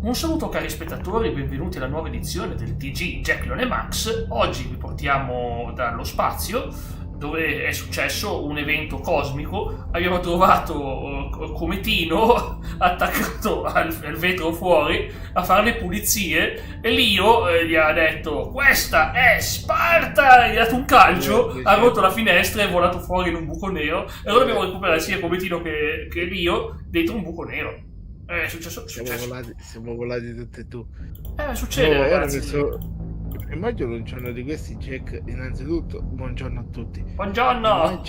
Un saluto cari spettatori, benvenuti alla nuova edizione del TG Jack, Leon e Max. Oggi vi portiamo dallo spazio, dove è successo un evento cosmico. Abbiamo trovato Cometino attaccato al vetro fuori a fare le pulizie e Lio gli ha detto questa è Sparta, gli ha dato un calcio, ha rotto la finestra e è volato fuori in un buco nero e allora dobbiamo recuperare sia Cometino che Lio dentro un buco nero. È successo. Siamo volati tutti e due. Succede, ragazzi. Immagino un giorno di questi, Jack. Innanzitutto, buongiorno a tutti. Buongiorno.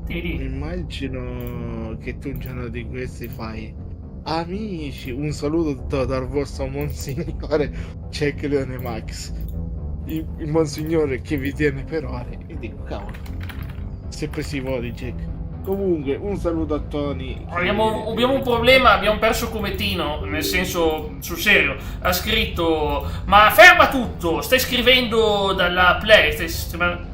Immagino che tu un giorno di questi fai: amici, un saluto dal vostro monsignore Jack, Leon e Max, il monsignore che vi tiene per ore. E dico, cavolo, si è preso i voti, Jack. Comunque, un saluto a Tony. Abbiamo un problema, abbiamo perso Cometino, nel senso, sul serio. Ha scritto: ma ferma tutto, stai scrivendo dalla Play, stai scrivendo,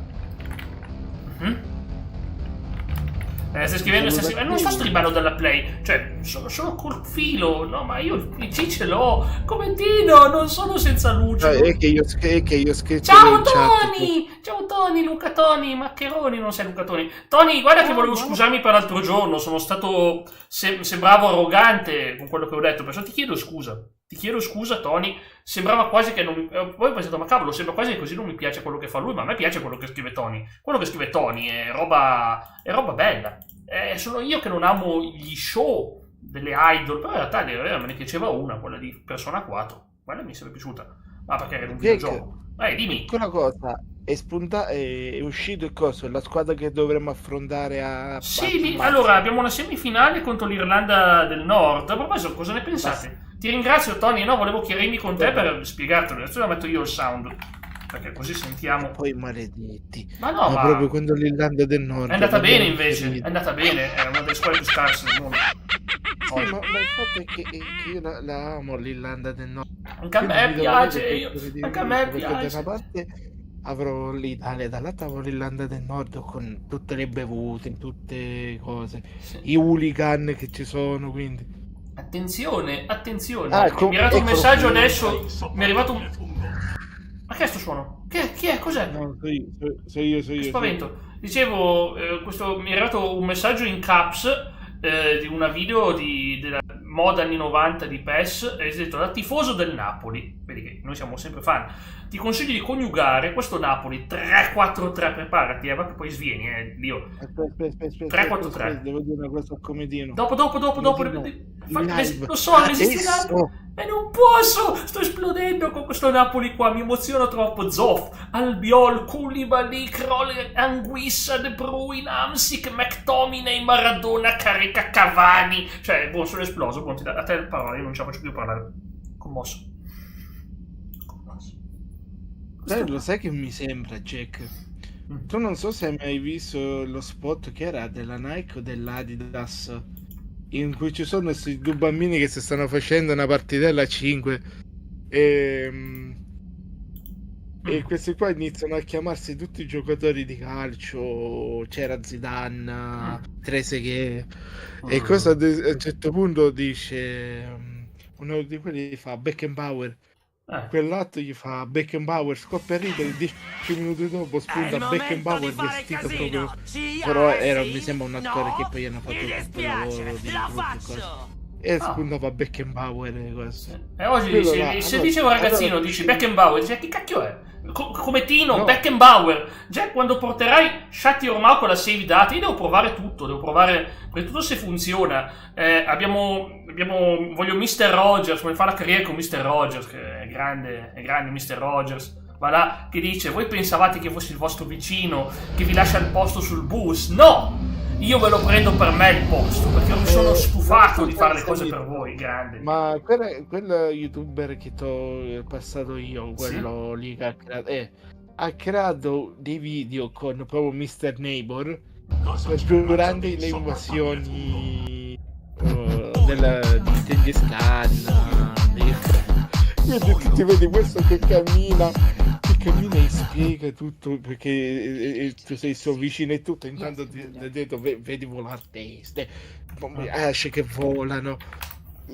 non sto streamando dalla Play, cioè sono col filo, no, ma io il PC ce l'ho. Cometino, non sono senza luce. È che io ho scritto. Ciao Tony! Ciao Tony, Luca Tony, Maccheroni, non sei Luca Tony. Tony, guarda che volevo scusarmi per l'altro giorno, sono stato sembravo arrogante con quello che ho detto, perciò ti chiedo scusa. Ti chiedo scusa, Tony. Sembrava quasi che non mi... Poi ho pensato, ma cavolo, sembra quasi che così non mi piace quello che fa lui, ma a me piace quello che scrive Tony. Quello che scrive Tony è roba bella. Sono io che non amo gli show delle idol, però in realtà me ne piaceva una, quella di Persona 4. Quella mi sarebbe piaciuta. Ma perché era un videogioco. Dimmi. Quella cosa è uscito il coso, la squadra che dovremmo affrontare a... Sì, allora abbiamo una semifinale contro l'Irlanda del Nord. A proposito, cosa ne pensate? Ti ringrazio Tony, no, volevo chiarirmi con te per spiegartelo, adesso la metto io il sound, perché così sentiamo. Poi maledetti. Ma no, ma proprio contro l'Irlanda del Nord. È andata bene invece, è andata bene, è una delle squadre più scarse del mondo. Sì, ma il fatto è che io la amo l'Irlanda del Nord. Anche a me piace, anche a me piace. Da una parte avrò l'Italia, dall'altra avrò l'Irlanda del Nord con tutte le bevute, tutte le cose, i hooligan che ci sono, quindi... Attenzione. Mi è ecco arrivato un messaggio adesso. Mi è arrivato un... Ma che è sto suono? Chi è? Cos'è? No, sono io. Che spavento. Dicevo, mi è arrivato un messaggio in caps di una video della moda anni 90 di PES, è detto da tifoso del Napoli. Vedi che noi siamo sempre fan. Ti consiglio di coniugare questo Napoli 3-4-3, preparati, ma che poi svieni, Dio. Aspetta, 3-4-3. Devo dire una cosa a Cometino. Dopo. Lo so, resisti un attimo. E non posso! Sto esplodendo con questo Napoli qua, mi emoziona troppo. Zoff, Albiol, Koulibaly, Kroll, Anguissa, De Bruyne, Hamsik, McTominay, Maradona, Carica, Cavani. Cioè, sono esploso, a te le parole, io non ce la faccio più parlare. Commosso. Lo sai che mi sembra, Jack? Tu non so se hai mai visto lo spot che era della Nike o dell'Adidas, in cui ci sono questi due bambini che si stanno facendo una partitella a 5 e questi qua iniziano a chiamarsi tutti i giocatori di calcio. C'era Zidane, Trezeguet, e cosa a un certo punto dice uno di quelli fa Beckenbauer. Quell'atto gli fa Beckenbauer, scoppia a ridere, 10 minuti dopo spunta Beckenbauer vestito proprio, però mi sembra un attore che poi hanno fatto tutto il lavoro di tutto e spuntava Beckenbauer questo. E oggi se dice un ragazzino dici Beckenbauer, dice che cacchio è? Cometino, no. Beckenbauer. Già quando porterai Shut Your Mouth con la save data, io devo provare tutto, per tutto se funziona. Voglio Mr. Rogers, vuole fare la carriera con Mr. Rogers, che è grande Mr. Rogers. Va là, che dice, voi pensavate che fosse il vostro vicino, che vi lascia il posto sul bus? No! Io ve lo prendo per me il posto, perché mi sono stufato di fare le cose per voi, grande. Ma quel youtuber che ti ho passato io, quello lì che ha creato dei video con proprio Mr. Neighbor durante le invasioni degli scan. Quindi ti vedi questo che cammina e spiega tutto, perché tu sei il suo vicino e tutto, intanto ti detto vedi volare teste, asce che volano.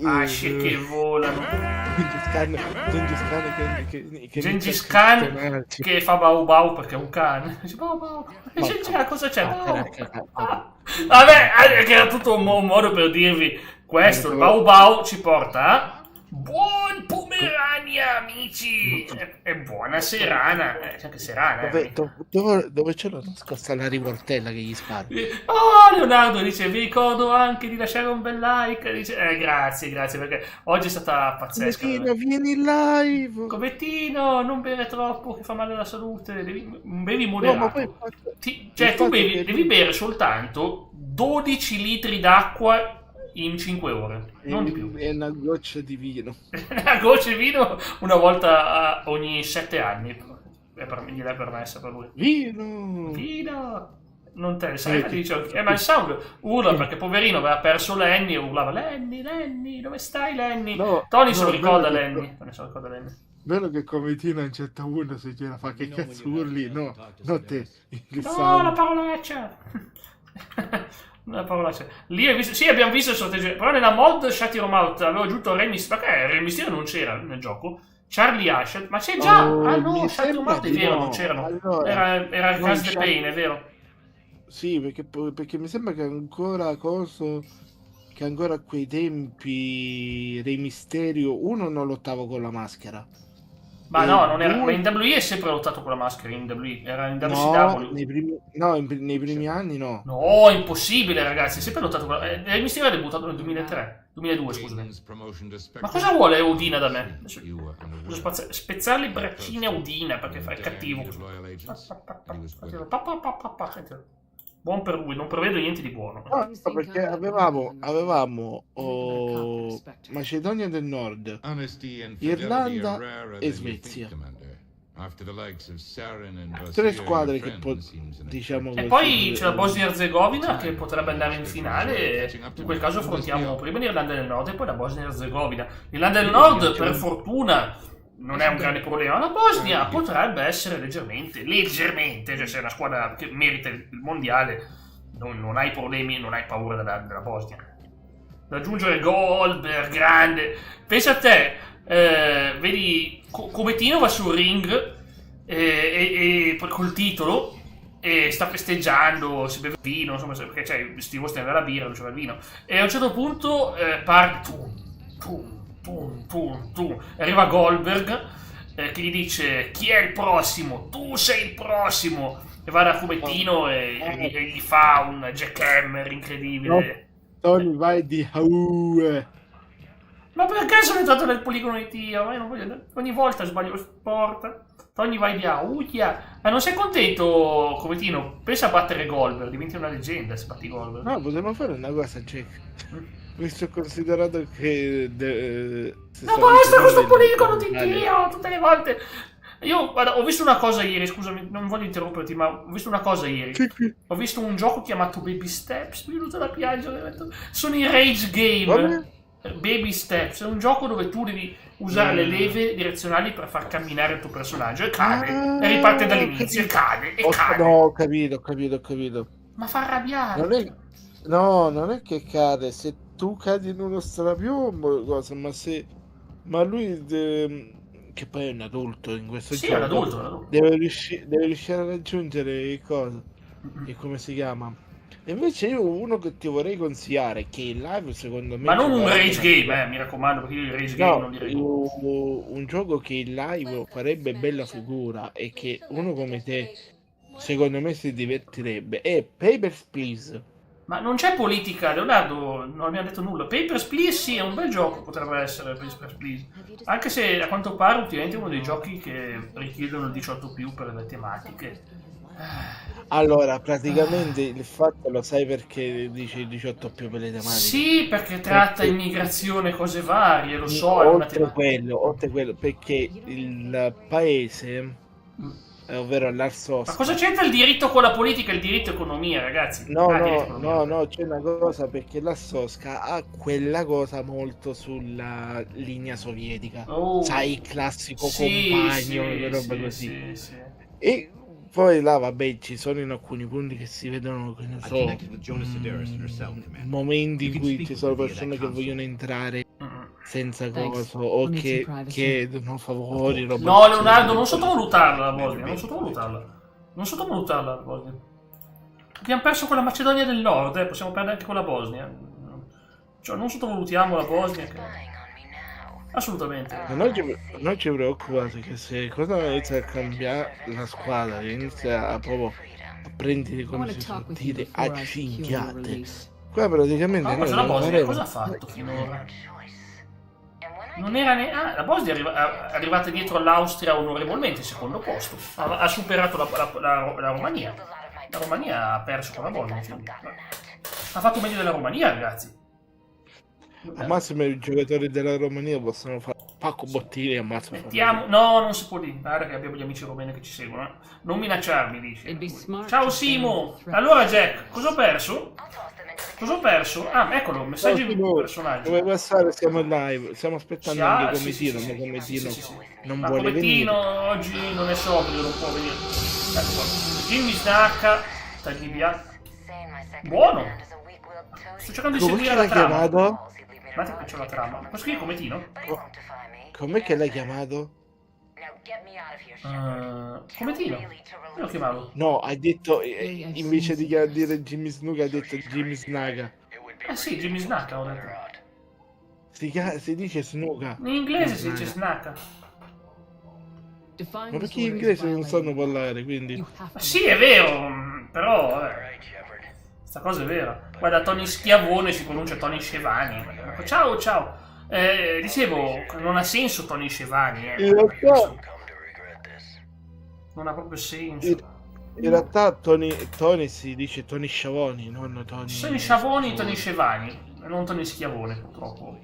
Asce che volano. Gengis Khan che Gengis Khan che fa bau bau perché è un cane. Dice bau bau. Cosa c'è? Vabbè, che era tutto un modo per dirvi questo. Il bau bau ci porta a buon Pomerania, amici. E buona serana. C'è anche serana. Dove c'è nascosta la rivoltella che gli spara? Oh, Leonardo dice: vi ricordo anche di lasciare un bel like. Dice, grazie, perché oggi è stata pazzesca. Comettino, vieni in live. Comettino, non bere troppo che fa male alla salute. Bevi moderato. No, ma poi tu devi bere soltanto 12 litri d'acqua in 5 ore, non di più. E una goccia di vino. Una goccia di vino una volta ogni 7 anni. Gliel'è permessa per lui. Vino! Non te ne sai, dice, ma il sound urla perché poverino aveva perso Lenny e urlava Lenny, dove stai Lenny? Tony se lo ricorda Lenny. Vero che Cometino a un certo punto se gliela fa che cazzo urli? No, te. La parolaccia! Una parolaccia. Lì hai visto? Sì, abbiamo visto il sorteggio. Però nella mod Shut Your Mouth avevo aggiunto Rey Mysterio. Perché Rey Mysterio non c'era nel gioco. Charlie Asher, ma c'è già! No, Shut Your Mouth è vero, non c'erano. Allora, era Gas the Pain, è vero. Sì, perché mi sembra che ancora che ancora a quei tempi Rey Mysterio uno non lottava con la maschera. Ma no, non era. Ma in WWE è sempre lottato con la maschera. In WWE era in WCW. Nei primi anni no. No, è impossibile, ragazzi. È sempre lottato con la. Rey Mysterio è debuttato nel 2002, scusami. Ma cosa vuole Udina da me? Spezzarli braccine a Udina perché fa il cattivo. Buon per lui, non prevedo niente di buono. No, perché avevamo Macedonia del Nord, Irlanda e Svezia. 3 squadre che diciamo e poi c'è la Bosnia Erzegovina che potrebbe andare in finale. In quel caso affrontiamo prima l'Irlanda del Nord e poi la Bosnia Erzegovina. L'Irlanda del Nord, per fortuna, non è un grande problema. La Bosnia potrebbe essere leggermente, cioè se è una squadra che merita il mondiale, non hai problemi, non hai paura della Bosnia. Da aggiungere Goldberg, grande. Pensa a te, vedi Cometino va sul ring e col titolo e sta festeggiando, si beve vino, insomma, perché c'è Steve Austin alla birra, non c'era il vino. E a un certo punto arriva Goldberg che gli dice: chi è il prossimo? Tu sei il prossimo. E va da Cometino e gli fa un jackhammer incredibile. Tony, vai di Ma perché sono entrato nel poligono di Dio? Ma io non voglio. Ogni volta sbaglio sport. Tony, vai di Auia. Ma non sei contento, Cometino? Pensa a battere Goldberg, diventi una leggenda se batti Goldberg. No, potremmo fare una cosa, Jack. Visto considerato che no, basta questo poligono di Dio tutte le volte. Io guarda, ho visto una cosa ieri, scusami, non voglio interromperti, ma ho visto una cosa ieri. Ho visto un gioco chiamato Baby Steps, mi è venuto da piangere. Sono i Rage Game. Baby Steps è un gioco dove tu devi usare le leve direzionali per far camminare il tuo personaggio e cade e riparte dall'inizio e cade. No, ho capito. Ma fa arrabbiare. Non è che cade, se tu cadi in uno strapiombo, cosa, ma lui che poi è un adulto in questo gioco. Sì, è un adulto. Deve riuscire a raggiungere cosa? E come si chiama? E invece io uno che ti vorrei consigliare, che in live secondo me... Ma non un rage game, mi raccomando, perché io il rage game non li reggo. Un gioco che in live farebbe bella figura e che uno come te, secondo me, si divertirebbe, è Papers, Please. Ma non c'è politica, Leonardo, non abbiamo detto nulla. Papers, Please sì, è un bel gioco, potrebbe essere Papers, Please. Anche se a quanto pare ultimamente è uno dei giochi che richiedono il 18+, per le tematiche. Allora, praticamente il fatto lo sai perché dice il 18+ per le tematiche? Sì, perché tratta immigrazione, cose varie, lo so. Oltre quello, perché il paese, ovvero l'Arsosca... Ma cosa c'entra il diritto con la politica e il diritto economia, ragazzi? No, c'è una cosa, perché l'Arsosca ha quella cosa molto sulla linea sovietica. Sai, il classico compagno, roba così. Sì. E poi là, vabbè, ci sono in alcuni punti che si vedono, che ne so, momenti in cui ci sono persone che vogliono entrare senza coso o che chiedono favori, roba No, del Leonardo, genere. non sottovalutarla la Bosnia, non sottovalutarla. Non sottovalutarla la Bosnia. Abbiamo perso con la Macedonia del Nord, possiamo perdere anche con la Bosnia. Cioè, non sottovalutiamo la Bosnia. Assolutamente. Ma non ci preoccupate che se cosa inizia a cambiare la squadra, inizia a proprio a prendere, come si può dire, a cinghiate. Qua praticamente Ma noi la non Bosnia faremo... cosa ha fatto finora? Non era la Bosnia è arrivata dietro all'Austria onorevolmente, secondo posto. Ha superato la Romania. La Romania ha perso con la Bosnia. Quindi. Ha fatto meglio della Romania, ragazzi. Al massimo i giocatori della Romania possono fare pacco bottini e ammazzo. Mettiamo... No, non si può dire. Guarda che abbiamo gli amici romeni che ci seguono. Non minacciarmi, dice. Ciao Simo! Allora Jack, cosa ho perso? Cosa ho perso? Ah, eccolo, messaggi di personaggio. Dove passare? Siamo live, stiamo aspettando anche Cometino, ma Cometino non ma vuole Cometino venire. oggi non è sobrio, non può venire. Ecco qua. Jimmy Snacca, tagli via. Buono! Sto cercando di Come seguire che la l'ha trama. chiamato? Guardate che c'è la trama. Posso scrivere Cometino? Com'è che l'hai chiamato? Cometino? Io lo chiamavo. No, hai detto, invece di dire Jimmy Snook, hai detto Jimmy Snaga. Eh sì, Jimmy Snacca ho detto. Si dice Snuka. In inglese si dice Snacca. Ma perché in inglese non sanno parlare, quindi... Sì, è vero, però... Sta cosa è vera. Guarda, Tony Schiavone si pronuncia Tony Scevani. Ciao, ciao. Dicevo, non ha senso Tony Scevani. In realtà... Non ha proprio senso. In realtà Tony si dice Tony Schiavoni, non Tony... Tony Schiavoni, Tony Scevani, non Tony Schiavone, purtroppo.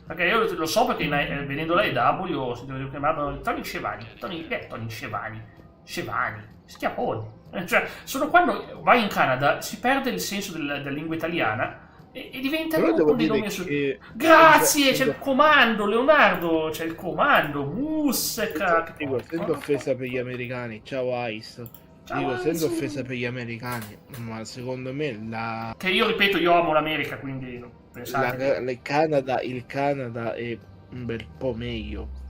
Perché io lo so perché venendo lei W si deve chiamarlo Tony Scevani. Tony Scevani. Scevani. Schiavoni. Cioè, solo quando vai in Canada si perde il senso della lingua italiana e diventano con dei nomi assoluti. Grazie, c'è il comando, Leonardo, c'è il comando, musica. Dico, senza offesa per gli americani, ciao Ice. Dico, senza offesa per gli americani, ma secondo me Che io ripeto, io amo l'America, quindi il Canada è un bel po' meglio.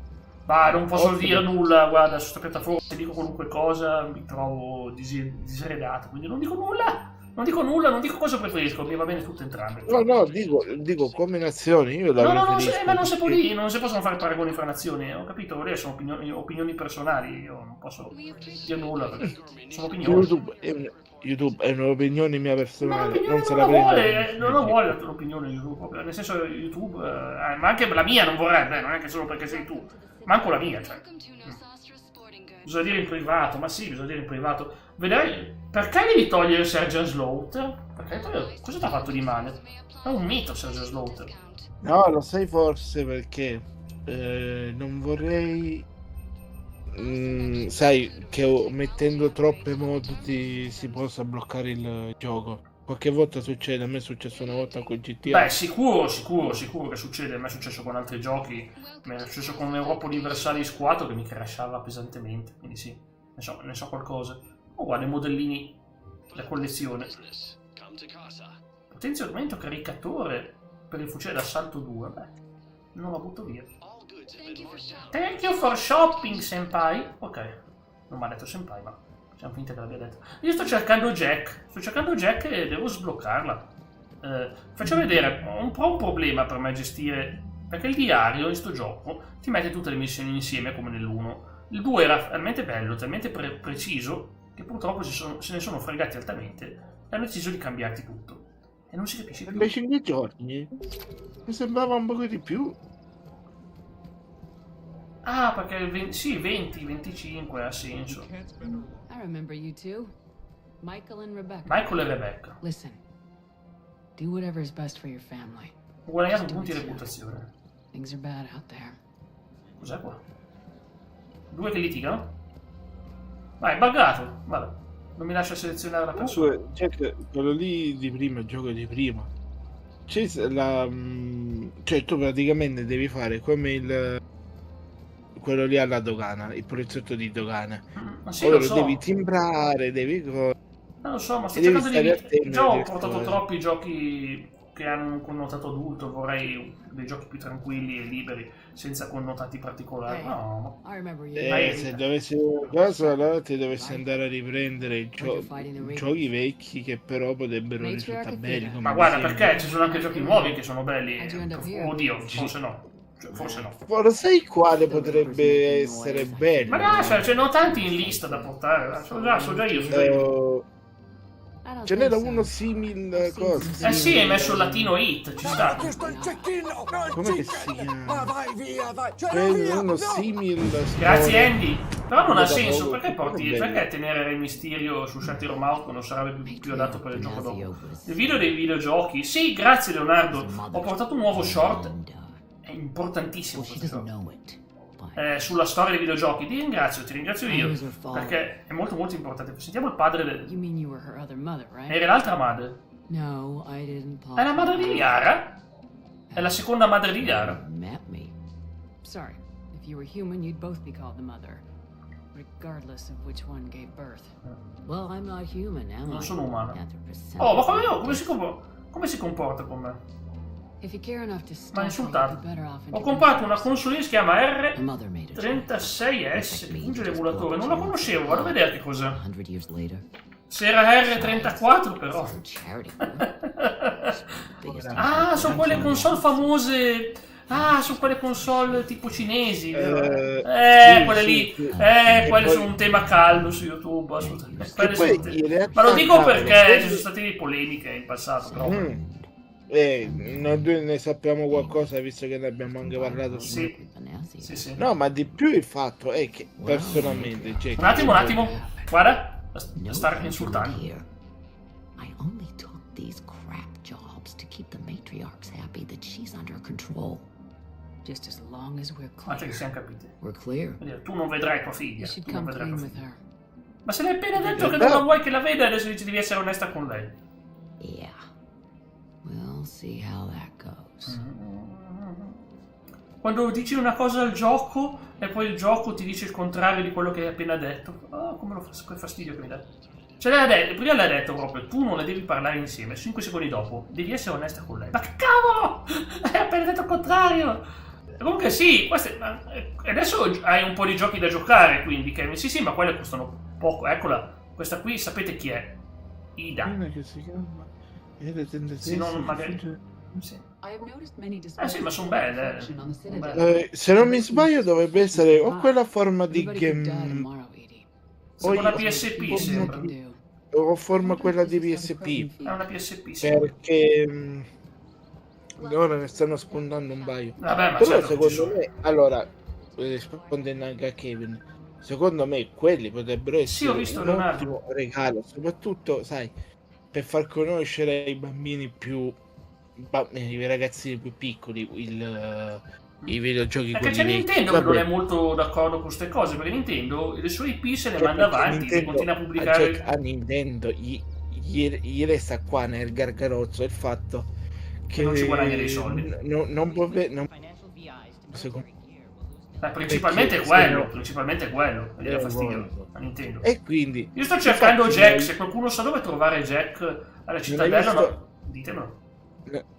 Ma non posso dire nulla, guarda, su questa piattaforma se dico qualunque cosa mi trovo disredato, quindi non dico nulla, non dico cosa preferisco, mi va bene tutto entrambe. No, dico come nazione, io la preferisco. Ma non si può dire, non si possono fare paragoni fra nazioni, ho capito, le sono opinioni personali, io non posso dire nulla, perché sono opinioni. YouTube è un'opinione mia personale, non se la vuole, non vuole la tua opinione YouTube, nel senso YouTube, ma anche la mia non vorrebbe, non è che solo perché sei tu, manco la mia, cioè. Bisogna dire in privato, ma sì, bisogna dire in privato. Vedrai, perché devi togliere Sergeant Slaughter? Cosa ti ha fatto di male? È un mito Sergeant Slaughter. No, lo sai forse perché non vorrei... sai che mettendo troppe mod si possa bloccare il gioco. Qualche volta succede, a me è successo una volta con GTA. Beh, sicuro che succede, a me è successo con altri giochi, mi è successo con Europa Universalis 4 che mi crashava pesantemente, quindi sì, ne so qualcosa. Oh, guarda i modellini, la collezione. Potenzionamento caricatore per il fucile d'assalto 2, beh, non la butto via. Thank you for shopping, senpai. Ok, non mi ha detto senpai, ma siamo finti che l'abbia detto. Io sto cercando Jack e devo sbloccarla. Faccio vedere, ho un po' un problema per me gestire, perché il diario in sto gioco ti mette tutte le missioni insieme come nell'1. Il 2 era talmente bello, talmente preciso, che purtroppo se ne sono fregati altamente e hanno deciso di cambiarti tutto. E non si capisce più. Invece in 2 giorni mi sembrava un po' di più. Ah, perché sì, 20, 25 ha senso. I remember you two. Michael and Rebecca. Michael e Rebecca. Listen. Do whatever is best for your family. Ho guadagnato punti di reputazione. Things are bad out there. Cos'è qua? 2 che litigano? Vai, è buggato. Vabbè, non mi lascia selezionare la persona. Comunque, Jack, quello lì di prima, il gioco di prima. C'è cioè tu praticamente devi fare come quello lì alla dogana, il poliziotto di dogana. Ma sì, lo so. Devi timbrare, devi... Non lo so, ma sto cercando di... Già ho portato troppi giochi che hanno un connotato adulto, vorrei dei giochi più tranquilli e liberi, senza connotati particolari. No, I remember you. Se dovessi cosa, allora ti dovessi andare a riprendere i giochi vecchi che però potrebbero risultare belli. Come ma ad guarda, esempio- perché ci sono anche giochi nuovi che sono belli. Oddio, forse no. Cioè, forse no. Ma lo sai quale potrebbe essere bello? Ma lascia, ce ne ho tanti in lista da portare. So già io. Ce n'era uno simile cosa. Eh sì, hai messo il latino hit, ci sta. Come che si chiama? Quello uno simile. Grazie Andy. Però non ha senso, perché tenere Re Mysterio su Shadow Mouth quando sarebbe più adatto per il gioco dopo? Il video dei videogiochi. Sì, grazie Leonardo. Ho portato un nuovo short. È importantissimo questo short. Sulla storia dei videogiochi. Ti ringrazio io. Perché è molto molto importante. Sentiamo il padre del... You mean you were her other mother, right? Era l'altra madre. No, I didn't. È la madre di Liara? È la seconda madre di Liara. Met me. Sorry. If you were human, you'd both be called the mother, regardless of which one gave birth. Well, I'm not human, am I? Non sono umana. Anthropocentric. Oh, ma come si comporta con me? If you care enough to stop Ma her, insultato. you'd be better off Ho introducing comprato una yourself. console che si chiama Her mother made it. R36S che funge l'emulatore. Non la conoscevo, vado a vedere che cos'è. 100 years later. Se era R34 però. Charity. Ah, sono quelle console famose. Ah, sono quelle console tipo cinesi, vero? Sì, Quelle sì, lì. sì. Quelle E sono un tema caldo su YouTube, assolutamente. Quelle poi sono in realtà, Ma lo dico cavolo, perché quelli- ci sono state polemiche in passato, però. Noi due ne sappiamo qualcosa visto che ne abbiamo anche parlato. Sì. Sì. No, ma di più il fatto è che personalmente Jack, Un attimo. Guarda, la sta insultando. I only took these crap jobs to keep the matriarchs happy that she's under control. Just as long as we're Guarda che clear. siamo capiti. We're clear. Voglio dire, tu non vedrai tua You figlia. should Tu non come vedrai clean tua with figlia. her. Ma se l'hai appena detto che non la vuoi che la veda, adesso dici devi essere onesta con lei. Yeah. We'll see how that goes. Quando dici una cosa al gioco e poi il gioco ti dice il contrario di quello che hai appena detto. Oh, come lo fa, che fastidio che mi dà. Cioè, prima l'ha detto proprio, tu non ne devi parlare insieme, 5 secondi dopo, devi essere onesta con lei. Ma che cavolo! Hai appena detto il contrario! Comunque sì, adesso hai un po' di giochi da giocare, quindi Kevin. Sì, ma quelle costano poco. Eccola, questa qui sapete chi è? Ida. che si chiama Sì, non magari... Sì. Sì, ma sono belle. se non mi sbaglio dovrebbe essere o quella forma di Sembra una PSP, sembra. o forma quella di PSP, È una PSP, sì. perché ora ne stanno spuntando un paio. Vabbè, ma Però certo che ci secondo sono. me, allora, rispondendo anche a Kevin, secondo me quelli potrebbero essere Sì, ho visto, un Leonardo. ottimo regalo, soprattutto, sai, per far conoscere ai bambini i ragazzini più piccoli i videogiochi, Perché quelli c'è vecchi. Nintendo che non Vabbè, è molto d'accordo con queste cose, perché Nintendo le sue IP se le cioè, manda perché avanti, Nintendo- continua a pubblicare. cioè, a Nintendo gli resta qua nel gargarozzo il fatto che non ci guadagna dei soldi. non può secondo- Principalmente perché quello, se- principalmente quello, mi dà fastidio guarda. a Nintendo. e quindi Io sto cercando infatti, Jack, se qualcuno sa dove trovare Jack alla Non cittadella, hai visto- no? Ditemelo.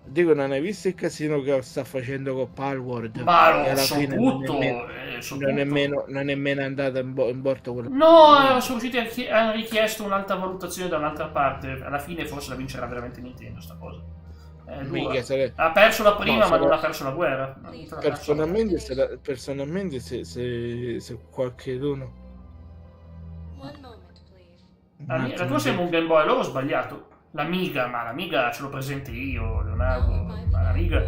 dico, non hai visto il casino che sta facendo con Palworld? Ma Che lo alla so fine tutto, non è nemmeno andata in porto quello. No, sono riusciti hanno richiesto un'alta valutazione da un'altra parte. Alla fine forse la vincerà veramente Nintendo sta cosa. È dura. Mica se- Ha perso la prima, No, ma se non la- ha perso la guerra. personalmente se qualche dono La tua sei un Game Boy, allora ho sbagliato. L'Amiga, ma l'Amiga ce l'ho presente io, Leonardo. Ma l'Amiga,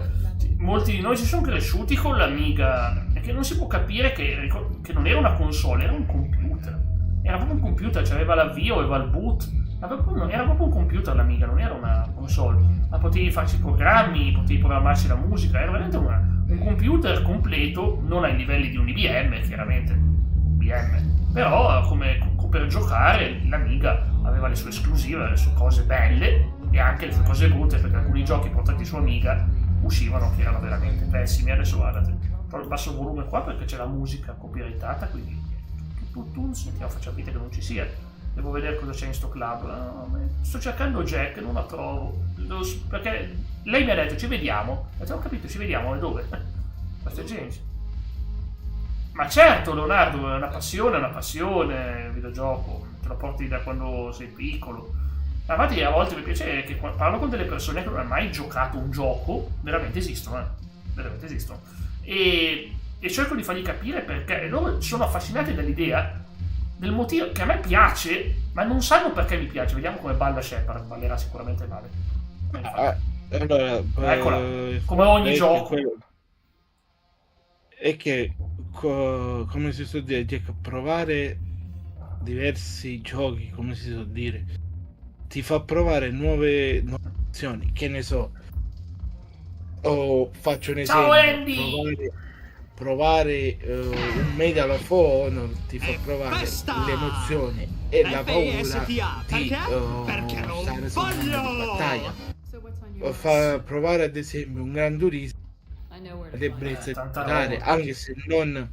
molti di noi si sono cresciuti con l'Amiga, e che non si può capire che non era una console, era un computer. Era proprio un computer, cioè aveva l'avvio, aveva il boot. Era proprio un computer l'Amiga, non era una console. Ma potevi farci i programmi, potevi programmarci la musica, era veramente un computer completo, non ai livelli di un IBM, chiaramente. IBM. Però come per giocare l'Amiga aveva le sue esclusive, le sue cose belle e anche le sue cose brutte, perché alcuni giochi portati su Amiga uscivano che erano veramente pessimi. Adesso guardate, basso il volume qua perché c'è la musica copyrightata, quindi sentiamo, faccia finta che non ci sia. Devo vedere cosa c'è in sto club. Sto cercando Jack, non la trovo. perché lei mi ha detto ci vediamo. Ho detto, ho capito, ci vediamo, e dove? Questo è James. Ma certo, Leonardo, è una passione il videogioco, te lo porti da quando sei piccolo. Ma infatti a volte mi piace che parlo con delle persone che non hanno mai giocato un gioco, veramente esistono, veramente esistono. E cerco di fargli capire perché loro sono affascinati dall'idea, del motivo che a me piace, ma non sanno perché mi piace. Vediamo come balla Shepard, ballerà sicuramente male. Allora, Eccola, come ogni gioco. È che, come si suol dire, Jack, provare diversi giochi, come si suol dire, ti fa provare nuove azioni, che ne so. Faccio un Ciao esempio, Andy! provare un Medal of Honor ti fa provare l'emozione e la paura di stare sul campo di battaglia. So what's on your Fa provare ad esempio un Gran Turismo I know where la to find debolezza di tanta giocare, roba. anche se non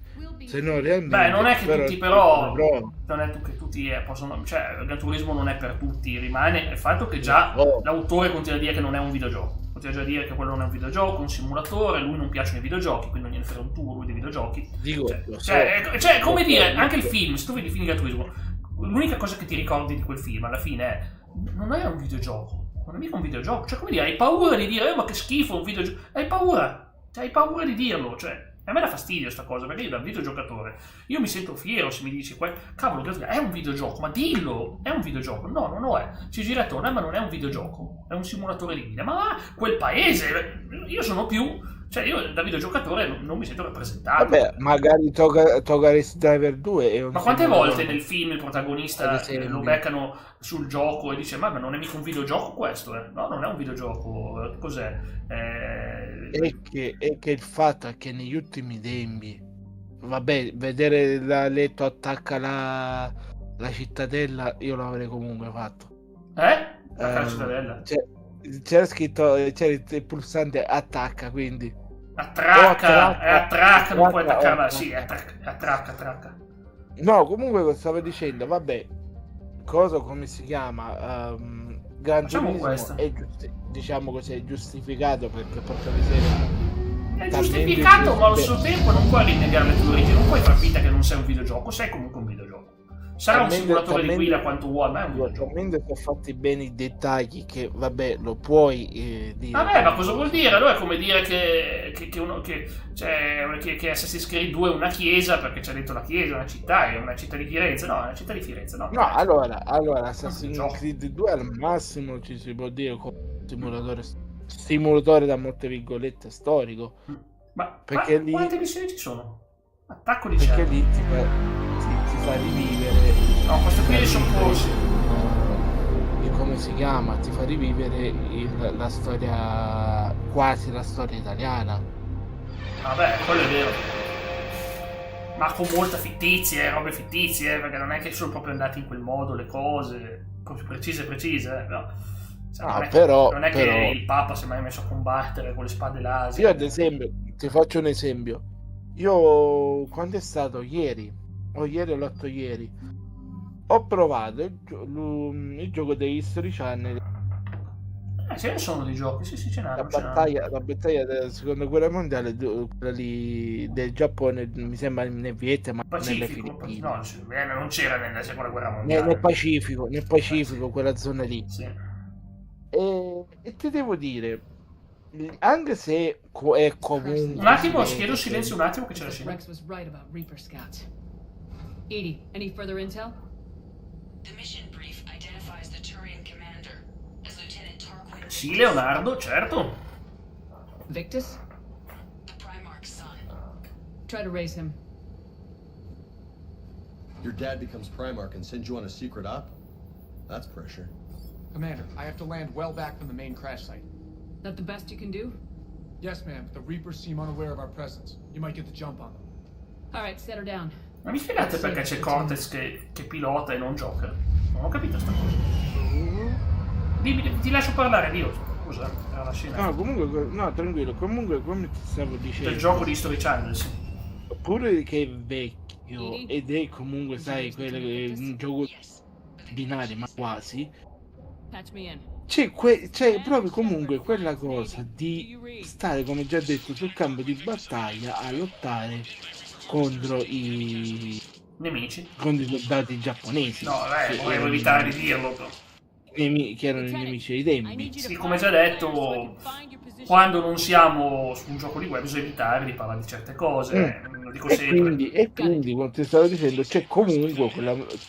realmente. Beh, non è che tutti però, però non è che tutti possono, cioè il Gran Turismo non è per tutti, rimane il fatto che già Oh. l'autore continua a dire che non è un videogioco, continua già a dire che quello non è un videogioco, un simulatore, lui non piacciono i videogiochi, quindi non gliene frega un tubo lui dei videogiochi. dico, Cioè, lo so. cioè, come Lo dire, so. anche il film, se tu vedi il film di Gran Turismo, l'unica cosa che ti ricordi di quel film alla fine è non è un videogioco, non è mica un videogioco, cioè come dire, hai paura di dire ma che schifo un videogioco, hai paura di dirlo, cioè a me dà fastidio sta cosa, perché io da videogiocatore io mi sento fiero se mi dici cavolo, è un videogioco, ma dillo, è un videogioco. No, non lo è. Ci gira attorno, ma non è un videogioco, è un simulatore di guida. Ma quel paese, io sono più, cioè io da videogiocatore non mi sento rappresentato. Vabbè, magari Toga Race Driver 2 è un Ma quante simulatore. volte nel film il protagonista Ad esempio. lo beccano sul gioco e dice ma non è mica un videogioco questo, eh? No, non è un videogioco, cos'è? È che il fatto è che negli ultimi tempi, vabbè, vedere la letto attacca la cittadella, io l'avrei comunque fatto. La cittadella? C'era scritto, c'era il pulsante attacca, quindi Attracca, non puoi attaccarla, attracca. sì, attracca. no, comunque lo stavo dicendo, vabbè, cosa come si chiama, Gran Facciamo Turismo questo. è diciamo così, è giustificato perché porca miseria È giustificato, ma allo stesso tempo non puoi rinnegare le tue origini, non puoi far finta che non sei un videogioco, sei comunque un videogioco. Sarà un simulatore di guida quanto vuoi, ma è un videogioco. talmente sono fatti bene i dettagli che vabbè, lo puoi dire. Vabbè, ma cosa vuol dire? Allora è come dire che Assassin's Creed 2 è una chiesa perché c'è dentro la chiesa, è una città di Firenze. No, è una città di Firenze, no. No, allora Assassin's gioco. Creed 2 al massimo ci si può dire come simulatore da molte virgolette storico, Ma perché lì- quante missioni ci sono? Attacco di perché cervo. lì ti fa rivivere. No, questo qui sono corsi. Come si chiama? Ti fa rivivere la storia, quasi la storia italiana. Vabbè, quello è vero. Ma con molta fittizie, robe fittizie, perché non è che sono proprio andate in quel modo le cose, proprio precise, no. Cioè, non è che- però che il Papa si è mai messo a combattere con le spade laser. io ad esempio, ti faccio un esempio. Io quando è stato ieri o l'altro ieri ho provato il gioco dei History Channel, Ce ne sono dei giochi, sì, ce la n'hanno. battaglia della seconda guerra mondiale, quella lì del Giappone, mi sembra nel Vietnam, nelle Pacifico, Filippine, no, non c'era nella seconda guerra mondiale. nel Pacifico, quella zona lì. Sì. E ti devo dire, anche se è comunque Un attimo, chiedo silenzio un attimo che c'è la Looks like scena. Rex was right about Reaper scouts. Edie, any further intel? The mission brief identifies the Turian commander as Lieutenant Tarquin. Sì, Leonardo, certo. Victus? The Primarch's son. Try to raise him. Your dad becomes Primarch and sends you on a secret op? That's pressure. Commander, I have to land well back from the main crash site. That the best you can do? Yes, ma'am, but the Reapers seem unaware of our presence. You might get the jump on them. All right, set her down. Ma mi spiegate perché c'è Cortex che pilota e non gioca? Non ho capito sta cosa. Ti lascio parlare, Dio. Scusa, era la scena no, comunque, no, tranquillo, comunque come ti stavo dicendo, del gioco di History Channel, sì. pure che è vecchio ed è comunque, sai, quello che è un gioco Yes, but the binario, ma quasi, Patch me in. c'è proprio comunque quella cosa di stare, come già detto, sul campo di battaglia a lottare contro i Nemici? soldati giapponesi, No, che volevo erano, evitare di dirlo. Però. che erano i nemici dei tempi. Sì, come già detto, quando non siamo su un gioco di web bisogna evitare di parlare di certe cose, lo dico E sempre. quindi, come ti stavo dicendo, c'è comunque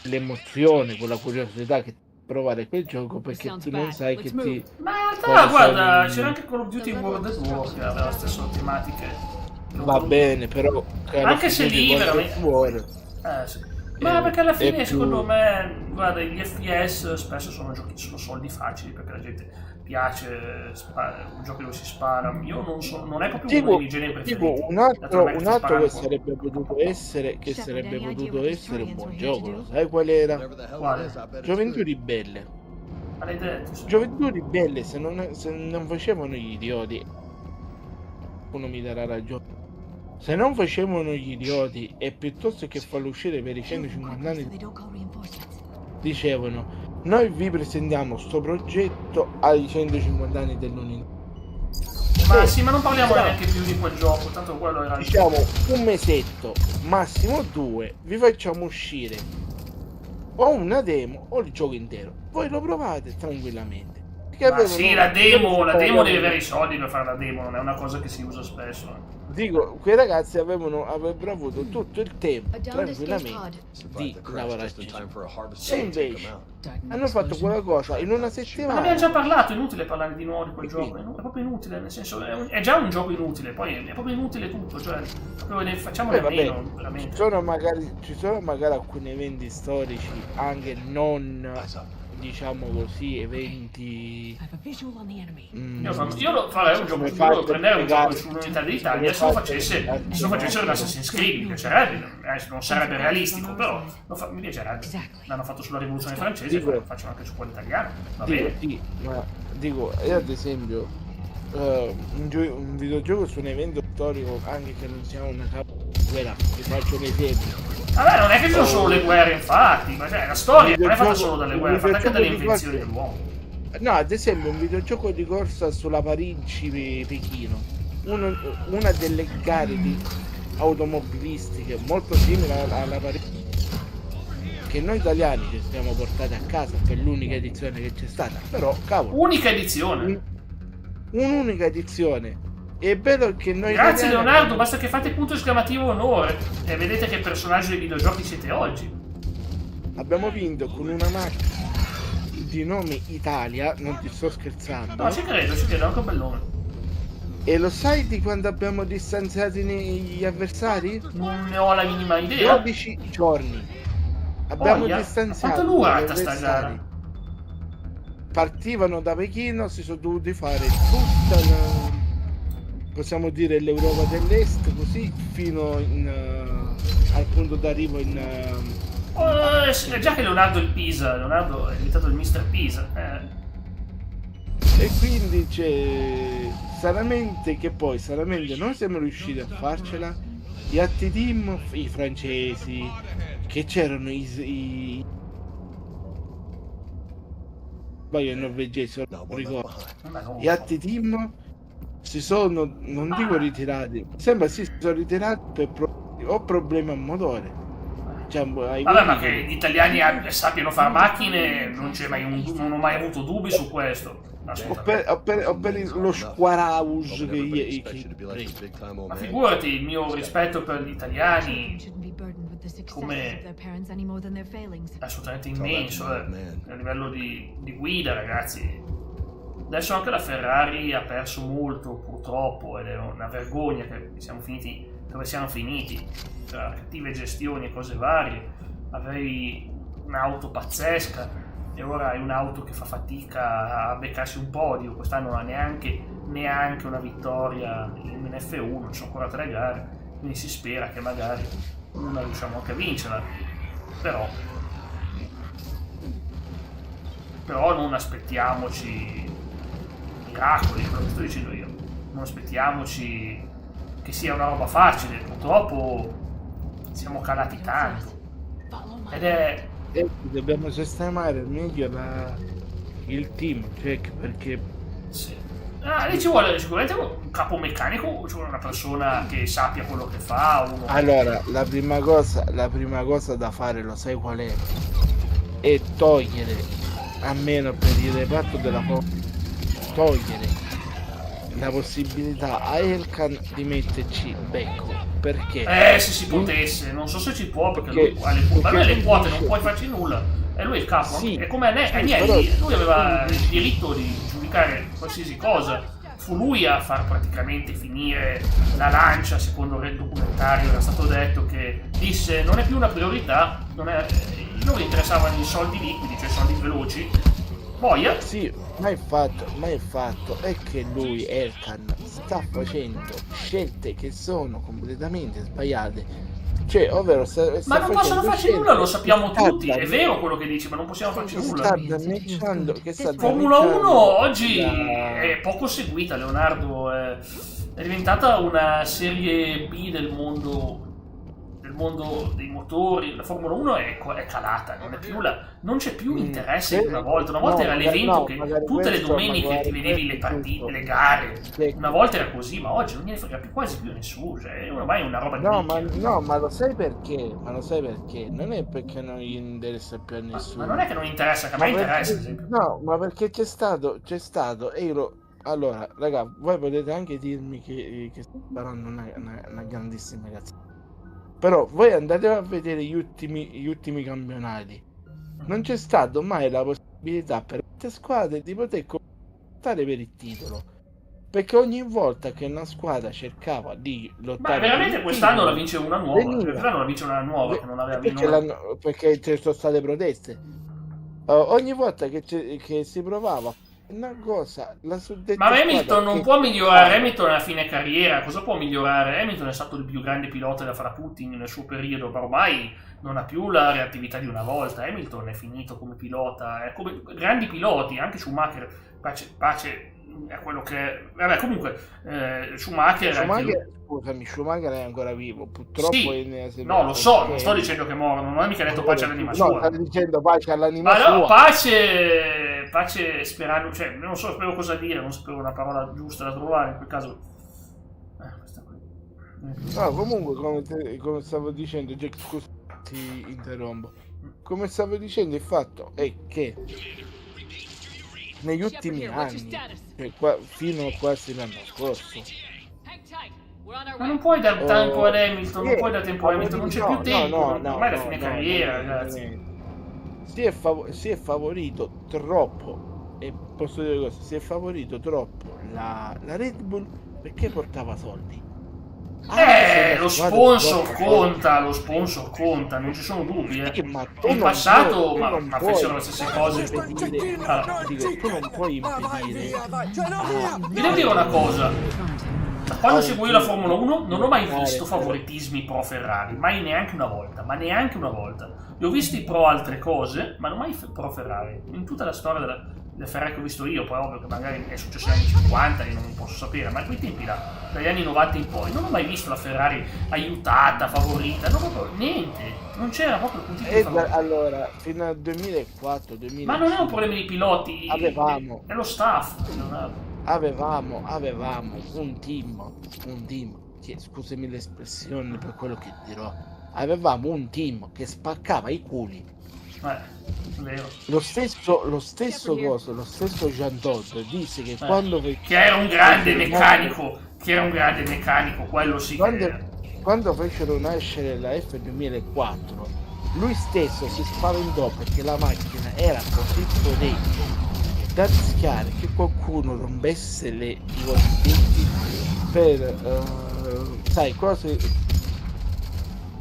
l'emozione, quella curiosità che provare quel gioco, perché tu non sai che ti... Ma in realtà, quali guarda, sono- c'era anche Call of Duty World at War che aveva le stesse tematiche. Va bene, però... Anche se lì veramente... Vuole. Sì. Ma perché alla fine, più- secondo me, guarda, gli FPS spesso sono soldi facili perché la gente piace un gioco dove si spara. Io non è proprio uno dei miei generi preferiti. un altro Naturalmente che sparano sarebbe potuto essere, un buon gioco, lo sai qual Whatever era? the hell Quale? it is, I bet it's Gioventù good. Ribelle. Maledetto. Sì. Gioventù Ribelle, se non facevano gli idioti, uno mi darà ragione. Se non facevano gli idioti e piuttosto che farlo uscire per i 150 anni, dicevano: noi vi presentiamo sto progetto ai 150 anni dell'Unità. Ma sì, ma non parliamo neanche più di quel gioco, tanto quello era... Diciamo un mesetto, massimo 2, vi facciamo uscire o una demo o il gioco intero. Voi lo provate tranquillamente. Perché Ma sì, la demo devi avere i soldi. soldi per fare la demo, non è una cosa che si usa spesso. Dico, quei ragazzi avrebbero avuto tutto il tempo tranquillamente Survived di the crash just lavorarci. in time for a harvest E to take invece them out. hanno fatto quella cosa in una Ma ne settimana. abbiamo già parlato, è inutile parlare di nuovo di quel E gioco, quindi? è proprio inutile, nel senso, è già un gioco inutile, poi è proprio inutile tutto, cioè, proprio ne facciamone a Vabbè, meno, ci veramente. sono magari alcuni eventi storici, anche non, diciamo così, eventi... I have a visual on the enemy. Io lo farei un gioco, Come io lo fate prenderei un a gioco spiegare- sull'unità dell'Italia come se lo fate facessero un Assassin's Creed, mi piacerebbe, non sarebbe realistico, però mi piacerebbe. Exactly. L'hanno fatto sulla rivoluzione francese, Dico- lo facciano anche su quello italiano, va Dico, bene. sì, ma dico, io ad esempio, un videogioco su un evento storico, anche che non sia una guerra, ti faccio un esempio. Vabbè, non è che ci sono solo le guerre, infatti, ma cioè, la storia non è fatta videogioco- solo dalle un guerre, è fatta anche dalle videogioco di invenzioni qualche- dell'uomo. No, ad esempio un videogioco di corsa sulla Parigi-Pechino, una delle gare di automobilistiche molto simile alla Parigi, che noi italiani ci siamo portati a casa per l'unica edizione che c'è stata, però cavolo, Unica edizione. un'unica edizione. È bello che noi Grazie italiani Leonardo, basta che fate punto esclamativo onore e vedete che personaggio dei videogiochi siete oggi. abbiamo vinto con una macchina di nome Italia, non ti sto scherzando. No, ci credo, è anche un bel nome. E lo sai di quanto abbiamo distanziati gli avversari? Non ne ho la minima idea. 12 giorni. Abbiamo Boia, distanziato quanto è durata gli sta avversari. gara? Partivano da Pechino, si sono dovuti fare tutta la, possiamo dire, l'Europa dell'Est, così fino al punto d'arrivo in Già che Leonardo è il Pisa, Leonardo è diventato il Mr. Pisa. e quindi c'è saramente noi siamo riusciti a farcela. Gli altri team, i francesi, che c'erano i norvegesi, No, non one left ricordo. behind. Vabbè, non lo Gli so. altri team si sono, non dico ritirati, sembra si sono ritirati per problemi a motore. Cioè, Vabbè, ma che gli italiani sappiano fare macchine, non ho mai avuto dubbi su questo. Assolutamente. ho per lo squaraus Hope che everybody io expects you to be like this big time old Ma man. figurati, il mio rispetto per gli italiani shouldn't be burdened with the successes Come- of their parents any more than their failings. è assolutamente Tell that immenso, to my old man. a livello di guida, ragazzi. Adesso anche la Ferrari ha perso molto, purtroppo, ed è una vergogna che siamo finiti dove siamo finiti, tra cattive gestioni e cose varie. Avevi un'auto pazzesca e ora hai un'auto che fa fatica a beccarsi un podio. Quest'anno non ha neanche una vittoria in F1, ci sono ancora 3 gare, quindi si spera che magari una riusciamo anche a vincerla. Però non aspettiamoci miracoli, quello che sto dicendo io. Non aspettiamoci che sia una roba facile, purtroppo siamo calati tanto. Ed è... dobbiamo sistemare meglio il team, Jack, perché Sì. Lì ci vuole sicuramente un capo meccanico, ci vuole una persona che sappia quello che fa. allora la prima cosa da fare, lo sai qual è togliere, almeno per il reparto della togliere la possibilità a Elkan di metterci Becco, perché Se si potesse, non so se ci può, perché lui ha le quote, non puoi farci nulla. E lui è il capo, Sì, è come Agnelli, però- lui aveva il diritto di giudicare qualsiasi cosa. Fu lui a far praticamente finire la lancia, secondo il documentario era stato detto, che disse non è più una priorità, non gli interessavano i soldi liquidi, cioè i soldi veloci. Boia. sì, ma il fatto è che lui, Elkan, sta facendo scelte che sono completamente sbagliate. Cioè, ovvero Ma non possono farci nulla, lo sappiamo tutti, è vero vero quello che dici, ma non possiamo farci nulla. Sta Formula 1 oggi la- è poco seguita, Leonardo, è diventata una serie B del mondo dei motori. La Formula 1 è calata, non c'è più interesse di una volta. Una volta era l'evento che tutte le domeniche ti vedevi le partite, le gare. Una volta era così, ma oggi non ne frega quasi più nessuno, cioè ormai è una roba di nicchia. ma lo sai perché? Non è perché non gli interessa più a nessuno. Ma non è che non interessa, che a me interessa, ad esempio. No, ma perché c'è stato e io allora, raga, voi potete anche dirmi che sto parlando una grandissima cazzata. Però voi andate a vedere gli ultimi campionati. Non c'è stato mai la possibilità per queste squadre di poter lottare per il titolo. Perché ogni volta che una squadra cercava di lottare, Ma veramente quest'anno la vince una nuova. veniva. Quest'anno la vince una nuova che non aveva perché ci sono state proteste. Ogni volta che si provava una cosa, la suddetta Ma Hamilton squadra non che- può migliorare. Hamilton alla fine carriera, cosa può migliorare? Hamilton è stato il più grande pilota da fra tutti nel suo periodo, ma ormai non ha più la reattività di una volta. Hamilton è finito come pilota, è come grandi piloti, anche Schumacher, pace è quello che... Vabbè, comunque, Schumacher... Schumacher è ancora vivo, purtroppo sì, no, lo so, non sto dicendo che muore, non ho mica detto pace all'anima sua. No, sto dicendo pace all'anima Ma no, sua. pace sperando, cioè, non sapevo cosa dire, non sapevo una parola giusta da trovare, in quel caso... questa qui. No, comunque, come stavo dicendo, Jack, scusa, ti interrompo. Come stavo dicendo, il fatto è che negli ultimi anni, cioè fino a quasi l'anno scorso, Ma non puoi dar tempo ad Hamilton, non puoi dar tempo a Hamilton, non c'è più tempo, ormai è la fine carriera, ragazzi. Si è favorito troppo, e posso dire cosa, si è favorito troppo la Red Bull perché portava soldi. Lo sponsor conta, non ci sono dubbi. In passato, ma fecero le stesse cose. Tu non puoi impedire. Vi devo dire una cosa. Da quando seguo io la Formula 1 non ho mai visto favoritismi pro Ferrari, mai neanche una volta, ma neanche una volta. Li ho visti pro altre cose, ma non mai pro Ferrari. In tutta la storia della Ferrari che ho visto io, poi ovvio che magari è successo negli anni 50 e non posso sapere, ma a quei tempi là, dagli anni 90 in poi, non ho mai visto la Ferrari aiutata, favorita, non proprio niente, non c'era proprio un tipo di favorito. Allora, fino al 2004-2005 Ma non è un problema di piloti, avevamo è lo staff. avevamo un team, che, scusami l'espressione per quello che dirò, avevamo un team che spaccava i culi. Vero. Lo stesso Jean Todt disse che quando che era un grande meccanico, quello sì quando fecero nascere la F2004, lui stesso si spaventò perché la macchina era così potente da rischiare che qualcuno rompesse i cosiddetti per sai cose.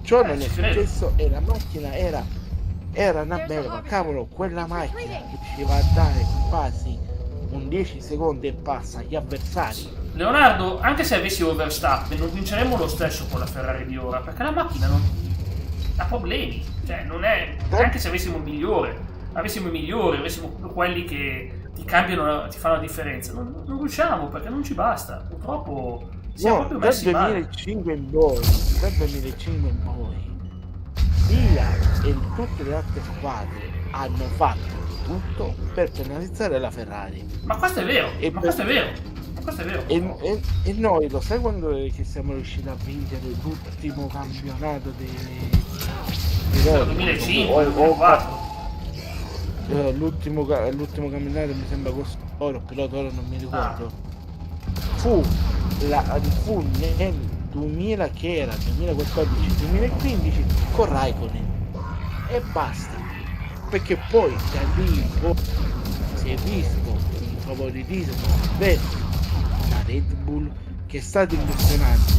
Ciò non è successo e la macchina era una bella, cavolo, quella macchina riusciva a dare quasi un 10 secondi e passa agli avversari. Leonardo, anche se avessimo Verstappen non vinceremmo lo stesso con la Ferrari di ora, perché la macchina non ha problemi, cioè non è, anche se avessimo i migliori, avessimo quelli che ti cambiano, ti fanno la differenza, non riusciamo perché non ci basta, purtroppo siamo proprio messi male. Dal 2005 in poi Via e tutte le altre squadre hanno fatto tutto per penalizzare la Ferrari. Ma questo è vero, E ma per- questo è vero, ma questo è vero. E noi lo sai quando è che siamo riusciti a vincere l'ultimo campionato di Nel Red Bull? 2005, 2004. L'ultimo campionato mi sembra oro, pilota oro non mi ricordo. Fu nel 2000 che era 2014-2015 con Raikkonen e basta, perché poi da lì in poi si è visto il favoritismo verso la Red Bull che è stato impressionante.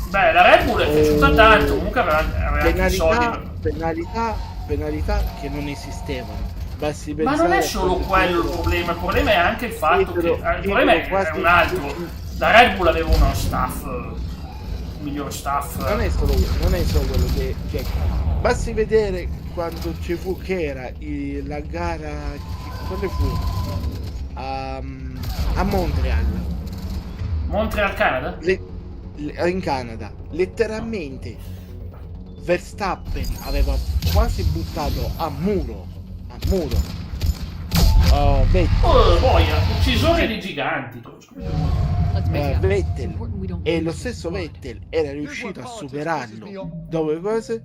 Beh, la Red Bull è piaciuta tanto, comunque aveva anche i soldi. penalità che non esistevano. Basti Ma non è pensare solo a quello il problema è anche il fatto che il Dietro problema è quasi- un altro. La Red Bull aveva uno staff, un miglior staff. non è solo quello che basti vedere quando ci fu che era la gara, quando fu a Montreal, Montreal, Canada? in Canada, letteralmente Verstappen aveva quasi buttato a muro Vettel, Boia, uccisore di giganti. Let's make it up. It's Vettel, important we don't e lose lo this stesso blood. Vettel era riuscito a superarlo dove cose,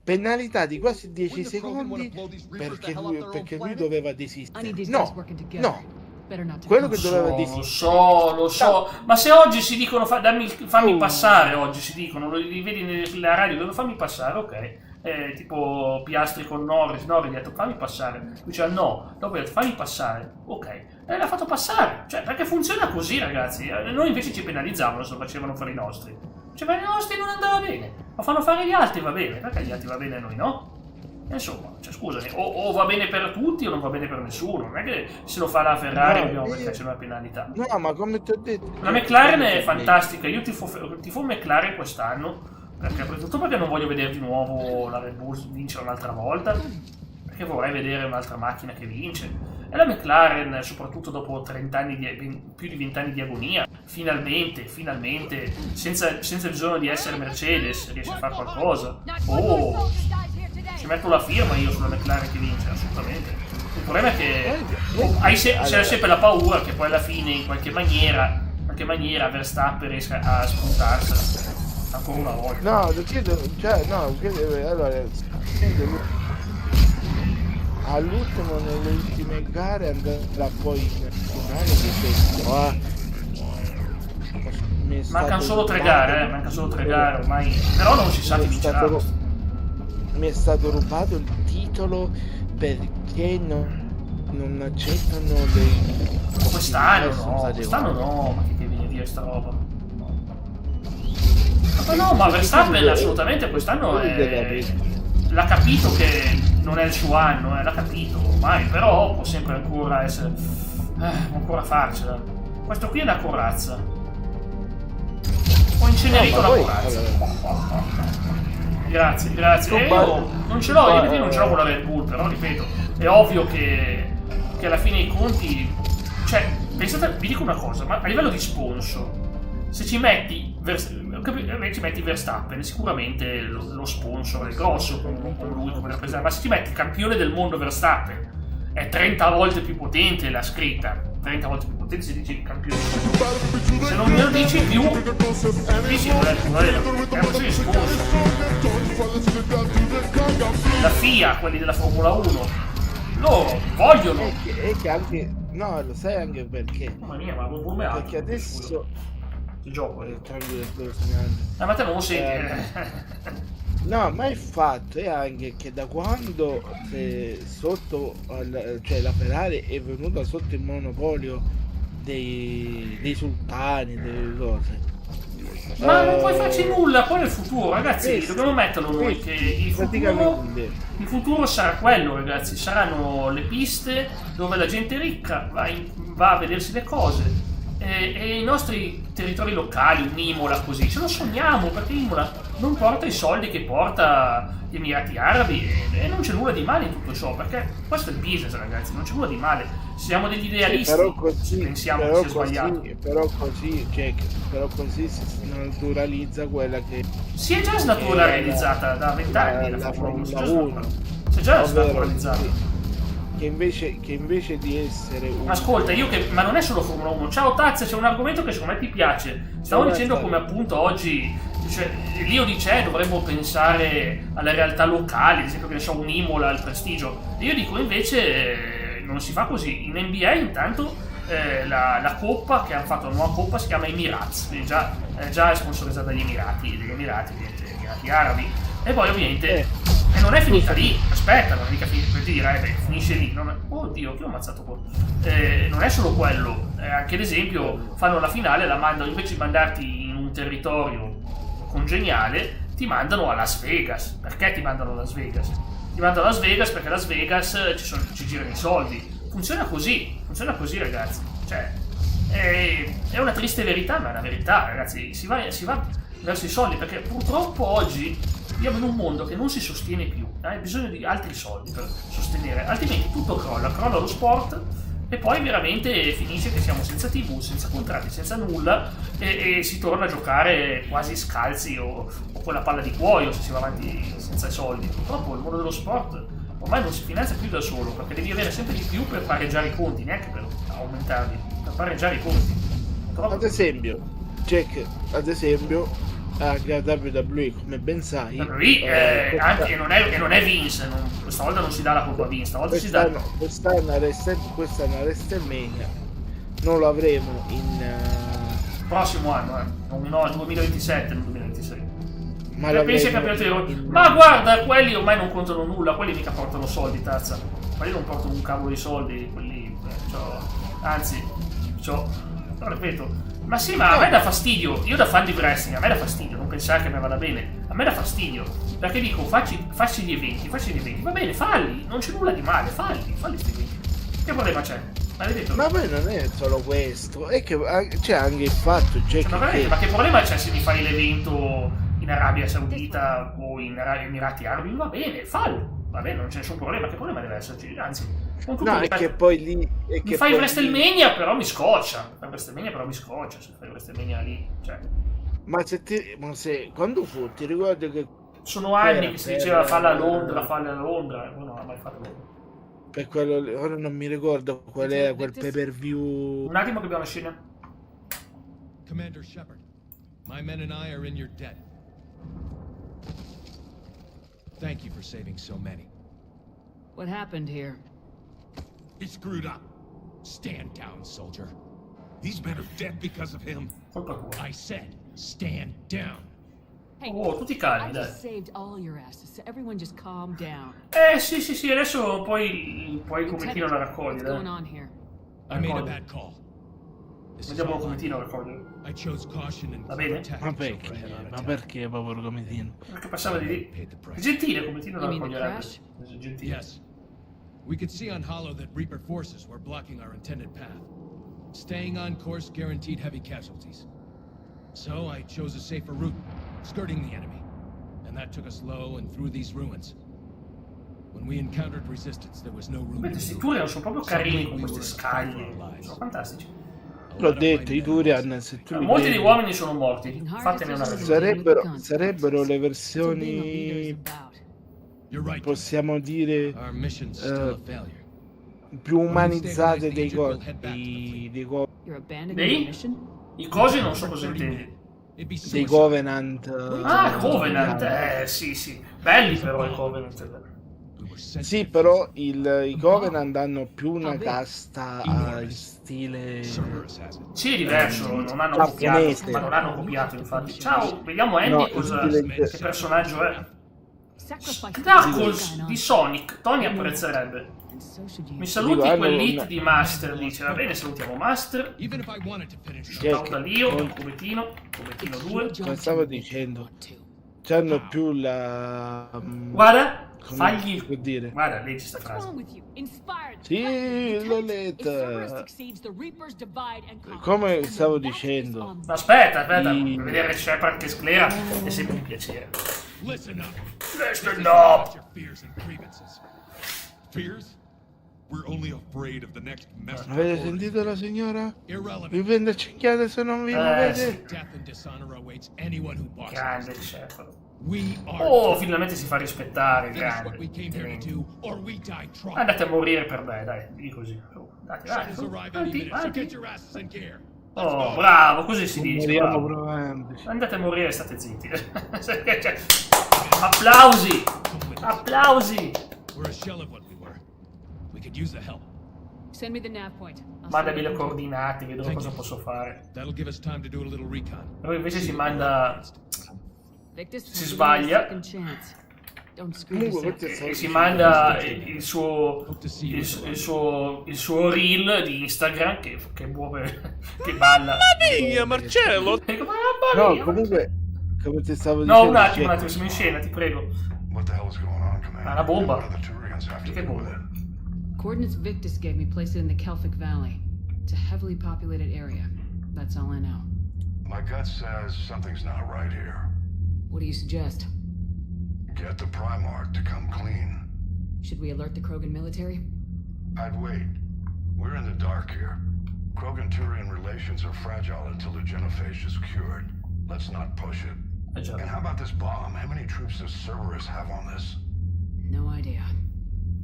penalità di quasi 10 secondi perché lui doveva I need desistere. these guys No, working together. no, Better not to quello cause che doveva Lo desistere. lo so. Ma se oggi si dicono fammi passare, oggi si dicono, lo vedi nella radio, fammi passare, ok. Tipo Piastri con Norris gli ha detto fammi passare, lui diceva no, dopo gli ha detto fammi passare, ok, e l'ha fatto passare, cioè perché funziona così ragazzi. Noi invece ci penalizzavano se lo facevano fare i nostri, cioè per i nostri non andava bene, lo fanno fare gli altri va bene, perché gli altri va bene a noi no? Insomma, cioè, scusami, o va bene per tutti o non va bene per nessuno, non è che se lo fa la Ferrari No, dobbiamo metterci una penalità. No, ma come ti ho detto, La McLaren è fantastica, io tifo McLaren quest'anno, perché soprattutto perché non voglio vedere di nuovo la Red Bull vincere un'altra volta, perché vorrei vedere un'altra macchina che vince. E la McLaren, soprattutto dopo 30 anni più di 20 anni di agonia, finalmente, senza bisogno di essere Mercedes, riesce a fare qualcosa. Oh, ci metto la firma io sulla McLaren che vince, assolutamente. Il problema è che c'è sempre la paura che poi alla fine, in qualche maniera Verstappen riesca a spuntarsela ancora una volta. no, lo chiedo, cioè, no, allora, all'ultimo, nelle ultime gare andrà poi in finale di questo. Mancano solo 3 gare, ormai. Però non si sa chi vincerà. Mi è stato rubato il titolo perché non accettano le. Quest'anno no, ma che viene a dire sta roba? Ma no, ma Verstappen assolutamente quest'anno l'ha capito che non è il suo anno, l'ha capito ormai, però può sempre ancora essere. Può ancora farcela. Questo qui è una corazza. Ho incenerito la corazza. Grazie. Io non ce l'ho, io non ce l'ho con la Red Bull, però ripeto, è ovvio che alla fine i conti. Cioè, pensate, vi dico una cosa, ma a livello di sponsor, se ci metti Verstappen, sicuramente lo sponsor è grosso con lui come rappresentante, ma se ci metti campione del mondo Verstappen, è 30 volte più potente la scritta, 30 volte più potente se dici campione. Se non me lo dici più, dici è una questione di sponsor. La FIA, quelli della Formula 1, loro vogliono. E che anche. No, lo sai anche perché. Mamma mia, ma come altro? Perché adesso. Il gioco. Tranquillo, sto segnando. Ma te non lo senti. No, ma il fatto è anche che da quando cioè la Ferrari è venuta sotto il monopolio dei sultani, delle cose. Ma non puoi farci nulla, quello è il futuro, ragazzi, dobbiamo metterlo noi che il futuro sarà quello, ragazzi, saranno le piste dove la gente ricca va a vedersi le cose e i nostri territori locali, un'Imola così, ce lo sogniamo perché Imola non porta i soldi che porta gli Emirati Arabi e non c'è nulla di male in tutto ciò, perché questo è il business, ragazzi, non c'è nulla di male, siamo degli idealisti, sì, pensiamo che sia sbagliato. Però così si snaturalizza quella che Si è già snaturalizzata da 20 anni la Formula 1. Si è già snaturalizzata. che invece di essere un... Ascolta, ma non è solo Formula 1. Ciao Taz, c'è un argomento che secondo me ti piace. Stavo dicendo come appunto oggi, cioè, Lio dice dovremmo pensare alle realtà locali, ad esempio che ne so, un Imola, il prestigio. Io dico invece non si fa così. In NBA intanto la coppa che hanno fatto, la nuova coppa si chiama Emirates, quindi già è sponsorizzata dagli Emirati, Emirati Arabi. E poi ovviamente e non è finita lì, aspetta, non è mica finita, per dire, finisce lì. Oddio, che ho ammazzato qua. Non è solo quello, anche ad esempio fanno la finale, la mandano, invece di mandarti in un territorio congeniale, ti mandano a Las Vegas. Perché ti mandano a Las Vegas? Ti mandano a Las Vegas perché a Las Vegas ci girano i soldi. Funziona così ragazzi. Cioè, è una triste verità, ma è una verità, ragazzi. Si va verso i soldi, perché purtroppo oggi viviamo in un mondo che non si sostiene più, hai bisogno di altri soldi per sostenere, altrimenti tutto crolla lo sport e poi veramente finisce che siamo senza TV, senza contratti, senza nulla e si torna a giocare quasi scalzi o con la palla di cuoio se si va avanti senza soldi. Purtroppo il mondo dello sport ormai non si finanzia più da solo, perché devi avere sempre di più per pareggiare i conti, neanche per aumentarli, per pareggiare i conti. Ad esempio, Jack, anche la WWE, come ben sai, anche non è Vince, questa volta non si dà la colpa a Vince, stavolta si dà. Quest'anno a WrestleMania non lo avremo in prossimo anno, no, 2027, non 2026. Ma pensi ai campionati d'Europa? Ma guarda, quelli ormai non contano nulla, quelli mica portano soldi, tazza. Quelli non portano un cavolo di soldi, quelli ripeto. Ma sì, ma a me dà fastidio, io da fan di wrestling, a me dà fastidio, non pensare che mi vada bene, a me dà fastidio, perché dico facci gli eventi, va bene, falli, non c'è nulla di male, falli questi eventi, che problema c'è? Ma poi non è solo questo, è che c'è anche il fatto, Jack, ma che problema c'è se mi fai l'evento in Arabia Saudita o in Emirati Arabi? Va bene, fallo, va bene, non c'è nessun problema, che problema deve esserci, anzi... No, è che poi lì... Mi fai WrestleMania, però mi scoccia. Se fai WrestleMania lì, cioè... Ma quando fu? Ti ricordo che... Sono anni che si diceva falla a Londra, non ha mai fatto Londra. Per quello... Ora non mi ricordo qual era quel pay-per-view... Un attimo che abbiamo la scena. Commander Shepard, my men and I are in your debt. Thank you for saving so many. What happened here? He screwed up. Stand down, soldier. These men are dead because of him. I said, stand down. Hey, tutti calmi, I dai. just saved all your asses, so everyone just calm down. Sì, adesso poi come tiro la raccoglie, What's going on here? I made a bad call. Vediamo come tiro la raccoglie. I chose caution and Va bene? Ma perché, povero Cometino? Perché passava di lì. È gentile come tiro la raccoglie. Gentile. Yes. We could see on Hollow that Reaper forces were blocking our intended path. Staying on course guaranteed heavy casualties. So I chose a safer route, skirting the enemy. And that took us low and through these ruins. When we encountered resistance, there was no room. Questi Turian sono proprio carini con queste scaglie. Sono fantastici. L'ho detto, i Turian, se tu molti degli uomini sono morti. Fatene una ragione. Sarebbero le versioni... possiamo dire più umanizzate dei i cosi non so cosa intendi. Dei Covenant. Covenant, sì. Belli però i Covenant. Sì, però i Covenant hanno più una casta in stile... Sì, è diverso, non hanno copiato, ma non hanno copiato infatti. Ciao, vediamo Andy che personaggio è. Knuckles di Sonic, Tony apprezzerebbe. Mi saluti quell'hit di Master, dice. Va bene, salutiamo Master. Ciao da Lio, Cometino 2. Come stavo dicendo, c'hanno più la... Guarda, fagli... Può dire? Guarda, leggi sta frase. Sì, l'ho letta. Come stavo dicendo. Aspetta, vedere Shepard che sclera è sempre un piacere. Listen up. Listen up. Your fears and grievances. Fears? We're only afraid of the next mess. Avete sentito la signora? Irrelevant. Vi prende a cinghiate se non vi Sì. muovete. Death and dishonor awaits anyone who bosses Grande us. Shepard. We are Oh, finalmente si fa rispettare, finish what we grande. came here to do, or we die trying. Andate a morire per me, dai, di così. Oh, dai, Shuttles arrive any avanti, minute, so avanti. get your asses in gear. Oh, bravo, così si dice. Moriamo Bravo. provando. Andate a morire e state zitti. Cioè, applausi! Applausi! We're a shell of what we were. We could use the help. Send me the nav point. I'll Mandami see le what I can do. coordinate, vedo Thank cosa you. posso fare. That'll give us time to do a little recon. Lui invece si manda... Victus, Si I'm sbaglia. giving you a second chance. Don't screw Comunque, yourself. questo è E si manda il suo reel di Instagram che muove, che balla. Mia, Marcello! E come, mamma No, mia. comunque, come ti stavo No, dicendo... un attimo, cioè, siamo in scena, ti prego. What the hell is going on, Commander? Ah, la bomba. What do the Turians have to Che do with bomba? it? Coordinates Victus gave me place it in the Kelphic Valley. It's a heavily populated area. That's all I know. My gut says something's not right here. What do you suggest? Get the Primarch to come clean. Should we alert the Krogan military? I'd wait. We're in the dark here. Krogan-Turian relations are fragile until the genophage is cured. Let's not push it. And how about this bomb? How many troops does Cerberus have on this? No idea.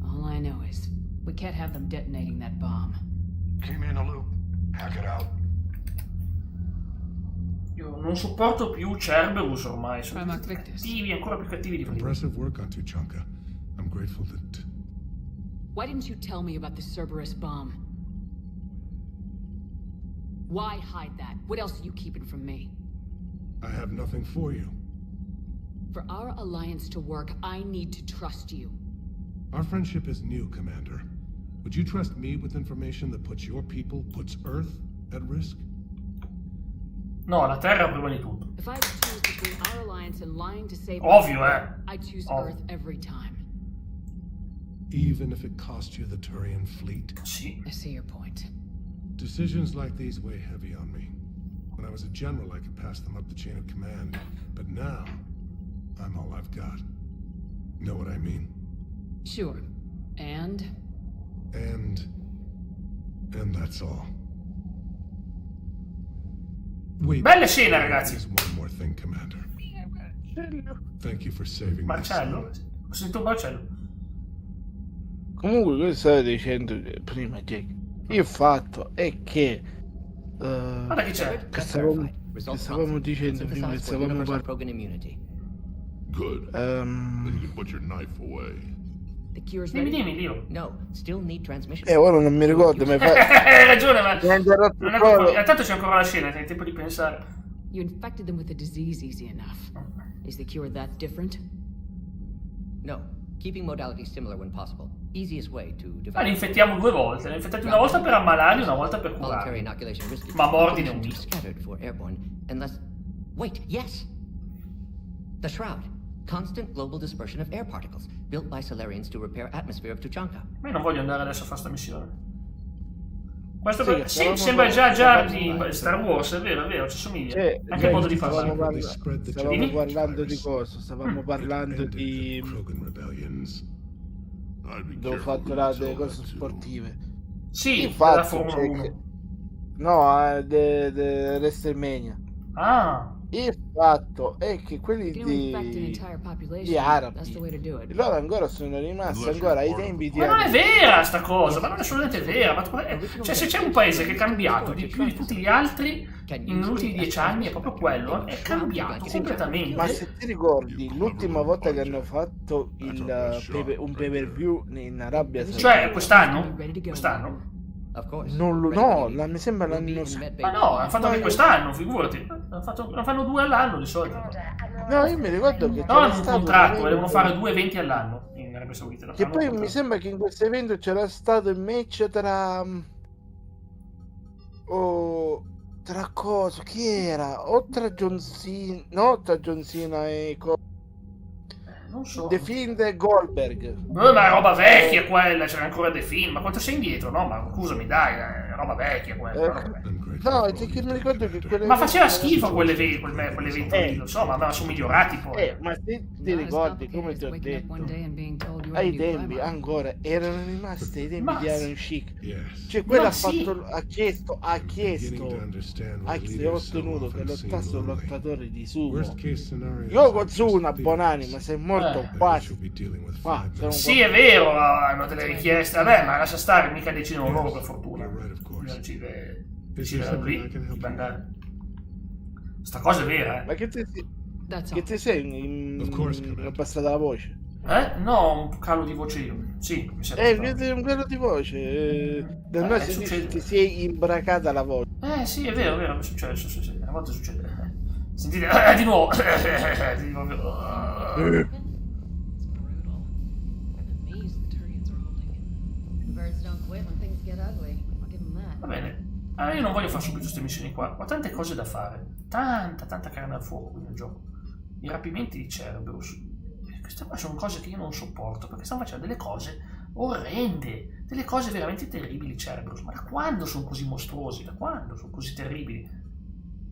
All I know is we can't have them detonating that bomb. Keep me in the loop. Hack it out. Io non sopporto più Cerberus ormai, sono Primarch tutti Victus. cattivi, ancora più cattivi di prima. Impressive work on Tuchanka. I'm grateful that... Why didn't you tell me about the Cerberus bomb? Why hide that? What else are you keeping from me? I have nothing for you. For our alliance to work, I need to trust you. Our friendship is new, Commander. Would you trust me with information that puts your people, puts Earth, at risk? No, la Terra prima di tutto. If I had to choose between our alliance and lying to save Ovvio, I'd choose Ovvio. Earth every time. Even if it cost you the Turian fleet? Sì. I see your point. Decisions like these weigh heavy on me. When I was a general, I could pass them up the chain of command. But now, I'm all I've got. Know what I mean? Sure. And? And that's all. Wait. Belle scene, ragazzi. There's one more thing, Commander. Thank you for saving my Marcello? son. Ho sentito Marcello. Comunque, quello stavo dicendo prima, Jack. Il fatto è che... Guarda chi c'è. che stavamo dicendo prima, che stavamo parlando... Good. Then you can put your knife away. The cure's Dimmi, ready? dimmi, Leo. No, still need transmission. Ora non mi ricordo, ma Hai ragione, ma... mi ha interrotto Non il è collo. colpa... Tanto c'è ancora la scena, hai tempo di pensare. You infected them with the disease easy enough. Is the cure that different? No, keeping modalities similar when possible. Easiest way to Ma li develop. infettiamo 2 volte. Li infettati una volta per ammalarli, una volta per Voluntary curarli. inoculation risky. Ma mordi ne un Too misto. scattered for airborne, unless. Wait, yes. The Shroud. Constant global dispersion of air particles, built by Solarians to repair atmosphere of Tuchanka. Ma io non voglio andare adesso a fare sta missione. Questo Sì, per... sì, stavamo sembra già parlando di Star Wars, è vero, ci somiglia. Cioè, Anche il modo di stavamo parlare. stavamo Dimmi. parlando di cosa? Stavamo parlando di... Krogan rebellions. I'd be dove ho careful fatto who là you delle tell cose that to. sportive. Sì, Il della fatto Formula c'è 1. che... No, de WrestleMania. Ah, Il fatto è che quelli You can only infect an di entire population. gli arabi, That's the way to do it. loro ancora sono rimasti ancora ai tempi di... ma non è vera sta cosa, ma non è assolutamente vera. Cioè, se c'è un paese che è cambiato di più di tutti gli altri negli ultimi 10 anni, è proprio quello. È cambiato completamente. Ma se ti ricordi, l'ultima volta che hanno fatto un pay per view in Arabia Saudita, Cioè, quest'anno? Quest'anno? Of course. non lo, no, mi sembra l'anno Ma no, hanno fatto anche quest'anno, figurati. Ne fanno 2 all'anno di solito. No, io mi ricordo che No, c'era hanno un stato contratto, evento- devono fare 2 eventi all'anno in Arabia Saudita. Che Hanno poi un mi contratto. sembra che in questo evento c'era stato il match tra tra cosa? Chi era? O tra John Cena, no, tra John Cena e Non so. The Fiend e Goldberg. Ma è roba vecchia quella, c'era ancora dei film. Ma quanto sei indietro, no? Ma scusami, dai, è roba vecchia quella. roba vecchia. No, è che mi ricordo che quelle Ma faceva schifo quell'evento lì, lo so, ma sono migliorati poi. ma se ti Not as ricordi, come complicated ti ho as waking up one detto, day and being told ai tempi ancora erano rimasti ai tempi di Iron Sheik. Yes. Cioè quello ha sì. fatto, ha chiesto, ha ottenuto che lottasse un lottatore di sumo. Yokozuna, buonanima, sei morto quasi. Sì, è vero, hanno delle richieste. Vabbè, ma lascia stare, mica decidono loro, per fortuna. Decide lui di mandare. Sta cosa è vera, Ma che ti sei abbassata la voce? No, un calo di voce io. Sì, mi sembra. Un calo di voce. Da noi si dice che ti sei imbracata la voce. Sì, è vero, mi succede. A volte succede. Sentite, di nuovo. Va bene. Allora io non voglio fare subito queste missioni qua. Ho tante cose da fare. Tanta carne al fuoco qui nel gioco. I rapimenti di Cerberus. Queste qua sono cose che io non sopporto, perché stanno facendo delle cose orrende, delle cose veramente terribili, Cerberus. Ma da quando sono così mostruosi? Da quando sono così terribili?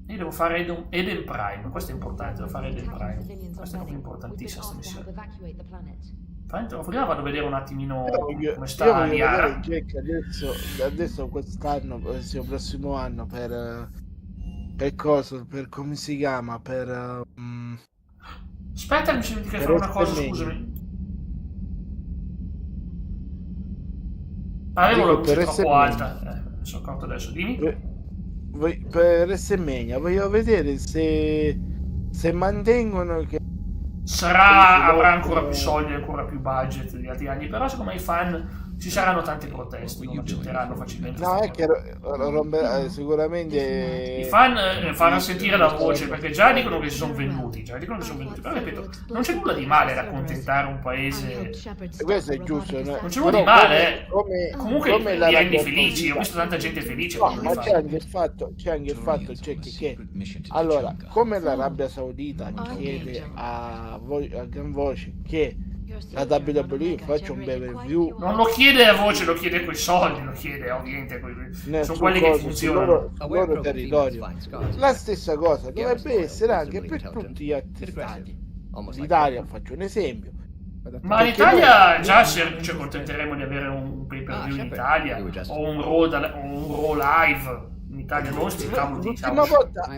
Io devo fare Eden Prime, questo è importante, devo fare Eden Prime. Questa è proprio importantissima questa missione. Prima vado a vedere un attimino come sta Liara. Jack, adesso quest'anno, il prossimo anno, per cosa, per come si chiama, per... Aspetta, mi sono dimenticato di fare una cosa, scusami. Avevo la luce troppo alta. Sono accorto adesso, dimmi. Per Semegna voglio vedere se mantengono che avrà ancora più soldi, ancora più budget degli altri anni, però secondo me i fan ci saranno tante proteste, non accetteranno facilmente. No, è che sicuramente i fan faranno sentire la voce, perché già dicono che si sono venduti, però ripeto, non c'è nulla di male ad accontentare un paese. Questo è giusto, no? Non c'è nulla di male, comunque come li rendi felici, ho visto tanta gente felice. No, ma c'è anche il fatto Jack, che allora, come l'Arabia Saudita chiede a gran voce che la WWE faccia un pay per view, non lo chiede a voce, lo chiede coi soldi, lo chiede ovviamente sono quelli che funzionano sul loro territorio. La stessa cosa dovrebbe essere anche per tutti gli altri stati. L'Italia, faccio un esempio, ma in Italia già ci accontenteremo di avere un pay per view in Italia o un Raw live in Italia, non sti cavoli.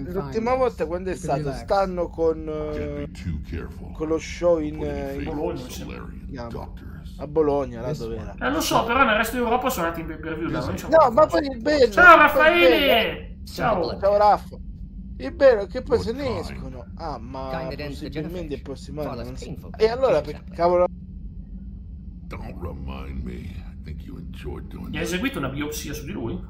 L'ultima volta quando è stato, stanno con lo show in Bologna, a Bologna, là dove era. Lo so, però nel resto d'Europa sono andati in pay per view. No, ma poi il bello. Ciao Raffaele! Ciao Raffa. Il bello è che poi se ne escono. Ma possibilmente il prossimo anno non si... E allora per cavolo. Gli hai eseguito una biopsia su di lui?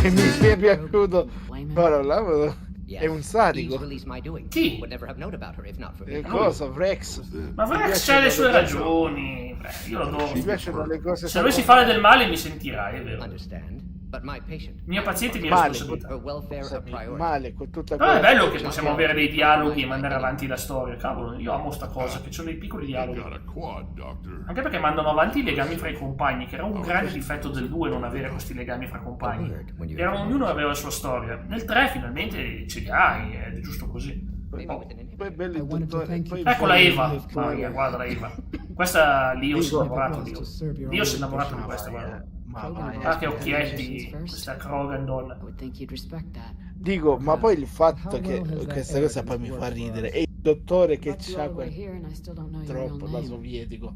E mi è piaciuto. È un sadico. Chi? Cosa? Vrex? Ma Vrex ha le sue ragioni. Io lo adoro. Mi piacciono le cose. Se lui si fa del male mi sentirai, è vero. Mio paziente mi responsabilità. Male con tutta però è bello che possiamo avere dei dialoghi e mandare avanti la storia. Cavolo, io amo sta cosa, che ci sono dei piccoli dialoghi. Anche perché mandano avanti i legami fra i compagni, che era un grande difetto del 2 non avere questi legami fra compagni. Ognuno aveva la sua storia. Nel 3 finalmente ce li hai, è giusto così. Ecco la Eva, guarda la Eva. Questa Leo si è innamorato di Dio si è innamorato di questa, guarda. Che occhietti, questa Krogan donna. Dico, ma poi il fatto che questa cosa poi mi fa ridere è il dottore che c'ha quel troppo da sovietico.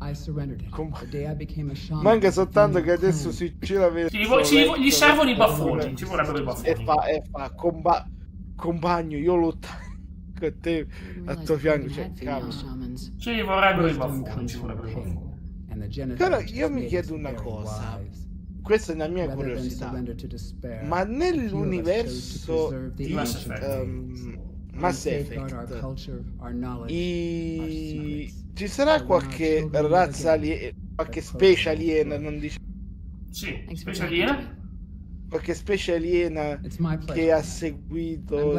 Manca soltanto che adesso si gira gli servono i baffoni, ci vorrebbero i baffoni. E fa compagno, io lutto con te al tuo fianco, cioè, ci vorrebbero i baffoni, Però io mi chiedo una cosa, questa è la mia curiosità, ma nell'universo di Mass Effect ci sarà qualche razza aliena, qualche specie aliena, non dice? Sì, specie aliena? Qualche specie aliena che ha seguito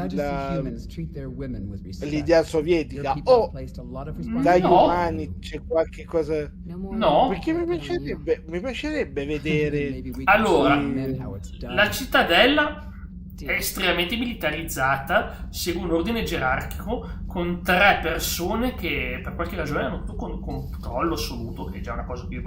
l'idea sovietica o dagli umani c'è qualche cosa? No, perché mi piacerebbe vedere. Allora, la cittadella è estremamente militarizzata, segue un ordine gerarchico con 3 persone che per qualche ragione hanno tutto con controllo assoluto, che è già una cosa che io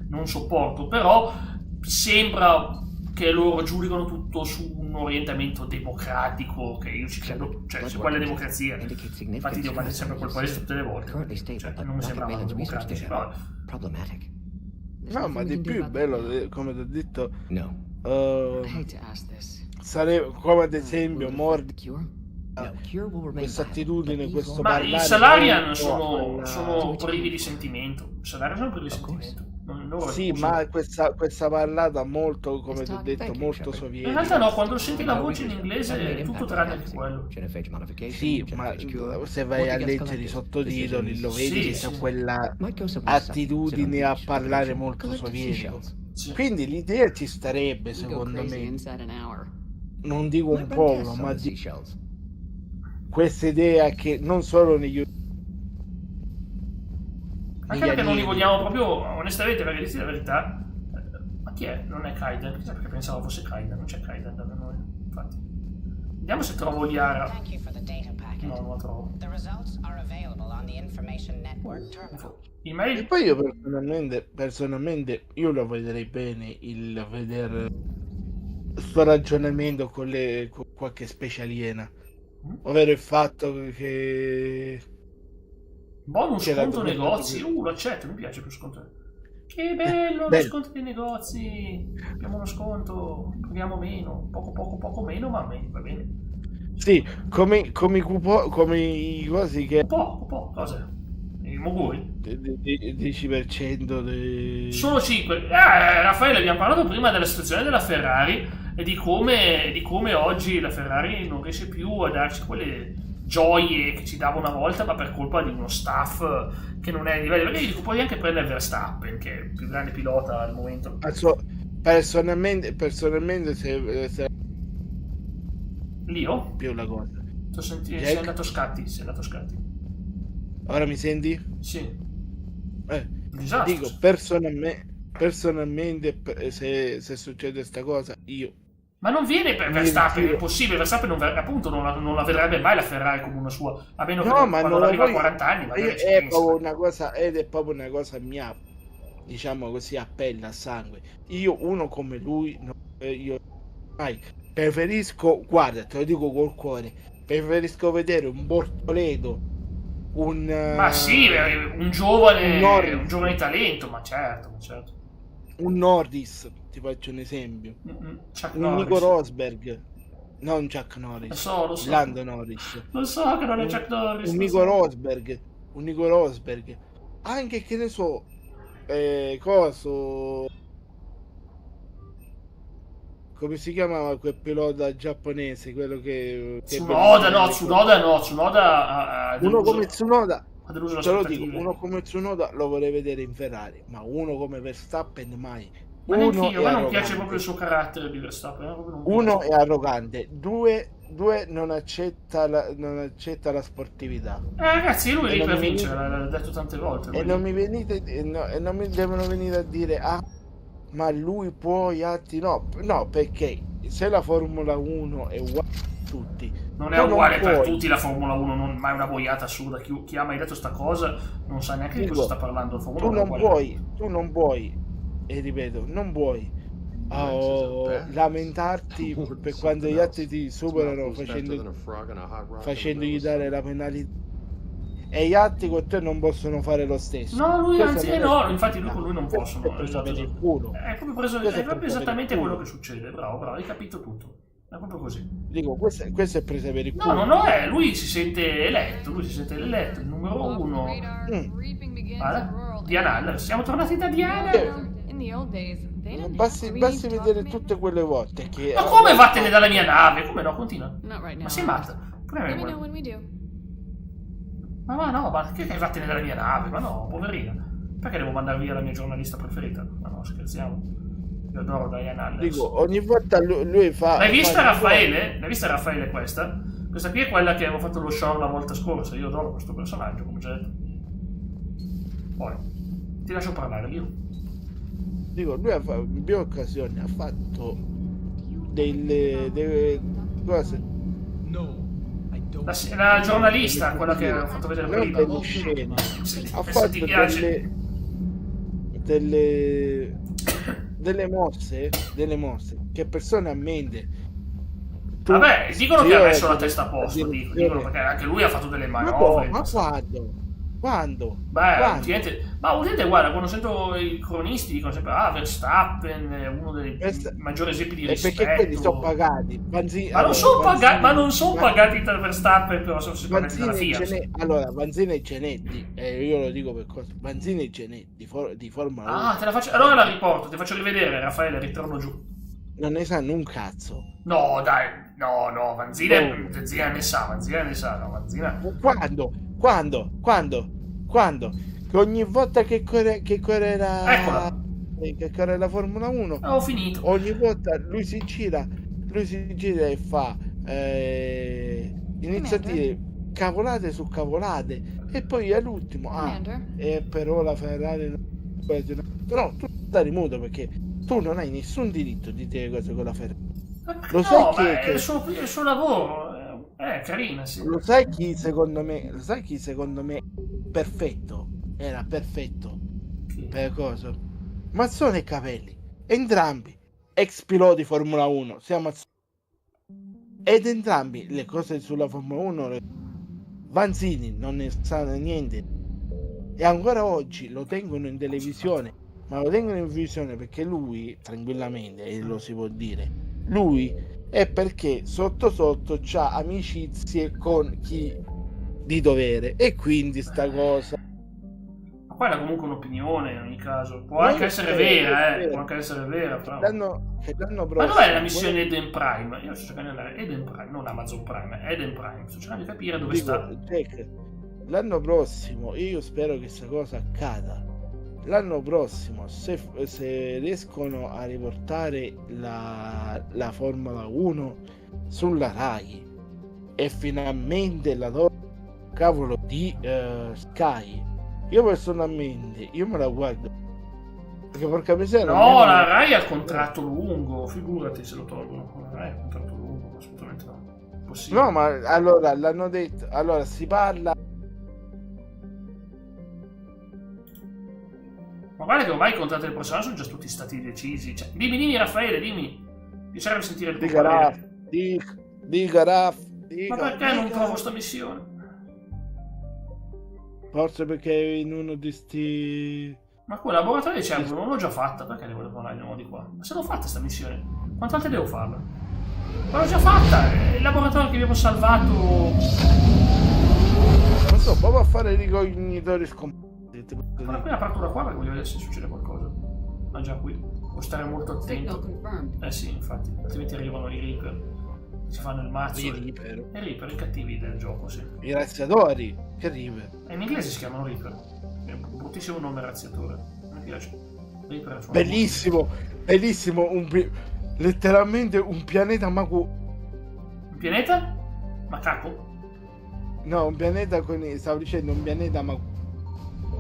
non sopporto, però sembra che loro giudicano tutto su un orientamento democratico, che io ci credo, cioè su quale democrazia. Infatti io faccio sempre quel paese tutte le volte, cioè non mi sembravano democratici, però... No, ma di più bello, come ti ho detto, come ad esempio Mordi, questa attitudine, questo ma parlare. I Salarian sono privi di sentimento. I Salarian sono privi di sentimento. Sì, ma questa parlata molto, come ti ho detto, molto sovietica. In realtà no, quando senti la voce in inglese è tutto tranne che quello. Sì, ma se vai a leggere i sottotitoli lo vedi che c'è quella attitudine a parlare molto sovietico. Quindi l'idea ci starebbe, secondo me. Non dico un po', ma questa idea che non solo negli anche perché non li vogliamo proprio, onestamente, perché dici la verità, ma chi è? Non è Kaiden, chissà perché pensavo fosse Kaiden, non c'è Kaiden da noi, infatti. Vediamo se trovo Yara. No, non la trovo. Email? E poi io personalmente io lo vedrei bene il vedere sto ragionamento con qualche specie aliena, ovvero il fatto che bonus sconto negozi, lo accetto, mi piace più sconto. Che bello, lo sconto dei negozi. Abbiamo uno sconto, paghiamo meno, poco meno, ma va bene. Sì, come i cosi che cosa? I moguri? 10% Solo 5. Raffaele, abbiamo parlato prima della situazione della Ferrari e di come oggi la Ferrari non riesce più a darci quelle gioie che ci dava una volta, ma per colpa di uno staff che non è a livello. Perché dico, puoi anche prendere Verstappen, che è il più grande pilota al momento. Personalmente se Lio? più la cosa. Sei andato a scatti. Ora mi senti? Sì. Disastro. Dico, personalmente se succede sta cosa, io. Ma non viene per Verstappen, è impossibile. Verstappen non la vedrebbe mai la Ferrari come una sua, a meno che quando arriva a 40 anni magari è proprio una cosa, ed è proprio una cosa mia, diciamo così, a pelle, a sangue. Io uno come lui preferisco, guarda, te lo dico col cuore, preferisco vedere un Bortoleto, ma sì, un giovane talento, ma certo. Un Norris, ti faccio un esempio. Un Nico Rosberg, non Chuck Norris. Lo so. Lando Norris. Lo so che non è Chuck Norris. Un Nico Rosberg. Anche che ne so, come si chiamava quel pilota giapponese, quello che Tsunoda uno come Tsunoda. Te lo dico, uno come Tsunoda lo vorrei vedere in Ferrari, ma uno come Verstappen mai. Ma neanche io, a me non piace proprio il suo carattere di Verstappen. Uno è arrogante, due non accetta la sportività. Ragazzi, lui è lì per vincere, l'ha detto tante volte. E non mi devono venire a dire ma lui può gli altri no, perché se la Formula 1 è uguale per tutti, non è uguale per tutti la Formula 1, non mai una boiata assurda. Chi ha mai detto sta cosa non sa neanche di cosa sta parlando la Formula 1. Tu non puoi, e ripeto, non puoi lamentarti per quando gli altri ti superano facendogli dare la penalità, e gli altri con te non possono fare lo stesso. No, lui infatti lui con lui non possono. È proprio esattamente quello che succede. Bravo, hai capito tutto. È proprio così. Dico, questo è presa per il culo. No, non è. Lui si sente eletto, il numero 1. Diana, siamo tornati da Diana. Basti vedere tutte quelle volte che... Ma come vattene dalla mia nave? Come no? Continua. Ma sei matta. Ma che vattene dalla mia nave? Ma no, poverina. Perché devo mandare via la mia giornalista preferita? Ma no, scherziamo. Io adoro Diana Allers. Dico, ogni volta lui fa... L'hai vista Raffaele? L'hai vista Raffaele questa? Questa qui è quella che avevo fatto lo show la volta scorsa. Io adoro questo personaggio, come già detto. Poi, ti lascio parlare io. Dico, lui in più occasioni ha fatto cose. La giornalista, quella che ha fatto vedere Non prima. delle scene. Ha Se fatto ti piace. delle mosse che persone a mente. Vabbè, dicono che ha messo la testa a posto, dicono perché anche lui ha fatto delle manovre. Ma quando? Ultimamente guarda, quando sento i cronisti dicono sempre Verstappen è uno dei maggiori esempi di rispetto. Perché quelli sono pagati. Ma non sono pagati da Verstappen, però sono pagati dalla Fiat. Allora, Vanzina e Genetti, io lo dico per cosa. Vanzina e Genetti di Formula 1. Te la faccio. Allora la riporto, ti faccio rivedere, Raffaele, ritorno giù. Non ne sanno un cazzo. No, dai, no, Vanzina ne sa, no, Vanzina. Quando? Che ogni volta che correrà la Formula 1, ho finito. ogni volta lui si gira e fa inizia a dire cavolate su cavolate e poi all'ultimo però la Ferrari no, tu stai muto perché tu non hai nessun diritto di dire cose con la Ferrari. Lo sai che è il suo lavoro. È carina, sì. Lo sai chi secondo me era perfetto per cosa? Mazzone e Capelli, entrambi ex piloti Formula 1, ed entrambi le cose sulla Formula 1 Vanzini non ne sa niente e ancora oggi lo tengono in televisione, ma lo tengono in visione perché lui tranquillamente, e lo si può dire, lui è perché sotto c'ha amicizie con chi di dovere e quindi sta cosa. Ma quella è comunque un'opinione in ogni caso, può anche essere vera, può anche essere vera, però. L'anno prossimo, ma dov'è la missione Eden Prime? Io sto cercando di andare Eden Prime, non Amazon Prime, Eden Prime, sto cercando di capire dove sta. L'anno prossimo io spero che questa cosa accada. L'anno prossimo se riescono a riportare la Formula 1 sulla Rai e finalmente la cavolo di Sky, io personalmente me la guardo perché porca miseria la Rai ha il contratto lungo, figurati se lo tolgono. La Rai ha il contratto lungo, assolutamente no, possibile. No, ma allora l'hanno detto, allora si parla. Ma guarda che ormai i contratti del personaggio sono già tutti stati decisi. Cioè, dimmi Raffaele, dimmi. Piacerebbe sentire il tuo parere. Dica. Ma perché non provo sta missione? Forse perché in uno di sti... Ma quel laboratorio c'è, non l'ho già fatta, perché devo lavorare di nuovo di qua? Ma se l'ho fatta sta missione, quante volte devo farla? Ma l'ho già fatta, è il laboratorio che abbiamo salvato. Non so, proprio a fare i ricognitori scomparsi. Ma appena parto da qua perché voglio vedere se succede qualcosa. Ma già qui, devo stare molto attento. Sì, infatti, altrimenti arrivano i Reaper. Si fanno il mazzo. I Reaper, i cattivi del gioco, sì. I razziatori, che Reaper? In inglese si chiamano Reaper. È un bruttissimo nome razziatore. Mi piace. Reaper è bellissimo, letteralmente un pianeta mago. Un pianeta? Macaco? No, un pianeta con stavo dicendo un pianeta mago.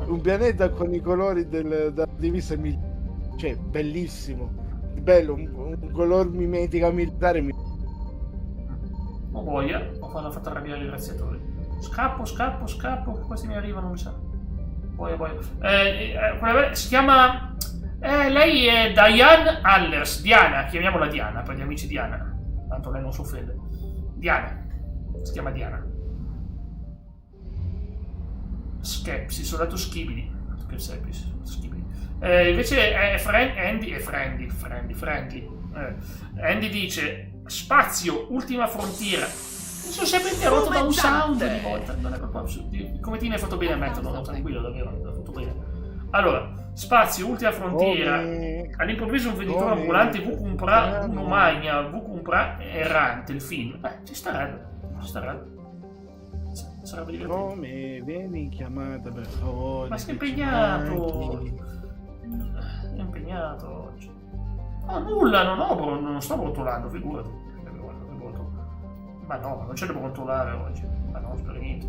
Un pianeta con i colori della divisa militare. Cioè, bellissimo. Bello, un color mimetica militare. Ho voglia, ho fatto arrabbiare i razziatori. Scappo, che questi mi arrivano, mi sa. Voglia. Si chiama... lei è Diane Allers. Diana, chiamiamola Diana, per gli amici Diana. Tanto lei non si offende. Diana. Si chiama Diana. Skepsi, soldato Schibili. Invece è Friendly. Andy dice... Spazio, ultima frontiera. Mi sono sempre interrotto da un sound ogni volta. Non è proprio... Come ti ne hai fatto bene a metterlo, no? Tranquillo, davvero, l'ho fatto bene. Allora, spazio, ultima frontiera. All'improvviso un venditore ambulante Vukumpra, uno magna, Vukumpra errante, il film. Ci starebbe. Sarebbe divertente. Come vieni chiamata, per favore? Ma sei impegnato. È impegnato oggi. No, nulla, non sto brontolando, figurati. Ma no, non ce ne devo brontolare oggi. Ma no, per niente.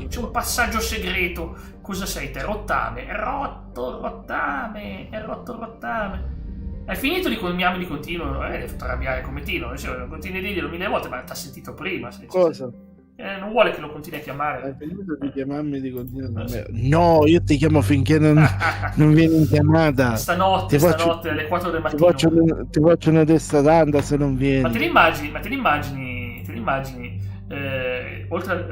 C'è un passaggio segreto. Cosa sei te? Rottame. È rotto il rottame. Hai finito di conmiarmi di continuo? Devi fatto arrabbiare come Tino. Continui a dirglielo 1000 volte, ma t'ha sentito prima. Cosa? Non vuole che lo continui a chiamare. Hai finito di chiamarmi di continuo da me? No, io ti chiamo finché non vieni in chiamata. Stanotte alle 4 del mattino. Ti faccio una testa tanta se non vieni. Ma te li immagini oltre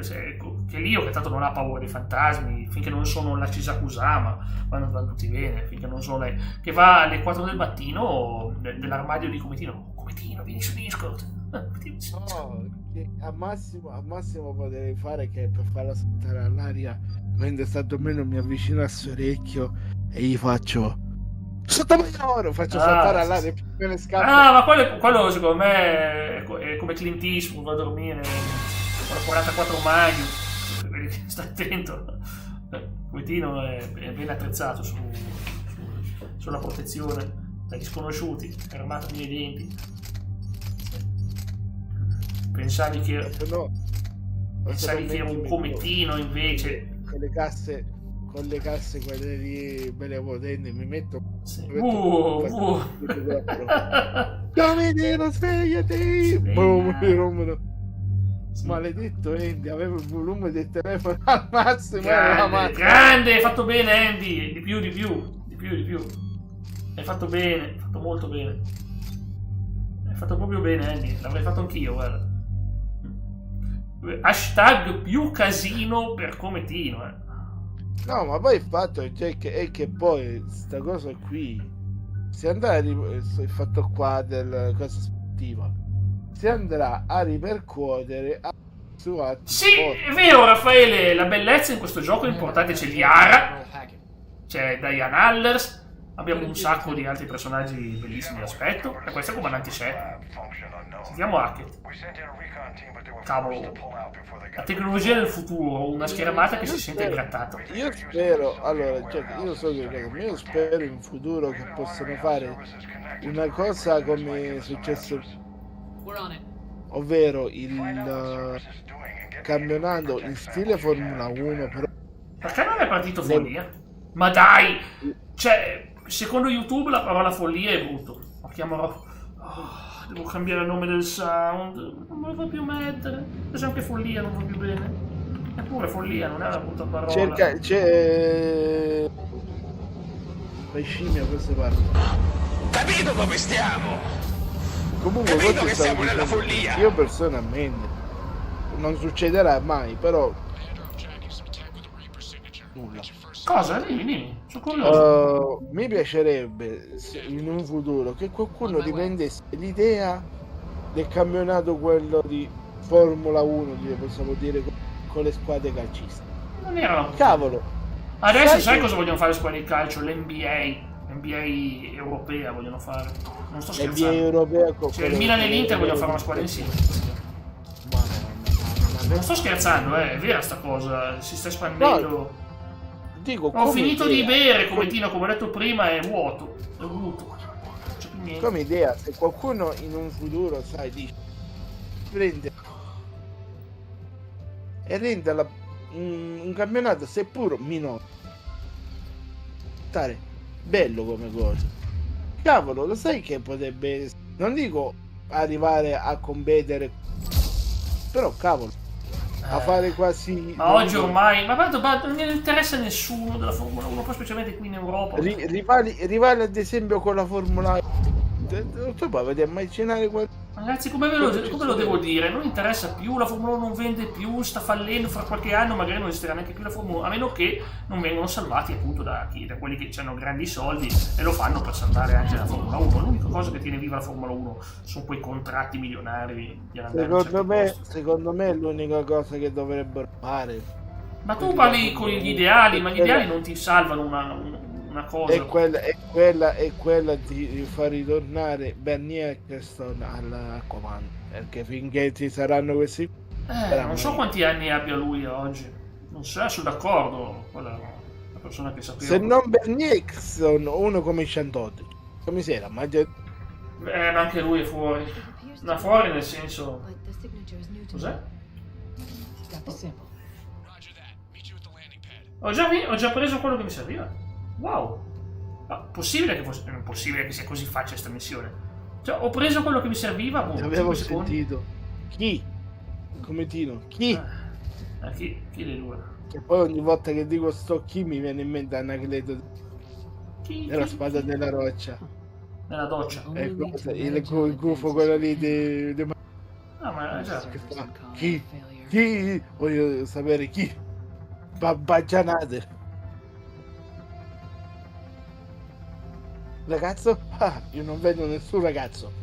che Ryo, che tanto non ha paura dei fantasmi, finché non sono la Chisakusama, vanno tutti bene, finché non sono lei, che va alle 4 del mattino nell'armadio di Cometino, vieni su Discord. No, al massimo potrei fare che per farla saltare all'aria mentre sta dormendo mi avvicino al suo orecchio e gli faccio faccio saltare all'aria e me ne scappo. Ma quello secondo me è come Clint Eastwood, va a dormire con la 44 Magnum, sta attento. Cometino è ben attrezzato sulla protezione dagli sconosciuti, è armato nei denti. Pensavi che era un cometino invece. Con le casse quelle lì belle potenti mi metto. Cometino, svegliati! Boom, maledetto Andy, avevo il volume del telefono al massimo. Grande, hai fatto bene Andy, di più. Hai fatto bene, hai fatto molto bene. Hai fatto proprio bene Andy, l'avrei fatto anch'io, guarda. Hashtag più casino per Cometino. No, ma poi il fatto è che poi sta cosa qui, se andrà il fatto qua del cosa sportiva, si andrà a ripercuotere su altri sport. È vero Raffaele, la bellezza in questo gioco è importante, c'è Liara, c'è Diane Allers, abbiamo un sacco di altri personaggi bellissimi d'aspetto, e questo è comandante Shepard. Sentiamo Hackett. Cavolo, la tecnologia del futuro, una schermata che si sente grattata. Io spero, io spero in futuro che possano fare una cosa come è successo, ovvero il campionato in stile Formula 1, però perché non è partito follia? Ma dai, cioè, secondo YouTube la parola follia è brutto. Lo chiamerò. Devo cambiare il nome del sound. Non me lo fa più mettere. Adesso anche follia non va più bene. Eppure follia non è una brutta parola. c'è fai scimmia a queste parti. Capito dove stiamo? Comunque capito che siamo nella follia. Io personalmente non succederà mai, però nulla. Cosa? Dimmi. Sono curioso. Mi piacerebbe in un futuro che qualcuno riprendesse l'idea del campionato, quello di Formula 1, possiamo dire, con le squadre calcistiche. Non era una cavolo. Adesso sai cosa vogliono fare le squadre di calcio? L'NBA europea vogliono fare. Non sto scherzando. NBA europea cioè, il Milan e l'Inter vogliono fare una squadra insieme. Non sto scherzando, è vera sta cosa. Si sta espandendo. No. Dico, ho finito di bere, Cometino, come ho detto prima, è vuoto. È vuoto. Non c'è più niente. Come idea, se qualcuno in un futuro, sai, dice, prende e rende un campionato, seppur minore, stare bello come cosa. Cavolo, lo sai che potrebbe, non dico arrivare a competere, però cavolo, a fare quasi. Ma oggi ormai, ma tanto non ne interessa nessuno della Formula 1, poi specialmente qui in Europa. Rivali ad esempio con la Formula 1. Tu puoi vedere mai cenare qualcosa. Ragazzi, come lo devo dire? Non interessa più, la Formula 1 non vende più, sta fallendo, fra qualche anno magari non esisterà neanche più la Formula 1, a meno che non vengono salvati appunto da quelli che hanno grandi soldi e lo fanno per salvare anche la Formula 1. L'unica cosa che tiene viva la Formula 1 sono quei contratti milionari di andare secondo me è l'unica cosa che dovrebbero fare. Ma tu parli con gli ideali, ma gli ideali non ti salvano una cosa. È quella di far ritornare Bernie Eccleston al comando, perché finché ci saranno questi non so quanti anni abbia lui oggi, non so, sono d'accordo, quella è la persona che sapeva. Se non Bernie Eccleston, uno come 108 come si era, ma anche lui è fuori, ma fuori nel senso, cos'è? Ho già preso quello che mi serviva. Wow. Ma possibile che fosse... Non è possibile che sia così facile sta missione. Cioè, ho preso quello che mi serviva, boh, Avevo 5 secondi. sentito. Chi? Come Tino? Chi? Chi dei due? Che poi ogni volta che dico sto chi mi viene in mente Anacleto della spada della roccia. Nella doccia. Il gufo quello lì di... Ah, ma già. Che fa? Chi? Chi? Voglio sapere chi. Babbagianate. Ragazzo? Ah, io non vedo nessun ragazzo.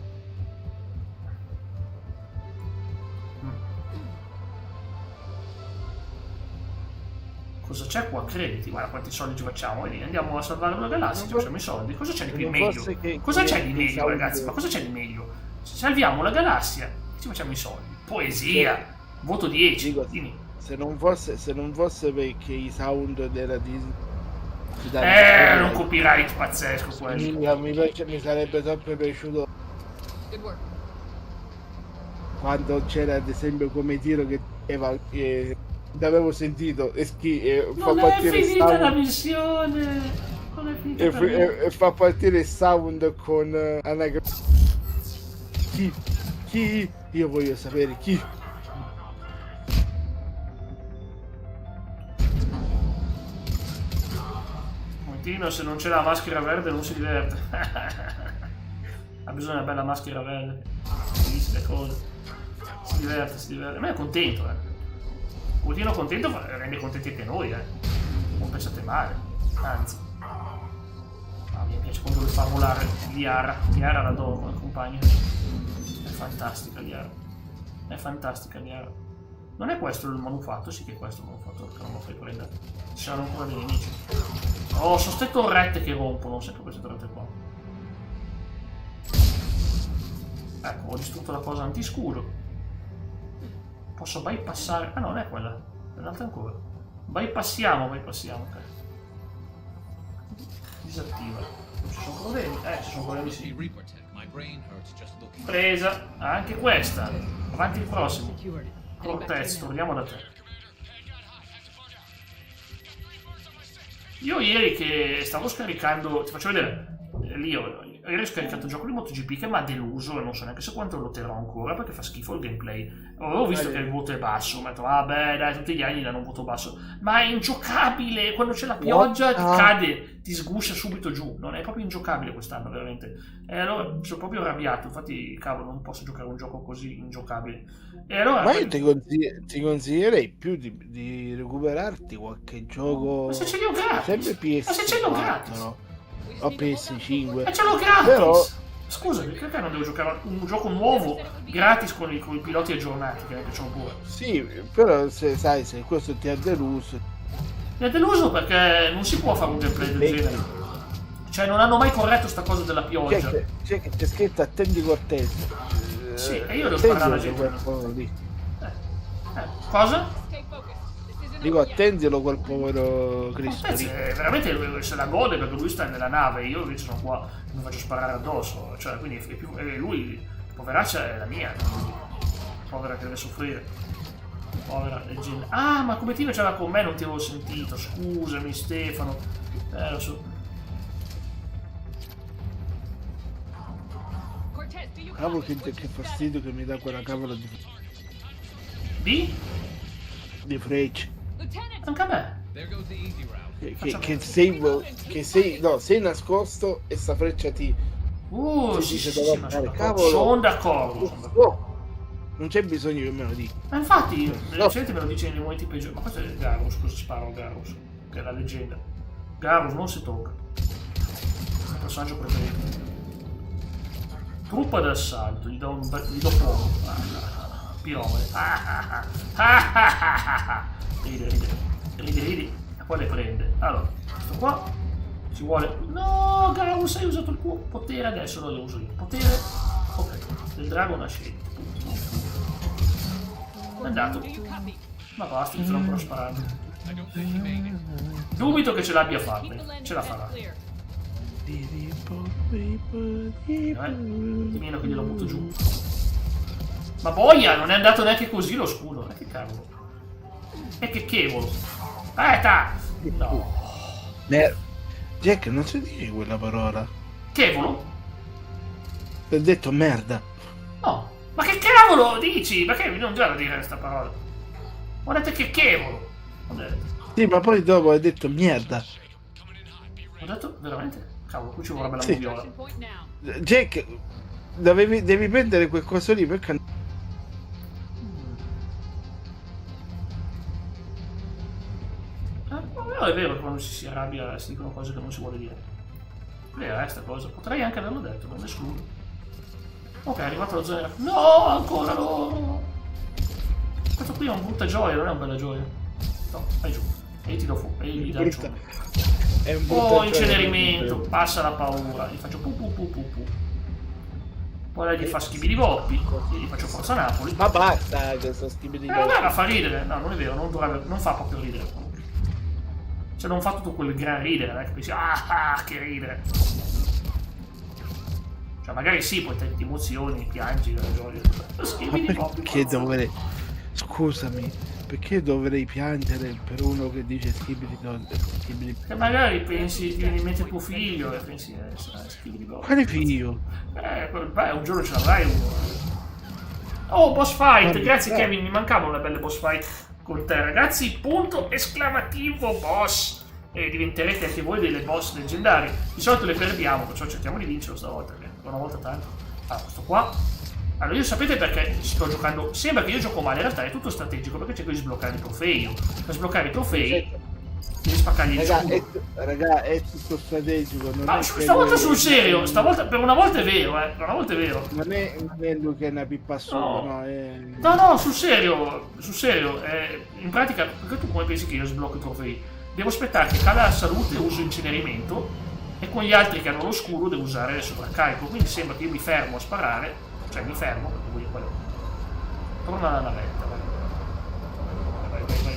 Cosa c'è qua? Crediti, guarda quanti soldi ci facciamo. Vedi, andiamo a salvare una galassia, ci facciamo i soldi. Cosa c'è di più meglio? Cosa c'è di meglio, ragazzi? Ma cosa c'è di meglio? Salviamo la galassia e ci facciamo i soldi. Poesia! Voto 10. Dico, se non fosse perché i sound della Disney un copyright pazzesco quello. Mi sarebbe sempre piaciuto quando c'era ad esempio come tiro che l'avevo sentito e non fa è partire finita sound, la missione. Non è finita e fa partire il sound con chi? Io voglio sapere chi. Montino, se non c'è la maschera verde non si diverte. Ha bisogno di una bella maschera verde. Le cose. Si diverte. Ma è contento, Montino contento rende contenti anche noi, Non pensate male. Anzi. Mi piace quando lo fa volare Liara. Liara la do come compagno. È fantastica Liara. Non è questo il manufatto? Sì che è questo il manufatto, perché non lo fai prendere. Ci saranno ancora dei nemici. Oh, sono ste torrette che rompono, sempre queste torrette qua. Ecco, ho distrutto la cosa antiscudo. Posso bypassare... Ah no, non è quella. È l'altra ancora. Bypassiamo, ok. Disattiva. Non ci sono problemi. Ci sono problemi sì. Presa. Anche questa. Avanti il prossimo. Cortez, torniamo da te. Io ieri che stavo scaricando, ti faccio vedere, ieri ho scaricato il gioco di MotoGP che mi ha deluso e non so neanche se quanto lo terrò ancora perché fa schifo il gameplay. Avevo visto che il voto è basso, mi ho detto vabbè dai, tutti gli anni danno un voto basso, ma è ingiocabile, quando c'è la pioggia ti cade, ti sguscia subito giù, non è proprio ingiocabile quest'anno veramente. E allora sono proprio arrabbiato, infatti cavolo non posso giocare un gioco così ingiocabile. E allora, ma io ti consiglierei più di recuperarti qualche gioco. Ma se ce li ho gratis! Sempre PS4, ma se ce l'ho gratis! No? O PS5. Ma ce l'ho gratis! Però... Scusami, perché non devo giocare un gioco nuovo gratis con i piloti aggiornati che mi piacciono pure? Sì, però se questo ti ha deluso. Mi ha deluso perché non si può fare un gameplay del genere. Cioè non hanno mai corretto sta cosa della pioggia. C'è che c'è scritto attendi Cortez. Sì, e io devo sparare alla gente. Cosa? Dico, attendilo quel povero Cristo lì. Veramente se la gode perché lui sta nella nave, io invece sono qua e mi faccio sparare addosso. Cioè, quindi lui, poveraccia è la mia. Povera che deve soffrire. Povera leggenda. Ah, ma come Tino c'era con me, non ti avevo sentito. Scusami Stefano. Lo so. Cavolo che fastidio che mi dà quella cavola di frecce. Anche a me. Che sei nascosto e sta freccia ti sì, cavolo. Sono d'accordo. Non c'è bisogno che me lo dica. Ma infatti, la gente me lo dice nei momenti peggiori. Ma questo è Garrus, cosa sparo a Garrus? Che è la leggenda. Garrus non si tocca. Il personaggio preferito. Truppa d'assalto, gli do fuoco. Piromane. Ride. E poi le prende. Allora, questo qua ci vuole. No, Garrus, hai usato il tuo potere, adesso lo uso io. Potere. Ok, del drago nascente. È andato. Ma basta, mi sto ancora sparando. Dubito che ce l'abbia fatta. Ce la farà. Di meno che glielo butto giù. Ma boia, non è andato neanche così lo scudo. Che cavolo. E che cavolo. Aspetta! No. Jack, non si dice quella parola. Chevolo? Ti ho detto merda. No. Ma che cavolo dici? Ma che non già da dire questa parola? Ho detto che chevolo. Ho detto. Sì, ma poi dopo hai detto merda. Ho detto veramente? Cavolo, qui ci vorrebbe la Sì. moviola. Jack, devi prendere quel coso lì perché... No, è vero che quando si arrabbia si dicono cose che non si vuole dire. Vera sta cosa. Potrei anche averlo detto, non escludo. Ok, è arrivato la zona. No, ancora loro! Questo qui è un brutta gioia, non è una bella gioia. No, vai giù. E io ti do fuoco. E io gli do giù. È un brutto Oh, incenerimento, passa la paura. Gli faccio pu pu pu pu pu. Poi lei gli fa schifo di boppi. Io gli faccio Forza Napoli. Ma basta questo schifo di Guarda, fa ridere. No, non è vero, non fa proprio ridere. Cioè non fa tutto quel gran ridere, che pensi, che ridere. Cioè magari sì, poi ti emozioni, piangi della gioia. Ma perché dovrei... Scusami, perché dovrei piangere per uno che dice schibidi? Che magari pensi, ti viene in mente tuo figlio e pensi, schibidi. Quale figlio? Beh, un giorno ce l'avrai uno. Oh, boss fight, grazie Kevin, mi mancavano le belle boss fight con te, ragazzi, punto esclamativo boss. E diventerete anche voi delle boss leggendarie. Di solito le perdiamo, perciò cerchiamo di vincerlo stavolta, perché una volta tanto. Questo qua. Allora, io sapete perché sto giocando? Sembra che io gioco male, in realtà è tutto strategico, perché cerco di sbloccare i trofei. Per sbloccare i trofei devi spaccargli il scudo. Raga, è tutto strategico. Non è stavolta sul serio, stavolta per una volta è vero, per una volta è vero. Non è lui che è una pippa solo, no, sul serio, in pratica, perché tu come pensi che io sblocco i trofei? Devo aspettare che cala la salute e uso incenerimento, e con gli altri che hanno lo scudo devo usare il sovraccarico, quindi sembra che io mi fermo a sparare, cioè mi fermo, perché voglio quello. Torna alla navetta,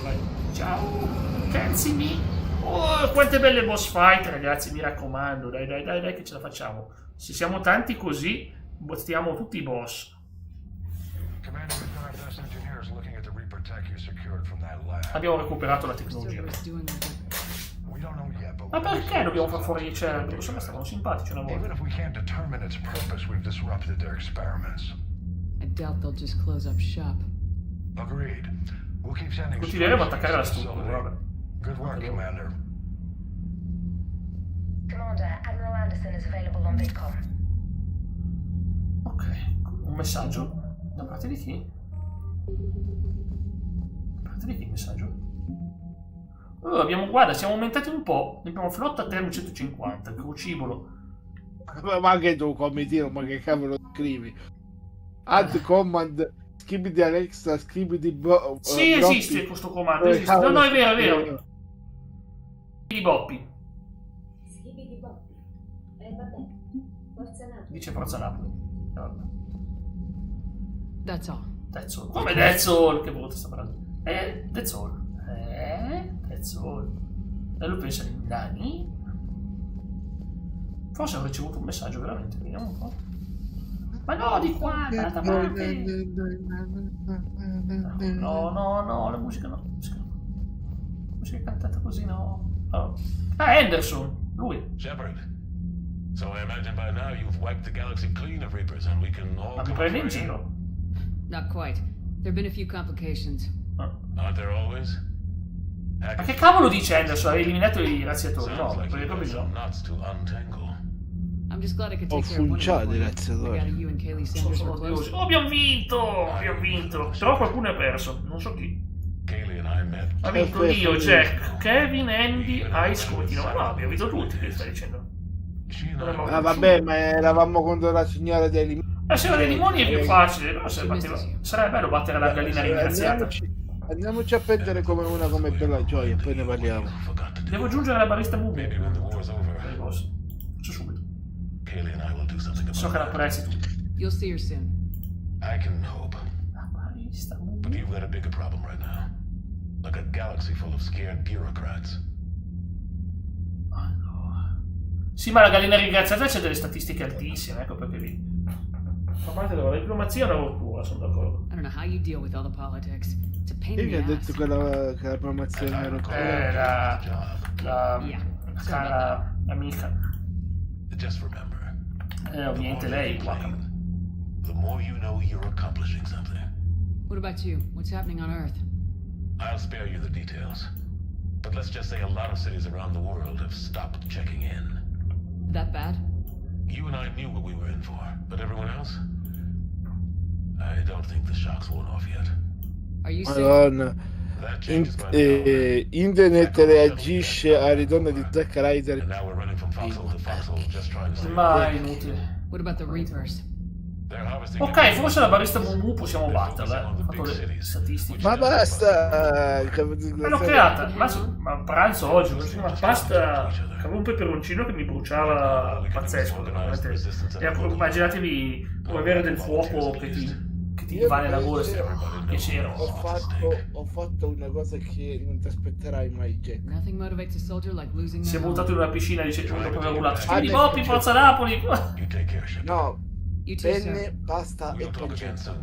vai. Ciao, cazzimi. Oh, quante belle boss fight, ragazzi, mi raccomando, dai che ce la facciamo. Se siamo tanti così, bottiamo tutti i boss. Abbiamo recuperato la tecnologia. Ma perché dobbiamo far fuori i cervi? Lo so che stavano simpatici una volta. I doubt they'll just close up shop. Continueremo ad attaccare la stufa, vabbè. Good work, Commander. Commander, Admiral Anderson is available on Vidcom. Ok, un messaggio. Da parte di chi? Da parte di chi il messaggio? Guarda, siamo aumentati un po'. Abbiamo flotta Termo 150, crucibolo. Ma anche tu come tiro, ma che cavolo scrivi? Add command, skibidi Alexa, skibidi sì, esiste questo comando, esiste. No, è vero. Skibidi Boppi. Skibidi Boppi. Vabbè. Forza Napoli. Dice Forza Napoli. That's all. That's all. Come that's all? Che brutta sta parlando. That's all. That's all. E lui pensa di Dani? Forse ho ricevuto un messaggio veramente, vediamo un po'. Ma no, di qua, dall'altra parte. No, la musica no. La musica è cantata così, no. Oh. Anderson, lui. Shepard. So I imagine by now you've wiped the galaxy clean of Reapers and we can all... Ma mi prende in giro? Not quite. There've been a few complications. Aren't there always? Ma che cavolo dice Anderson? Hai eliminato i razziatori? No, perché proprio no. I'm just glad I could take care of one of them. I got you and Kaylee Sanders were close. Oh, abbiamo vinto! Però qualcuno è perso, non so chi. Ha vinto io, Jack, Kevin, Andy, Ice, come ti no, abbiamo vinto tutti, che stai dicendo? Vabbè, ma eravamo contro la signora dei limoni. La signora dei limoni è più facile, però sarebbe bello battere la gallina ringraziata. Andiamoci a prendere come una come Bella Gioia e poi ne parliamo. Devo aggiungere la barista Mubi. Faccio subito. So che la apprezzi tu. You'll see her soon. I can hope. La barista Mubi. But you've got a bigger problem right now. Like a galaxy full of scared bureaucrats. Allora. Sì, ma la gallina ringraziata c'è delle statistiche altissime, ecco perché lì. Fa parte della diplomazia è una rottura, sono d'accordo. I don't know how you deal with all the politics. It's a pain in the Io ass. ho detto che la promozione era la cara amica. Just remember, ovviamente lei. the more you know you're accomplishing something. What about you? What's happening on Earth? I'll spare you the details. But let's just say a lot of cities around the world have stopped checking in. That bad? You and I knew what we were in for, but everyone else? I don't think the shock's worn off yet. Are you Madonna. Internet reagisce al ritorno di Zack Ryder. Ma è inutile. What about the Reapers? Ok, forse la barista Mumu possiamo batterla. Ho fatto le statistiche. Ma basta! Ma l'ho creata. Ma pranzo oggi. Una pasta. Avevo un peperoncino che mi bruciava pazzesco. Immaginatevi come avere del fuoco che ti va nella gola. Che c'era. Ho fatto una cosa che non ti aspetterai mai, Jack. Si è buttato in una piscina dicendo dopo aver urlato. Scrivi Boppi, Forza Napoli. No. Penne, pasta e pancetta.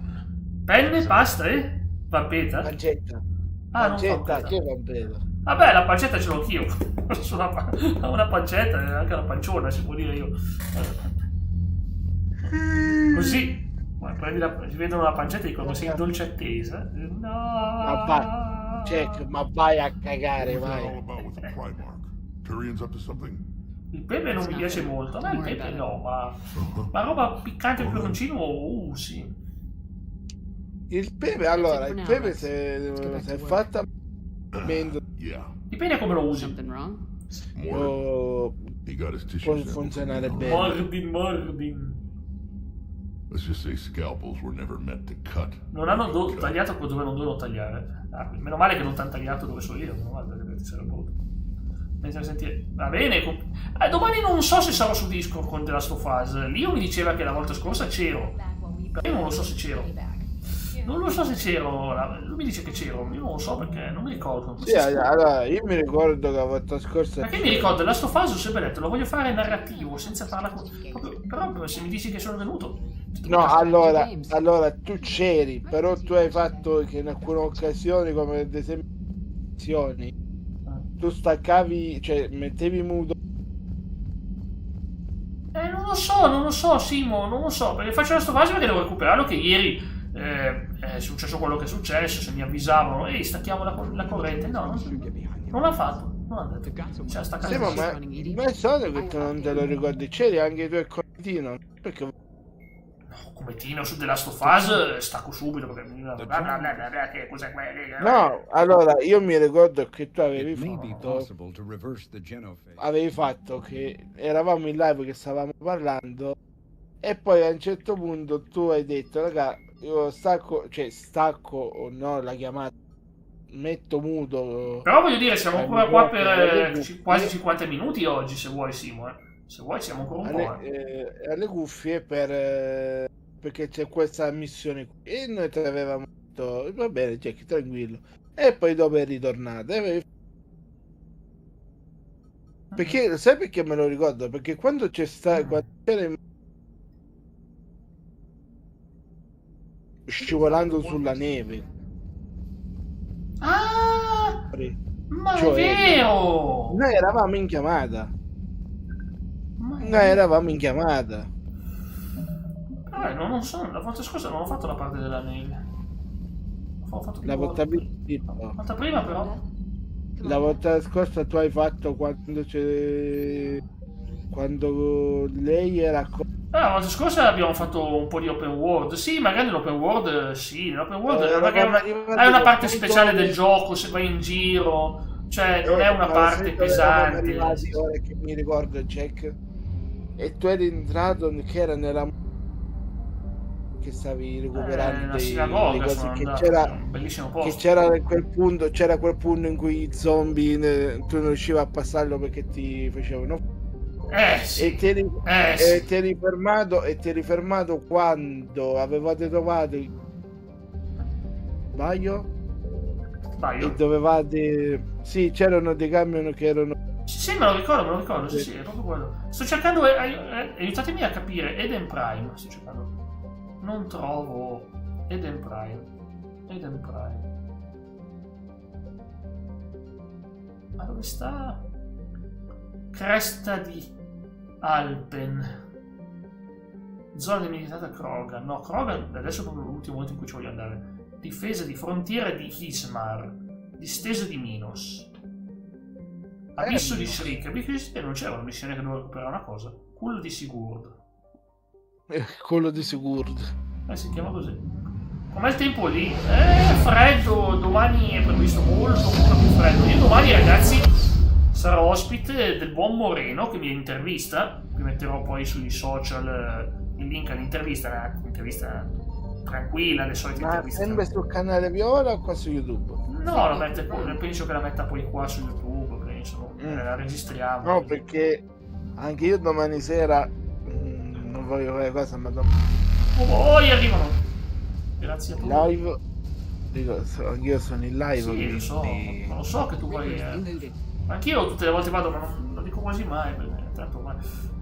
Penne, pasta e? Pampetta? Pancetta. Pancetta, che vampeta? Vabbè, la pancetta ce l'ho anch'io. Una pancetta e anche una panciona, si può dire io. Così. Si vedono la pancetta e dicono sei in dolce attesa. No. Ma vai a cagare, vai. Il pepe non mi piace molto. A me il pepe no, ma roba piccante e peperoncino, sì. Il pepe, allora, il pepe se è fatta dipende come lo usi. Può funzionare bene. Mordin. Let's just say scalpels were never meant to cut. Non hanno tagliato dove non dovevano tagliare. Meno male che non ti hanno tagliato dove sono io. Meno male perché ti sarebbe brutto. Va bene. Domani non so se sarò su Discord con The Last of Us. Lio mi diceva che la volta scorsa c'ero. Però io non lo so se c'ero. Lui mi dice che c'ero. Io non lo so perché non mi ricordo. Sì, allora io mi ricordo che la volta scorsa. Perché mi ricordo The Last of Us, ho sempre detto lo voglio fare narrativo senza farla però se mi dici che sono venuto. No, allora tu c'eri, però tu hai fatto che in alcune occasioni, come ad esempio tu staccavi, cioè mettevi muto. Non lo so, Simo, non lo so, perché faccio la fase perché devo recuperarlo, che ieri è successo quello che è successo, se mi avvisavano, ehi, stacchiamo la corrente, no, non l'ha fatto, non l'ha detto, cioè staccato. Sì, ma è solo che tu non te lo ricordi, c'eri anche tu e Cometino, perché... No, Cometino su The Last of Us stacco subito, perché che cos'è quello? No, allora, io mi ricordo che tu avevi fatto che eravamo in live che stavamo parlando e poi a un certo punto tu hai detto, raga, io stacco o no la chiamata, metto muto. Però voglio dire, siamo ancora qua per quasi 50 minuti oggi, se vuoi, Simo, se vuoi siamo ancora un po'. Alle cuffie perché c'è questa missione qui e noi te l'avevamo detto, va bene Jack, tranquillo, e poi dopo è ritornato perché sai perché me lo ricordo? Perché quando quando c'era scivolando sulla neve, ma è vero, noi eravamo in chiamata. Non so, la volta scorsa non ho fatto la parte della neve. Ho fatto la volta prima però. La volta scorsa tu hai fatto quando lei era la volta scorsa abbiamo fatto un po' di open world. Sì, magari nell'open world sì, nell'open world hai una parte speciale del gioco se vai in giro, cioè non è una parte pesante. Ora che mi ricordo, Jack, e tu eri entrato che era nella che stavi recuperando dei cose che c'era quel punto in cui i zombie tu non riuscivi a passarlo perché ti facevano sì. E ti eri fermato quando avevate trovato sbaglio e dovevate c'erano dei camion che erano sì, me lo ricordo, sì, è proprio quello. Sto cercando, aiutatemi a capire, Eden Prime, sto cercando. Non trovo Eden Prime. Ma dove sta? Cresta di Alpen. Zona delimitata Krogan. No, Krogan adesso è proprio l'ultimo momento in cui ci voglio andare. Difesa di frontiera di Hismar. Disteso di Minos. Abisso di Shriek. Non c'era una missione che doveva recuperare una cosa. Culo di Sigurd. Quello di Sigurd. Si chiama così. Com'è il tempo lì? È freddo. Domani è previsto molto più freddo. Io domani, ragazzi, sarò ospite del buon Moreno che mi intervista. Vi metterò poi sui social il link all'intervista. Un'intervista tranquilla, le solite interviste. Ma sempre sul canale Viola o qua su YouTube? No, la mette, penso che la metta poi qua su YouTube. Penso. La registriamo. No, perché anche io domani sera non voglio fare cosa, ma poi arrivano. Grazie a tutti. Live. Dico, anch'io sono in live. Sì, lo so. Non lo so che tu vai. Anch'io tutte le volte vado, ma non lo dico quasi mai. Perché tanto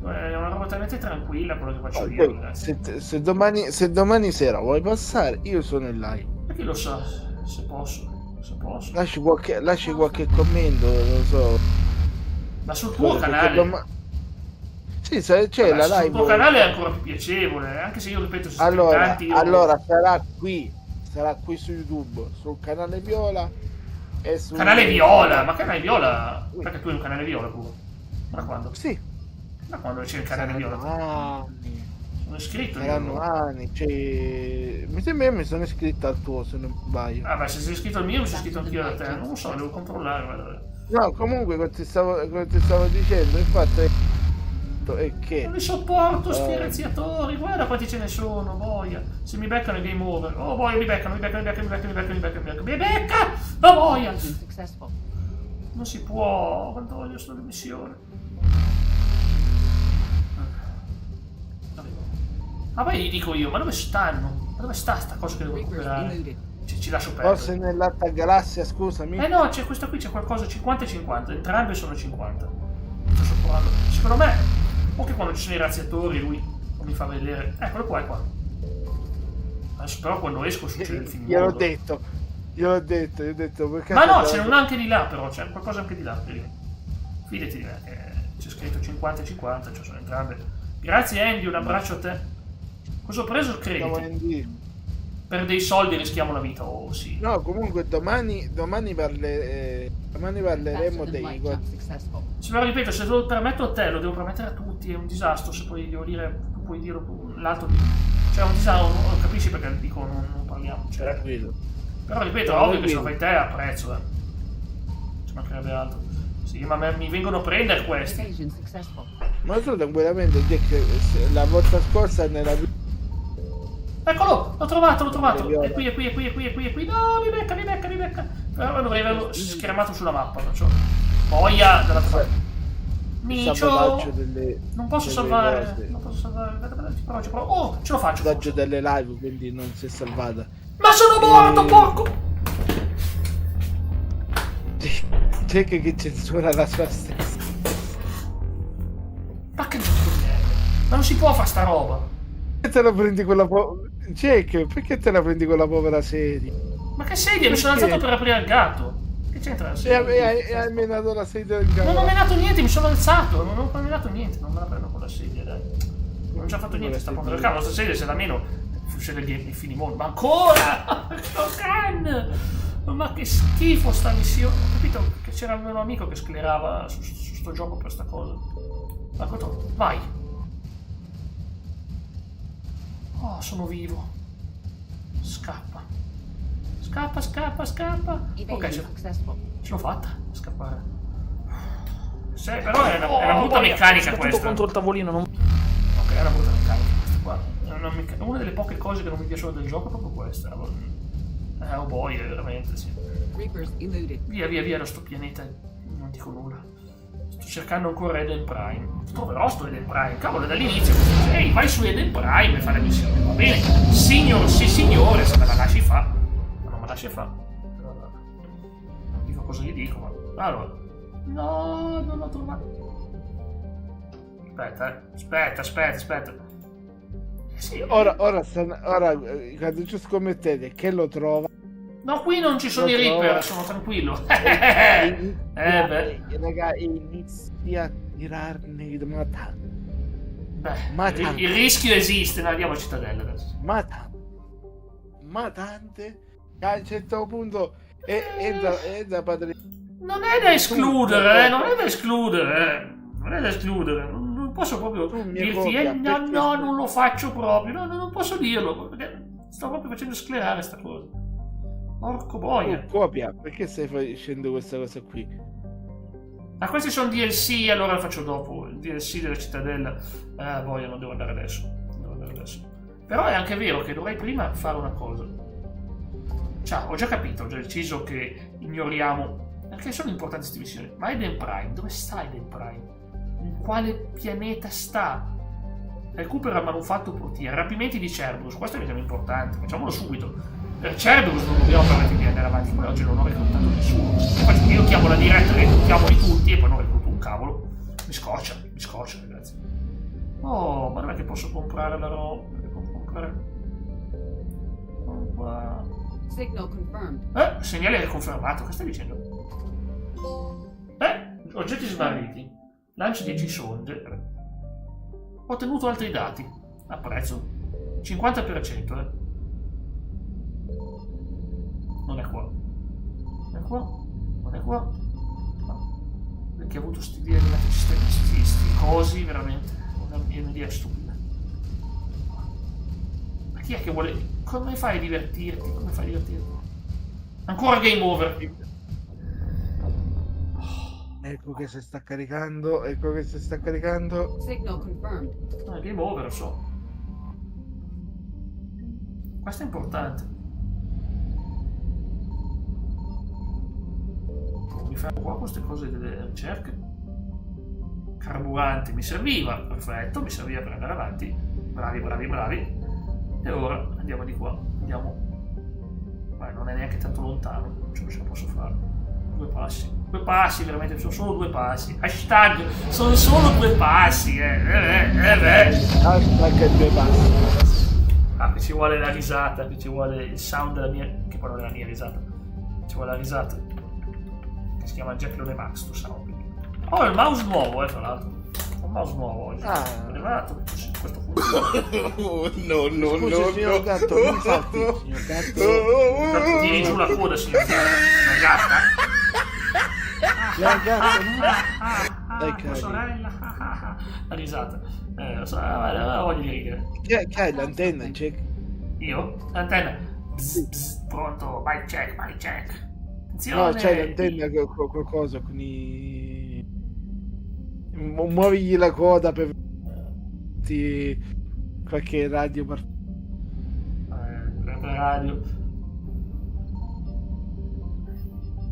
è una roba talmente tranquilla quello che faccio io. Ragazzi. Se domani sera vuoi passare, io sono in live. E chi lo sa, se posso. Lasci qualche commento, non lo so. Ma sul tuo canale? Sì, c'è la live. Sul tuo canale è ancora più piacevole, anche se io ripeto, se allora sarà qui su YouTube, sul canale Viola e sul canale Viola. Ma canale Viola? Perché tu hai un canale Viola pure? Da quando? Sì. Da quando c'è il canale Viola? Sono iscritto. Saranno anni, mi sembra che mi sono iscritto al tuo, se non sbaglio. Ah beh, se sei iscritto al mio, mi sono iscritto anch'io da te. Non lo so, devo controllare. Guarda. No, comunque come ti stavo dicendo, il fatto è che non li sopporto sti razziatori, guarda quanti ce ne sono, boia. Se mi beccano è game over. Oh boia, mi becca, la boia. Non si può, quanto voglio sto di missione. Ma poi gli dico io, ma dove stanno? Ma dove sta sta cosa che devo recuperare? Ci lascio perdere. Forse nell'altra galassia, scusami. No, c'è questa qui, c'è qualcosa 50 e 50, entrambe sono 50. Sto sopportando. Secondo me, anche quando ci sono i razziatori, lui non mi fa vedere. Eccolo qua, è qua. Adesso però quando esco succede il finimondo. Io l'ho detto. Perché ma no, c'è un anche di là però, c'è qualcosa anche di là. Fidati di me, che c'è scritto 50 e 50, cioè sono entrambe. Grazie Andy, un abbraccio a te. Cosa ho preso il credito? Per dei soldi rischiamo la vita, oh sì. No, comunque domani parleremo dei sì, però ripeto, se lo permetto a te, lo devo permettere a tutti, è un disastro se poi devo dire, tu puoi dirlo tu, l'altro cioè è un disastro, non capisci perché dico non parliamo, cioè. Tranquillo. Però ripeto, è ovvio che se lo fai te apprezzo, ci mancherebbe altro. Sì, ma mi vengono a prendere questi. Ma tu tranquillamente, Jack, la volta scorsa nella... Eccolo, l'ho trovato. È qui. No, mi becca. Però dovrei averlo schermato sulla mappa, perciò. Boia dalla parte. Micio. Non posso salvare. Però ci provo. Oh, ce lo faccio. Daggio delle live, quindi non si è salvata. Ma sono morto, porco! Jack che censura la sua stessa. Ma che ma non si può fare sta roba. Perché te la prendi quella Jack, perché te la prendi con la povera sedia? Ma che sedia? Mi sono alzato per aprire il gatto. Che c'entra la sedia? E hai menato la sedia del gatto? Non ho menato niente, mi sono alzato. Non ho menato niente, non me la prendo con la sedia, dai. Non ho già fatto niente, sta porta del cavolo. Sta sedia se la meno succede il finimondo. Ma ancora! Ma che schifo sta missione. Ho capito che c'era un mio amico che sclerava su sto gioco per sta cosa. Ecco, vai. Oh, sono vivo. Scappa. Ok, ce l'ho fatta a scappare. Sì, però è una brutta meccanica questa. Tutto contro il tavolino, non... Ok, è una brutta meccanica questa qua. Una delle poche cose che non mi piacciono del gioco è proprio questa. Oh boy, veramente, sì. Via da sto pianeta, non dico nulla. Sto cercando ancora Eden Prime. Troverò sto Eden Prime, cavolo, dall'inizio. Ehi, vai su Eden Prime e fai la missione, va bene? Signore, se me la lasci fa. Ma non me la lasci fa. Non dico cosa gli dico, ma... Allora. No, non l'ho trovato. Aspetta. Sì. Ora quando ci scommettete che lo trova. No, qui non ci sono i Reaper, sono tranquillo. Raga, inizia tirarne ma tanto. Beh, il rischio esiste, no, andiamo a Cittadella adesso. Ma tante che a un certo punto è da padre. Non è da escludere, non è da escludere. Non posso proprio dirti, no, non lo faccio proprio, no, non posso dirlo, perché sto proprio facendo sclerare sta cosa. Porco boia. Copia, perché stai facendo questa cosa qui? Ma questi sono DLC, allora lo faccio dopo. Il DLC della Cittadella. Boia, non devo andare adesso. Però è anche vero che dovrei prima fare una cosa. Cioè, ho già capito, ho già deciso che ignoriamo. Perché sono importanti queste missioni. Ma Eden Prime, dove sta Eden Prime? In quale pianeta sta? Recupera manufatto Protea. Rapimenti di Cerberus. Questo è importante, facciamolo subito. Per Cerberus non dobbiamo permettere di andare avanti, poi oggi non ho reclutato nessuno. Infatti io chiamo la diretta, reclutiamoli tutti e poi non recluto un cavolo. Mi scoccia ragazzi. Oh, ma non è che posso comprare la roba? Posso comprare? Signal confirmed. Segnale confermato, che stai dicendo? Oggetti smarriti. Lancio 10 sonde. Ho ottenuto altri dati. Apprezzo. 50%, Non è qua. Non è qua. No. Perché ha avuto sti cosi, veramente. Un'idea stupida. Ma chi è che vuole... Come fai a divertirti? Ancora game over. Ecco che si sta caricando. Signal confirmed. Game over, lo so. Questo è importante. Mi fermo qua queste cose delle ricerche. Carburante mi serviva, perfetto, mi serviva per andare avanti. Bravi. E ora andiamo di qua. Beh, non è neanche tanto lontano, ce la posso fare. 2 passi, veramente, sono solo 2 passi. Hashtag, sono solo 2 passi, Hashtag 2 passi. Che ci vuole la risata, che ci vuole il sound della mia... Che poi non è la mia risata. Ci vuole la risata. Che si chiama Jack Lone Max, sto sound. Oh, il mouse nuovo, tra l'altro. Un mouse nuovo oggi. È arrivato, questo funziona. No. Signor gatto, non salti, signor gatto. Tiri giù la coda, signor gatta. Signor gatto, Ecco, sorella. La risata. Voglio di ridere. Che hai l'antenna, Jack? Io? L'antenna. Bzz, pronto, mic check. Attenzione. No, c'hai l'antenna con qualcosa, con i... Muovigli la coda per qualche radio radio.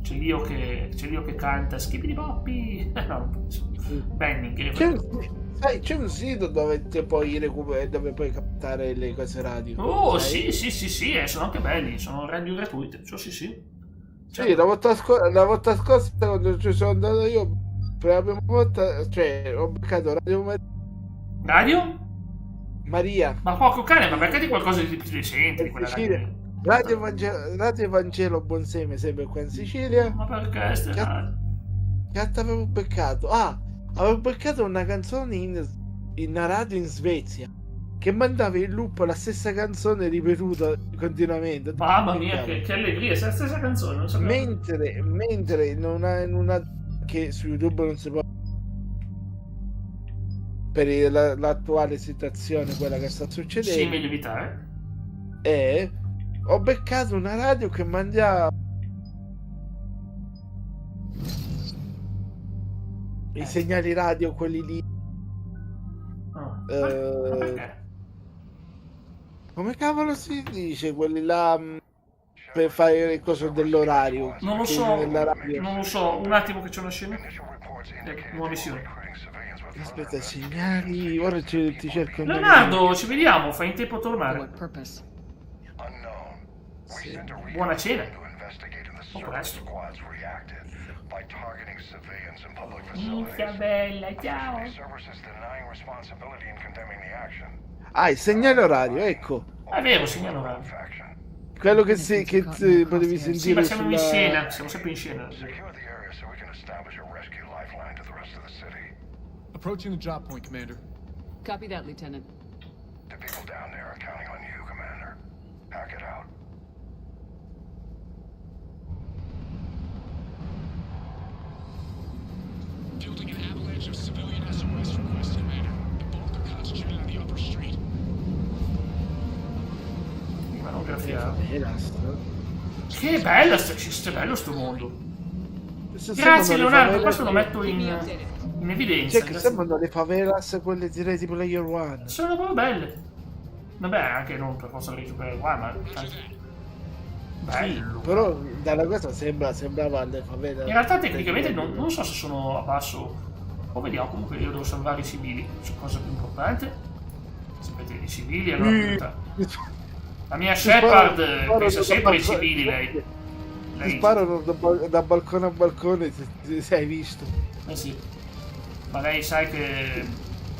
C'è Lio che canta Skibidi Boppi. No, non penso. Benning. C'è un sito dove puoi dove puoi captare le cose radio. Oh, sai? sì, sono anche belli, sono radio gratuite. Sì. Sì, la volta scorsa quando ci sono andato io per la prima volta, cioè ho beccato Radio Maria. Ma poco cane, ma perché di qualcosa di più decente di quella Radio Vangelo Buonseme, sempre qua in Sicilia. Ma perché che avevo beccato? Avevo beccato una canzone in radio in Svezia che mandava in loop la stessa canzone ripetuta continuamente. Mamma mia, che allegria, è la stessa canzone, non so. Mentre in una che su YouTube non si può, per l'attuale situazione, quella che sta succedendo. Sì, meglio evitare. Ho beccato una radio che mandava i segnali radio, quelli lì. Perché? Come cavolo si dice quelli là per fare il coso dell'orario? Non lo so, un attimo che c'è una scena. Nuova missione. Aspetta, segnali, ora ti cerco. Leonardo, ci vediamo, fai in tempo a tornare. Sì. Buona cena. Presto. Minchia bella, ciao. Il segnale orario, ecco. È vero, segnale orario. Quello che potevi sentire. Sì, ma siamo in scena, siamo sempre in scena. Approaching the drop point, Commander. Copy that, Lieutenant. The people down there are counting on you, Commander. Hack it out. Fielding an avalanche of civilian SOS requests, Commander. The bulk are concentrated on the upper street. Ma non graffiamo. Che bella è bello sto mondo. Grazie Leonardo, questo lo metto in evidenza. Cioè che sembrano le favelas quelle direi tipo Player One. Sono proprio belle. Vabbè, anche non per forza di Player One, ma bello. Sì, però dalla cosa sembrava le favelas. In realtà tecnicamente non so se sono a basso. O vediamo, comunque io devo salvare i civili, cosa più importante. Sapete, i civili allora la mia Shepard pensa sempre ai civili lei. Ti sparano da balcone a balcone, se hai visto. Sì. Ma lei sai che...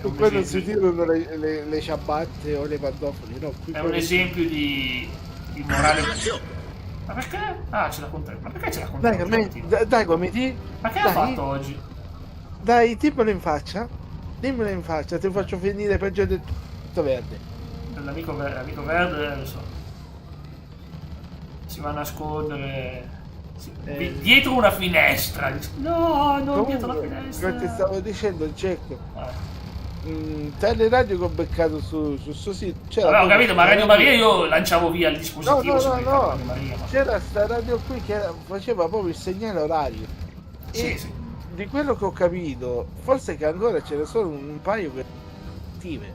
Con quello si tirano le ciabatte o le pantofole, no? È un esempio di morale... Ma perché? Ah, ce l'ha con te. Ma perché ce l'ha con te? Dai, come ti... Ma che ha fatto oggi? Dai, dimmelo in faccia. Dimmelo in faccia, ti faccio finire peggio del tutto verde. L'amico verde, lo so. Si va a nascondere dietro una finestra. No, non dietro la finestra. Come ti stavo dicendo, Jack. Teleradio che ho beccato su suo sito. Vabbè, ho capito, ma Radio Maria io lanciavo via il dispositivo. No. C'era sta radio qui che faceva proprio il segnale orario. E sì. Di quello che ho capito, forse che ancora c'era solo un paio che attive.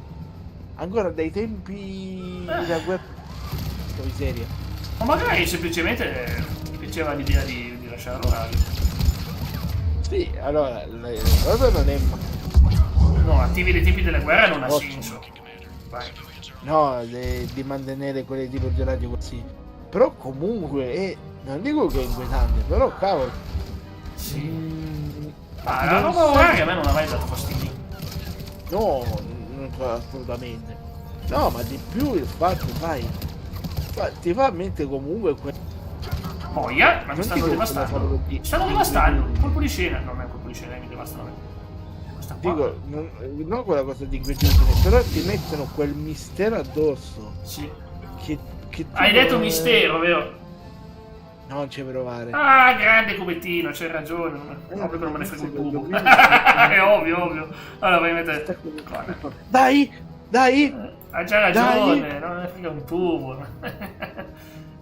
Ancora dai tempi della guerra. Miseria. O magari semplicemente piaceva l'idea di lasciare l'orario. Sì, allora la cosa non è... No, attivi dei tempi della guerra non ha senso. Vai. No, di mantenere quelle tipo di radio così. Però comunque non dico che è inquietante, però cavolo. Sì. Ma la roba oraria a me non ha mai dato fastidio. No, assolutamente. No, ma di più il fatto, sai, ti fa a mente comunque Boia, ma mi stanno devastando. Stanno devastando. Colpo di scena. Non è un colpo di scena, mi devastano a me. Dico, non quella cosa di inquietudine, però ti mettono quel mistero addosso. Sì. Che hai detto mistero, vero? Non ci provare. Ah, grande cubettino, c'hai ragione. Ovvio che non me ne frega un tubo. È ovvio. Allora vai a mettere. Dai! Ha già ragione, non me ne frega un tubo.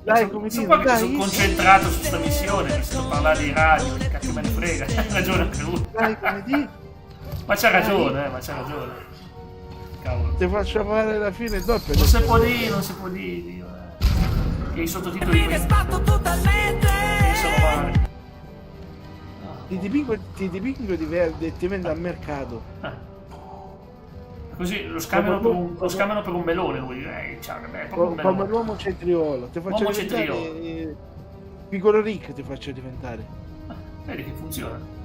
Dai, come sono qua che sono concentrato su questa missione, mi sento parlare di radio, che cacchio me ne frega. Ha ragione anche lui. Dai, come dici? Ma c'ha ragione, Cavolo. Ti faccio fare la fine doppia. Non si può dire. Che i sottotitoli fatto totalmente. Sono male. Ti dipingo di verde e ti vendo al mercato. Così lo scambiano per un melone lui. Come l'uomo cetriolo. Ti faccio diventare piccolo Rick, ti faccio diventare. Vedi che funziona.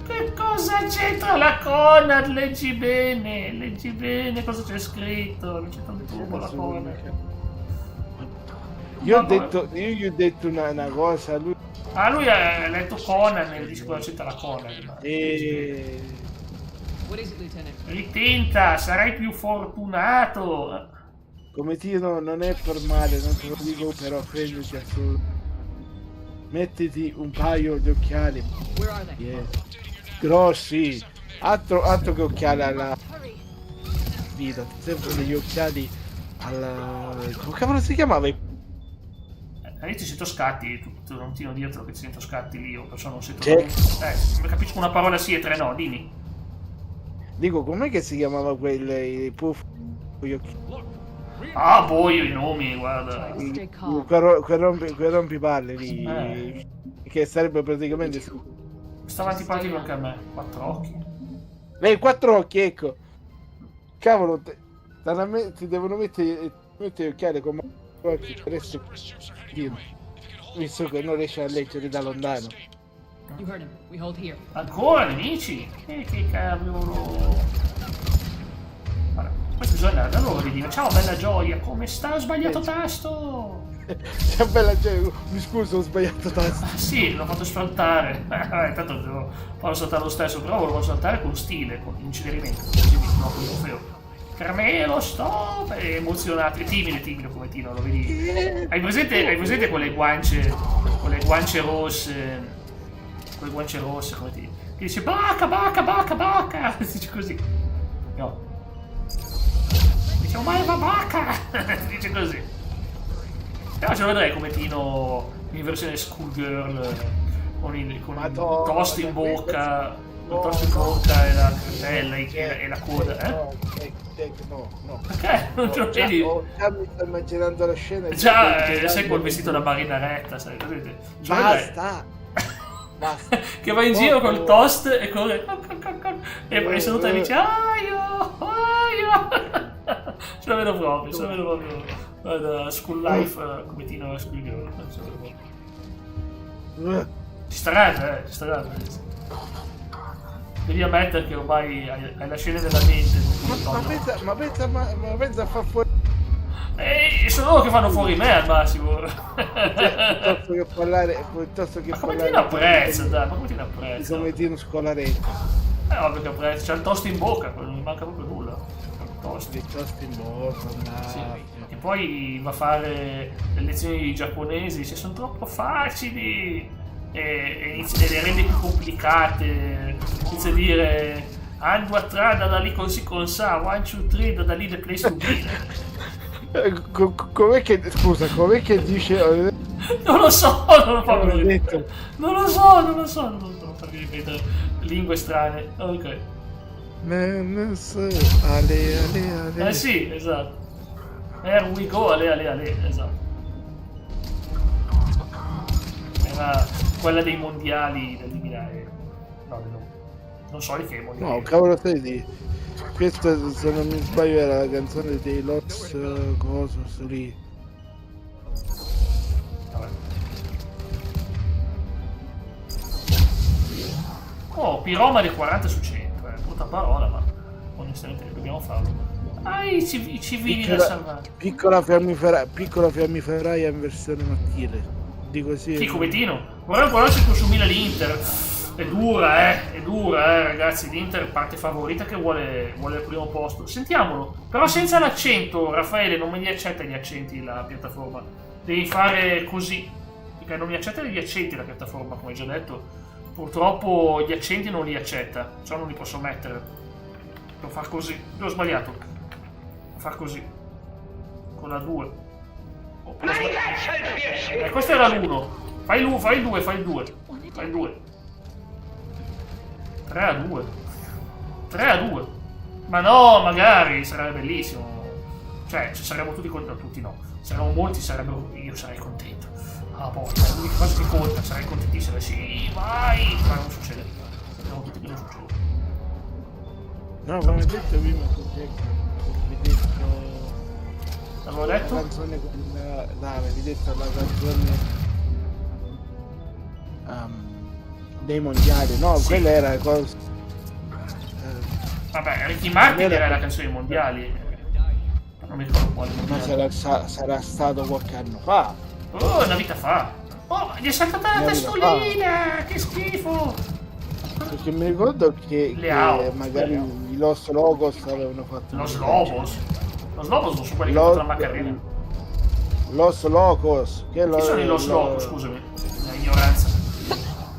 Che cosa c'entra la Conrad? Leggi bene cosa c'è scritto. Non c'è tanto tubo la Conrad. Io gli ho detto una cosa. Lui ha letto Conan e dice cosa c'entra la Conrad. Ritenta, sarai più fortunato. Come tiro non è formale, non te lo dico, però prenditi assolutamente. Mettiti un paio di occhiali. Grossi. Altro che occhiali alla vita. Sempre degli occhiali alla... Come cavolo si chiamava? All'inizio sento scatti, tu non ti dirtelo che sento scatti lì, o perciò non sento... capisco una parola sì e tre no, dimmi. Dico, com'è che si chiamava quel puff? Ah, boh, io i nomi, guarda. Quel rompipalle lì, che sarebbe praticamente... Stava antipatico anche a me, 4 occhi. Lei 4 occhi, ecco. Cavolo, ti devono mettere gli occhiali come occhi per essere visto che non riesci a leggere da lontano. Ancora nemici? Che cavolo. Guarda, questo bisogna andare da loro e dire ciao bella gioia, come sta? Ho sbagliato tasto! C'è bella gente. Mi scuso, ho sbagliato tasto. Sì, l'ho fatto saltare. Tanto posso saltare lo stesso, però volevo saltare con stile, con incenerimento. Così no, con il trofeo. Carmelo, stop! Emozionati, timido come Tino, lo vedi? Hai presente quelle guance rosse? Quelle guance rosse, come ti che dice bacca! Dice così. No. Dice, oh my bacca! Dice così. Però ce lo vedrei come Tino in versione schoolgirl con il toast in bocca. Il toast in bocca e la cartella e la coda, No. Perché? Non ce lo vedi? Già mi sto immaginando la scena. Già, sei col vestito da marinaretta, sai? Basta! Che va in giro col toast e corre. E poi seduta e dice aio! Ce la vedo proprio. Guarda, school life, come Tino school girl. Ci staranno. Devi ammettere che ormai hai la scena della mente. Ma pensa a far fuori. Sono loro che fanno fuori me al massimo. Piuttosto che parlare. Ma come ti apprezza, dai? Ma come ti apprezza? Come Tino scolaretto. Ovvio che apprezza, c'ha il toast in bocca, non mi manca proprio nulla. Il toast in bocca, sì. E poi va a fare le lezioni giapponesi, se sono troppo facili. E le rende più complicate, inizia a dire Andu a trada da lì così con sa, 1, 2, 3 da lì the place to be. Com'è che dice? Non lo so, non lo so, non farmi ripetere lingue strane. Ok. Ale. Sì, esatto. There we go, ale, esatto. Era quella dei mondiali del 2000 non so di che mondiali. No, cavolo, sai questa, se non mi sbaglio, era la canzone dei Lots Cosos lì. Vabbè. Oh, piroma del 40 su 100, brutta parola, ma onestamente dobbiamo farlo. I civili da salvare. Piccola fiammiferaia in versione mattile. Dico sì. Chi, come Tino? Guarda se consumire l'Inter. È dura, ragazzi. L'Inter parte favorita che vuole il primo posto. Sentiamolo. Però senza l'accento, Raffaele, non me li accetta gli accenti la piattaforma. Devi fare così. Perché non mi accetta gli accenti la piattaforma, come già detto. Purtroppo gli accenti non li accetta. Cioè non li posso mettere. Devo far così. Io ho sbagliato. Devo far così. Con la 2. Questo era l'1. Fai il 2. 3-2. Ma no, magari sarebbe bellissimo. Cioè, se saremmo tutti contenti, tutti no. Saremmo molti, io sarei contento. Ah, porca, l'unica cosa che conta, sarei contentissimo. Sì, vai! Ma non succede. Sappiamo tutti che non succede. No, come detto prima, come detto. L'avevo detto? La canzone con avevi detto la canzone dei mondiali, no, sì. Quella era cosa. Vabbè, Ricky Martin era la canzone dei mondiali. Non mi ricordo quale mondiale. Ma sarà stato qualche anno fa. Oh, una vita fa. Oh, gli è saltata la testolina! Che schifo! Perché mi ricordo che magari i Los Lobos avevano fatto. Los Lobos non sono quelli che fanno la Macarena. Los Locos. Chi sono i Los Locos, scusami? La ignoranza.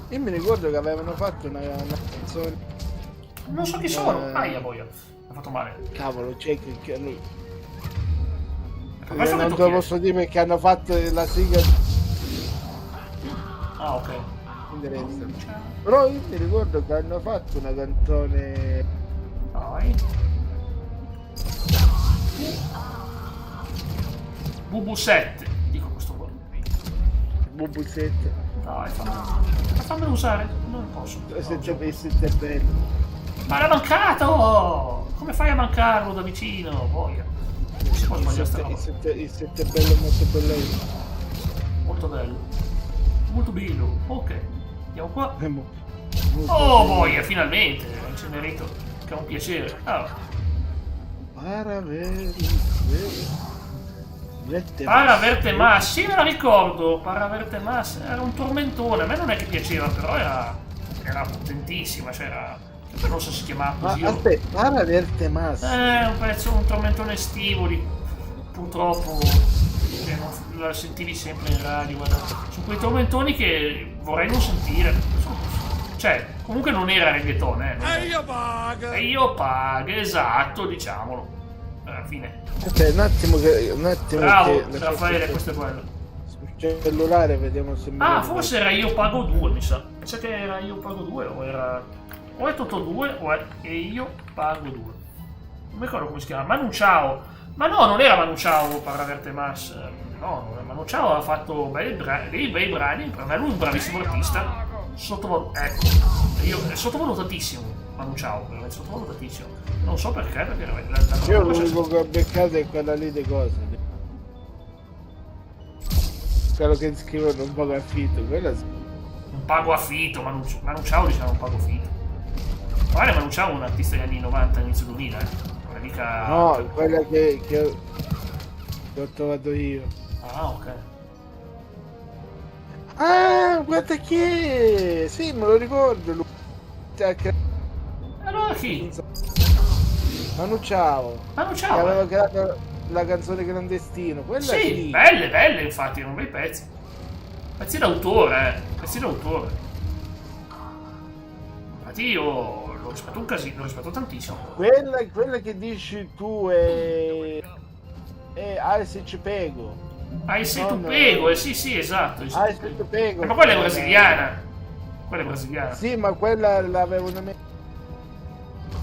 Io mi ricordo che avevano fatto una canzone. Non so chi sono. Aia boia. Mi ha fatto male. Cavolo, c'è che lui. Non te lo posso dire perché hanno fatto la sigla. Ah, ok. Però io mi ricordo che hanno fatto una canzone. Dai. Bubu 7, dico questo qua. Bubu 7. Dai, fammelo usare, non posso. Se è bello. Ma l'ha mancato! Come fai a mancarlo da vicino? Voglia. Non si può sbagliare sta roba. Il 7 è bello, molto bello. Molto bello. Molto bello. Ok. Andiamo qua. Oh, voglia, finalmente. Incenerito. Che è un piacere. Ah. Paraverte Mass, sì, me la ricordo. Paraverte Mass era un tormentone. A me non è che piaceva, però era potentissima. Cioè non so se si chiamava così. Ma aspetta, Paraverte Mass. Un pezzo, un tormentone estivo. Purtroppo la sentivi sempre in radio. Guarda. Su quei tormentoni che vorrei non sentire. Cioè, comunque non era reggaeton, E io pago, esatto, diciamolo. Alla fine. Un attimo. Bravo, Raffaele, questo è quello. Sul cellulare vediamo se... Forse era Io Pago 2, mi sa. Pensa che era Io Pago 2 o era... O è Totò 2 o è E Io Pago 2. Non mi ricordo come si chiama. Manu Chao. Ma no, non era Manu Chao Paraverte Mass. No, Manu Chao aveva fatto dei bei brani. Per me lui è un bravissimo artista. È sottovalutatissimo Manu Chao, veramente sottovalutatissimo. Non so perché io l'unico che ho beccato è quella lì di cose. Quello che scrivono un pago affitto, un pago affitto, Manu Chao diciamo un pago affitto. Magari Manu Chao è un artista degli anni 90, inizio 2000, non è mica... No, quella che ho trovato io. Ah, ok. Guarda chi è! Sì, me lo ricordo. Allora chi? Manu Chao. Che aveva creato la canzone Clandestino. Quella sì, belle, infatti, erano bei pezzi. Pezzi d'autore, Infatti io l'ho rispettato un casino, l'ho rispettato tantissimo. Quella che dici tu è Ice Ci Pego. Ice Tu Pego, sì, esatto. Ice Tu Pego. Ma quella è brasiliana. Sì, ma quella l'avevano messo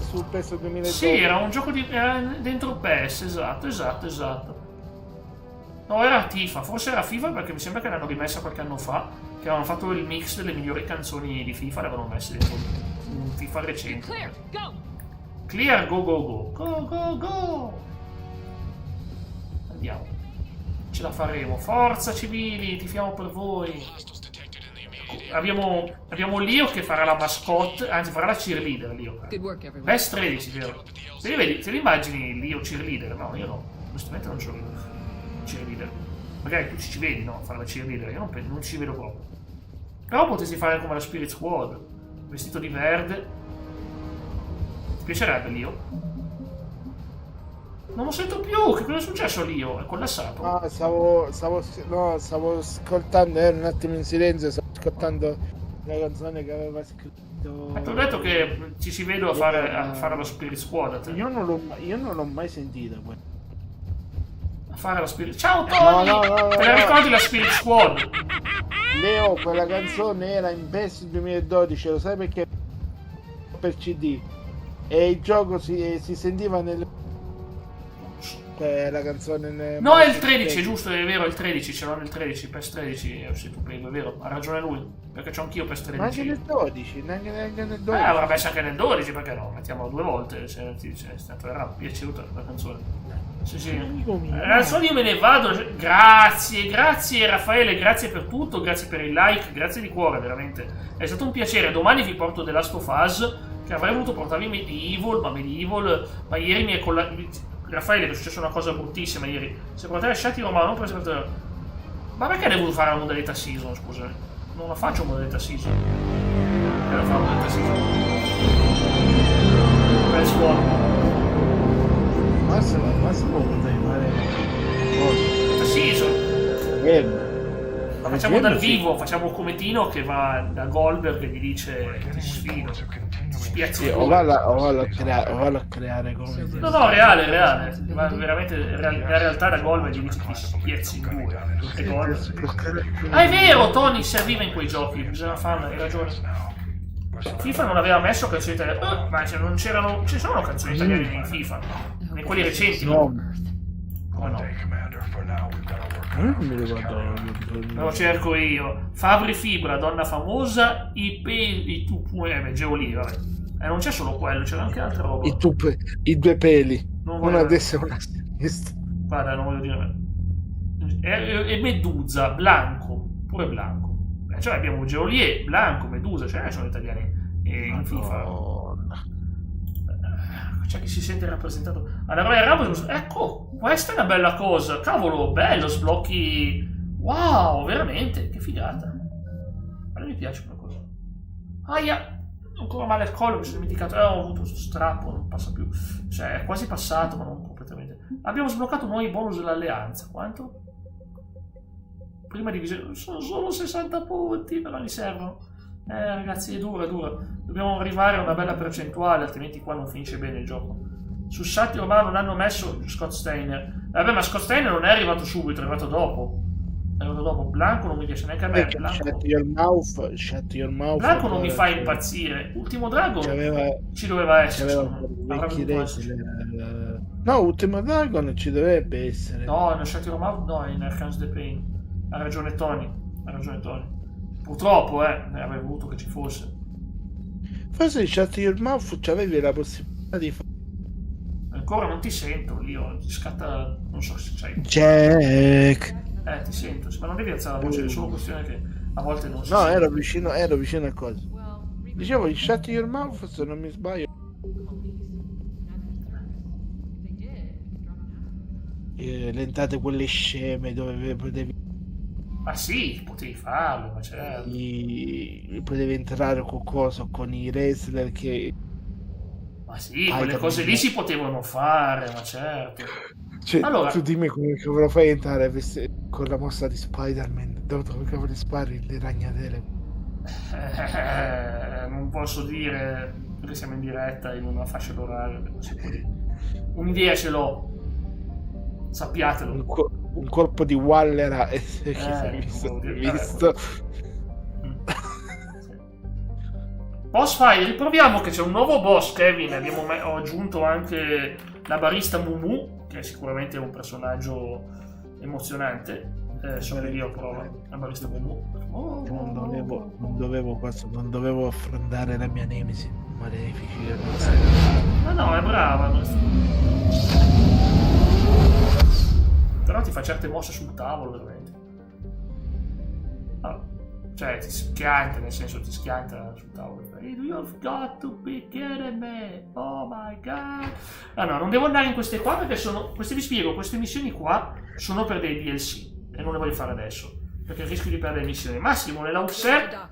sul PES 2012. Sì, era un gioco era dentro PES, esatto. No, era FIFA, forse era FIFA perché mi sembra che l'hanno rimessa qualche anno fa, che avevano fatto il mix delle migliori canzoni di FIFA, le avevano messe dentro un FIFA recente. Clear, go. Andiamo. Ce la faremo, forza civili, tifiamo per voi. Abbiamo Leo che farà la mascotte, anzi farà la cheerleader Leo. Best 13, vero? Te li immagini Leo cheerleader? No, io no, onestamente non ce l'ho cheerleader. Magari tu ci vedi, no, fare la cheerleader, io non ci vedo proprio. Però potresti fare come la Spirit Squad, vestito di verde. Ti piacerebbe Leo? Non lo sento più, che cosa è successo Leo? È collassato? No, stavo ascoltando, ero un attimo in silenzio, stavo ascoltando la canzone che aveva scritto... Ti ho detto che ci si vede a fare la Spirit Squad. Io non l'ho mai sentita quella. A fare la Spirit... Ciao Tony! No, te la ricordi la Spirit Squad? Leo, quella canzone era in PES 2012, lo sai perché? Per CD. E il gioco si sentiva nel... la canzone no, è il 13, giusto, è vero, è il 13, ce l'ho nel 13, PES 13, se tu prego, è vero, ha ragione lui, perché c'ho anch'io PES 13. Ma anche nel 12, neanche nel 12. Avrà messo anche nel 12, perché no, mettiamolo 2 volte, era piaciuta la canzone. Sì. Adesso io me ne vado, grazie Raffaele, grazie per tutto, grazie per il like, grazie di cuore, veramente, è stato un piacere. Domani vi porto The Last of Us, che avrei voluto portarvi Medieval, ma ieri mi è Raffaele, è successa una cosa bruttissima ieri. Secondo te lasciati Romano, non presente. Ma perché devo fare la modalità season, scusa? Non la faccio modalità season. Perché la faccio modalità season? Bel suono. Ma si può fare modalità season. Ma facciamo dal vivo, facciamo un cometino che va da Goldberg e gli dice ti sfido. O vallo a creare come... No, reale. Ma veramente la realtà da Goldberg gli dice ti spiezzi in due. Ah, è vero, Tony serviva in quei giochi, bisogna farlo, hai ragione. FIFA non aveva messo canzoni italiane. Ma non c'erano. Ci sono canzoni italiane in FIFA. In quelli recenti. No. Non mi ricordo. Lo cerco io. Fabri Fibra, donna famosa, i peli, tu Geoli, vabbè. Non c'è solo quello, c'era anche altre robe. I due peli. Una a destra e una a sinistra. Guarda, non voglio dire. E Medusa, Blanco, pure Blanco. Cioè abbiamo Geolier, Blanco, Medusa, cioè sono italiani in FIFA. C'è chi si sente rappresentato. Alla Royal Rumble, ecco, questa è una bella cosa. Cavolo, bello, sblocchi. Wow, veramente, che figata. A me mi piace qualcosa. Aia, ancora male al collo, mi sono dimenticato. Ho avuto questo strappo, non passa più. Cioè, è quasi passato, ma non completamente. Abbiamo sbloccato nuovi bonus dell'alleanza. Quanto? Prima divisione. Sono solo 60 punti, però mi servono. Ragazzi, è dura, è dura. Dobbiamo arrivare a una bella percentuale, altrimenti qua non finisce bene il gioco. Su Sati ormai non hanno messo Scott Steiner. Vabbè, ma Scott Steiner non è arrivato subito, è arrivato dopo. È arrivato dopo. Blanco non mi piace neanche a me. Shut your mouth. Blanco non mi fa impazzire. Ultimo Dragon ci doveva essere. No, Ultimo Dragon ci dovrebbe essere. No, no, Shut Your Mouth no, è in Arcane the Pain. Ha ragione Tony. Purtroppo, avrei voluto che ci fosse. Forse in Shut Your Mouth c'avevi la possibilità di fare. Ancora non ti sento, Lio, ti scatta, non so se c'hai. Jack. Ti sento, ma non devi alzare la voce, è solo questione che a volte non si No, sente. ero vicino a cosa. Dicevo in Shut Your Mouth, se non mi sbaglio. Le entrate quelle sceme dove potevi. Ma sì, potevi farlo, ma certo. Potevi entrare con cosa, con i wrestler che. Ma sì, quelle cose lì si potevano fare, ma certo. Cioè, allora, tu dimmi come lo fai entrare con la mossa di Spider-Man, dove cavolo spari le ragnatele? Non posso dire, perché siamo in diretta in una fascia d'orario. Un'idea ce l'ho, sappiatelo. Un colpo di Wallera e si è visto. Boss fight, riproviamo che c'è un nuovo boss, Kevin. Ho aggiunto anche la barista Mumu, che sicuramente è un personaggio emozionante. Sono io a prova, la barista Mumu. Non dovevo affrontare la mia nemesi malefici. Ma no, è brava. Però ti fa certe mosse sul tavolo, veramente. Cioè, ti schianta, nel senso, ti schianta sul tavolo. You've got to be kidding me. Oh my god. No, non devo andare in queste qua perché vi spiego, queste missioni qua sono per dei DLC e non le voglio fare adesso perché rischio di perdere missioni. Massimo, nell'Auxerre.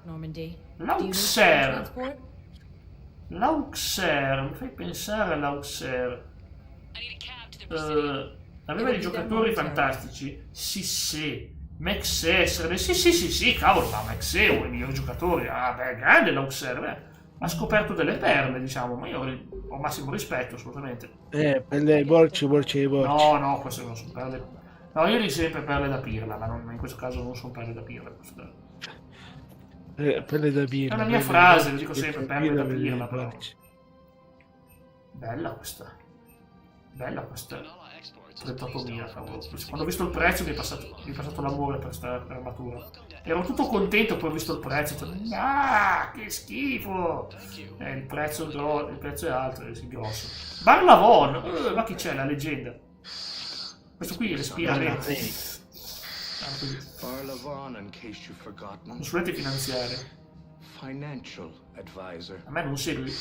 L'Auxerre, mi fai pensare all'Auxerre. Aveva dei giocatori fantastici. Sì. Maxé, sì, cavolo, ma Maxé è uno dei migliori giocatori. Grande l'Auxerre, ha scoperto delle perle, diciamo, ma io ho massimo rispetto, assolutamente. Per le borci. No, queste non sono perle. No, io dico sempre perle da pirla, ma in questo caso non sono perle da pirla. Perle da pirla. È una mia frase, lo dico sempre, perle da pirla, però. Bella questa. 38.000, cavolo. Quando ho visto il prezzo mi è passato l'amore per questa armatura. Ero tutto contento, poi ho visto il prezzo e ho detto, che schifo! Il prezzo è alto, è grosso. Barlavon! Ma chi c'è? La leggenda. Questo qui respira lento. Consulente finanziario. A me non segui.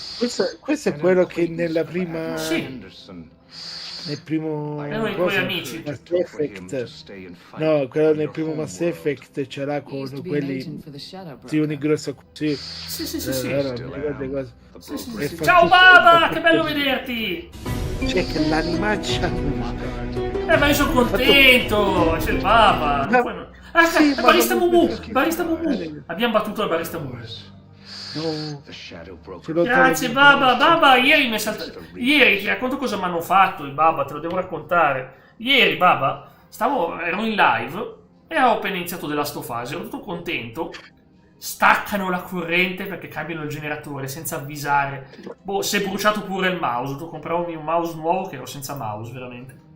Questo è quello che nella prima. Sì. Nel primo uno dei tuoi amici. Mass Effect. No, quello nel primo Mass Effect c'era con quelli di un grosso. Sì. Ciao Baba, che bello vederti. C'è che l'animaccia. Ma io sono contento. C'è il Baba. Barista Mumu. Abbiamo battuto la barista Mumu. No. Grazie Baba, ieri mi è saltato. Ieri ti racconto cosa mi hanno fatto il Baba, te lo devo raccontare. Ieri Baba, ero in live e ho appena iniziato The Last of Us, ero tutto contento. Staccano la corrente perché cambiano il generatore senza avvisare. Si è bruciato pure il mouse, ho dovuto comprare un mouse nuovo che ero senza mouse, veramente.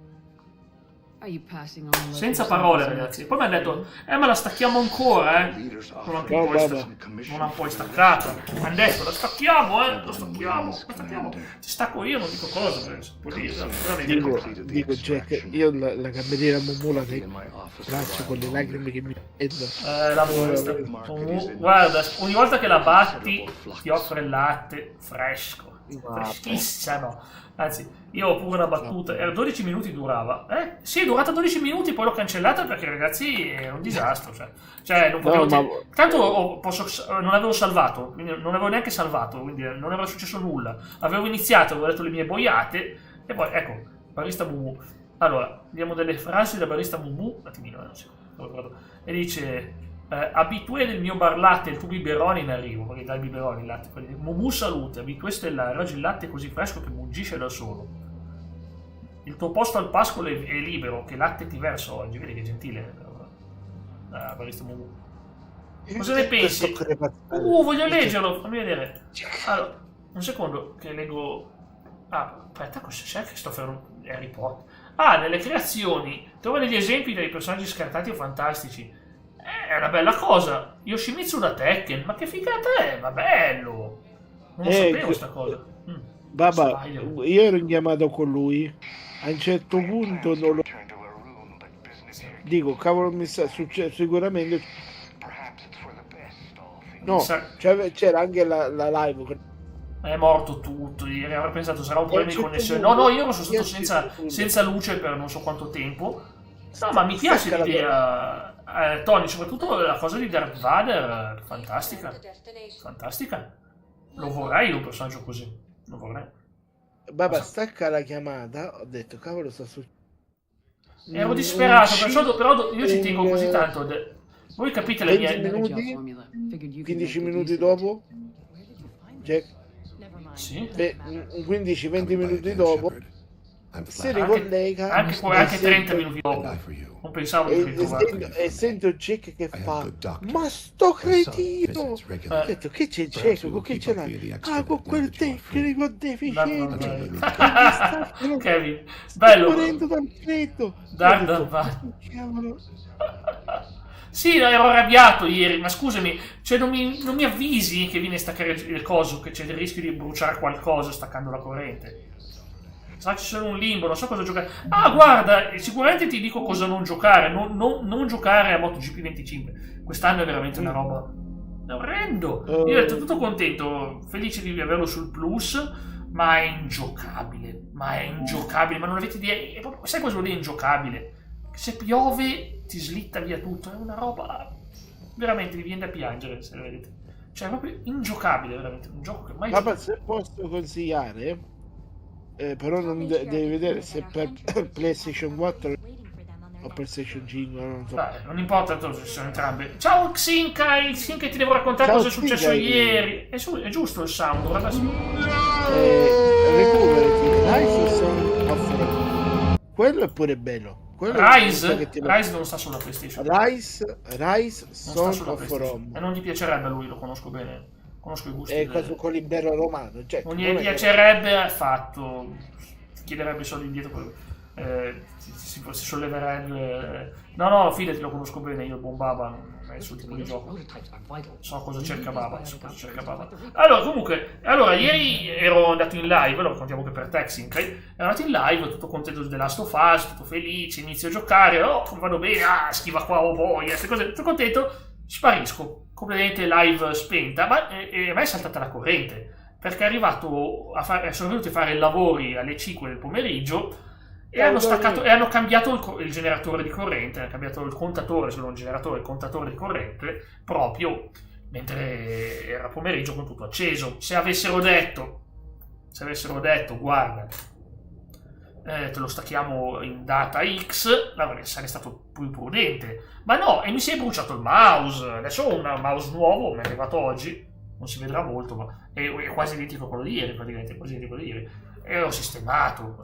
Senza parole, ragazzi. Poi mi hanno detto, ma la stacchiamo ancora, Non l'hanno poi staccata. Mi hanno detto, la stacchiamo, la stacchiamo. Ti stacco io, non dico cosa, dico Jack, io la cameriera Mumu la braccio con le lacrime che mi vedono. Guarda, ogni volta che la batti ti offre il latte fresco. freschissima, no. Anzi, io ho pure una battuta, era 12 minuti durava. Sì, è durata 12 minuti, poi l'ho cancellata perché ragazzi era un disastro. Cioè non potevo tanto non avevo salvato, quindi non avevo neanche salvato, quindi non era successo nulla. Avevo iniziato, avevo detto le mie boiate, e poi, ecco, Barista Mumu. Allora, diamo delle frasi da Barista Mumu, un attimino, non so, e dice... abitué del mio bar latte il tuo biberone in arrivo, perché dai biberone il latte, Mumu salute, abitué stellare, oggi il latte è così fresco che mungisce da solo, il tuo posto al pascolo è libero, che latte ti verso oggi, vedi che gentile, Barista Mumu. Cosa ne pensi? Voglio leggerlo, fammi vedere. Allora, un secondo che leggo. Aspetta, cos'è Christopher Harry Potter? Nelle creazioni trovo degli esempi dei personaggi scartati o fantastici. È una bella cosa. Yoshimitsu da Tekken, ma che figata è? Ma bello! Non lo sapevo questa cosa. Babà, io ero in chiamato con lui. A un certo punto non lo dico, cavolo, mi sta succedendo sicuramente. No, c'era anche la live. È morto tutto. Ieri avrei pensato sarà un problema di connessione. No, io sono stato senza luce per non so quanto tempo. No, ma mi piace l'idea. Tony, soprattutto la cosa di Darth Vader, fantastica. Lo vorrei un personaggio così. Lo vorrei. Babà, stacca la chiamata. Ho detto, cavolo, sta succedendo. Ero disperato, però io ci tengo così tanto. Voi capite la mia... 15 minuti dopo? Jack? Sì. 15-20 minuti dopo si ricollega anche 30 minuti dopo. Non pensavo e sento Jack che fa: ma sto cretino! Ho detto, che c'è Jack? Con che ce l'hai? Con quel tecnico deficiente. Kevin, bello. Sto morendo dal freddo. Sì, ero arrabbiato ieri, ma scusami, cioè non mi avvisi che viene a staccare il coso, che c'è il rischio di bruciare qualcosa staccando la corrente. Ci sono un limbo, non so cosa giocare. Guarda, sicuramente ti dico cosa non giocare, non giocare a MotoGP 25. Quest'anno è veramente una roba orrendo. Io ho detto tutto contento, felice di averlo sul Plus, ma è ingiocabile, ma non avete idea, sai cosa vuol dire ingiocabile? Se piove ti slitta via tutto, è una roba veramente mi viene da piangere se lo vedete. Cioè è proprio ingiocabile, veramente, un gioco che mai... Ma se posso consigliare, però non devi vedere se per PlayStation 4 o PlayStation 5, non so. Non importa, tanto sono entrambe. Ciao Xinkai, ti devo raccontare cosa è successo ieri. È giusto il sound, guarda su. Quello è pure bello. Rise non sta sulla PlayStation. Rise Son of Rome. E non gli piacerebbe a lui, lo conosco bene. Conosco i gusti. Con l'impero romano. Non gli piacerebbe affatto. Ti chiederebbe soldi indietro. Si solleverebbe. No, fidati, lo conosco bene. Io il buon Baba non è il suo tipo di gioco. So cosa cerca Baba. Allora, comunque, ieri ero andato in live. Lo raccontiamo che per Texing. Ero andato in live, tutto contento di The Last of Us, tutto felice, inizio a giocare. Vado bene, schiva qua, boia, queste cose. Tutto contento, sparisco. Completamente live spenta, ma a me è saltata la corrente perché sono venuti a fare i lavori alle 5 del pomeriggio e hanno cambiato il generatore di corrente, hanno cambiato il contatore, solo un generatore, il contatore di corrente proprio mentre era pomeriggio con tutto acceso. Se avessero detto guarda, te lo stacchiamo in data X, sarei stato più prudente, ma no, e mi si è bruciato il mouse. Adesso ho un mouse nuovo, mi è arrivato oggi, non si vedrà molto, ma è quasi identico a quello di ieri, praticamente quasi identico a quello di ieri, e ho sistemato,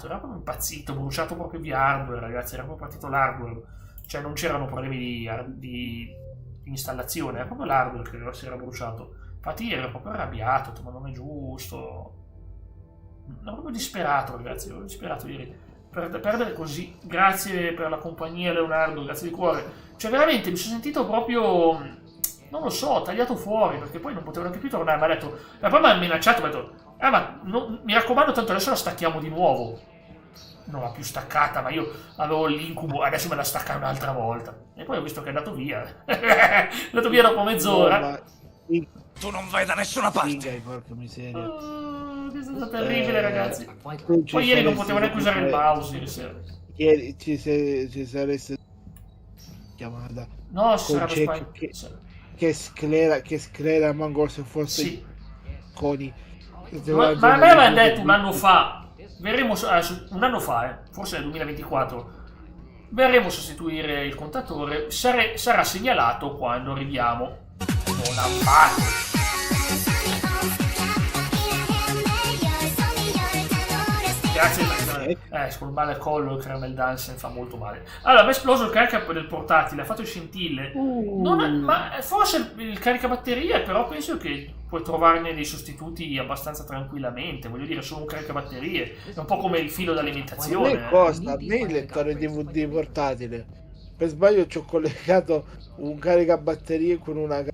era proprio impazzito, bruciato proprio di hardware, ragazzi, era proprio partito l'hardware, cioè non c'erano problemi di installazione, era proprio l'hardware che si era bruciato. Infatti ero proprio arrabbiato, ma non è giusto. Ero proprio disperato, ragazzi, ero disperato ieri per perdere così. Grazie per la compagnia, Leonardo, grazie di cuore. Cioè veramente mi sono sentito proprio, non lo so, tagliato fuori, perché poi non potevo neanche più tornare. Mi ha detto, e poi mi ha minacciato, mi ha detto, ma mi raccomando, tanto adesso la stacchiamo di nuovo. Non l'ha più staccata, ma io avevo l'incubo, adesso me la stacca un'altra volta. E poi ho visto che è andato via. È andato via dopo mezz'ora. Tu non vai da nessuna parte. Porca miseria. stato terribile, ragazzi. Tu ci Poi ieri non saresti potevo neanche usare il dovuto- mouse ieri sera. Ieri ci saresti chiamata No, con sarebbe Jack che sclera manco se fosse Sì. Coni. Ma a me avevano detto un anno fa, verremo, un anno fa, forse nel 2024, verremo a sostituire il contatore, sarà segnalato quando arriviamo. Non l'ha fatto. Grazie, sul male al collo il caramel dance fa molto male. Allora, mi è esploso il carica del portatile, ha fatto scintille. Ma forse il caricabatterie, però penso che puoi trovarne dei sostituti abbastanza tranquillamente. Voglio dire, solo un caricabatterie. È un po' come il filo d'alimentazione. A me costa, a me il lettore DVD portatile. Per sbaglio ci ho collegato un caricabatterie con una...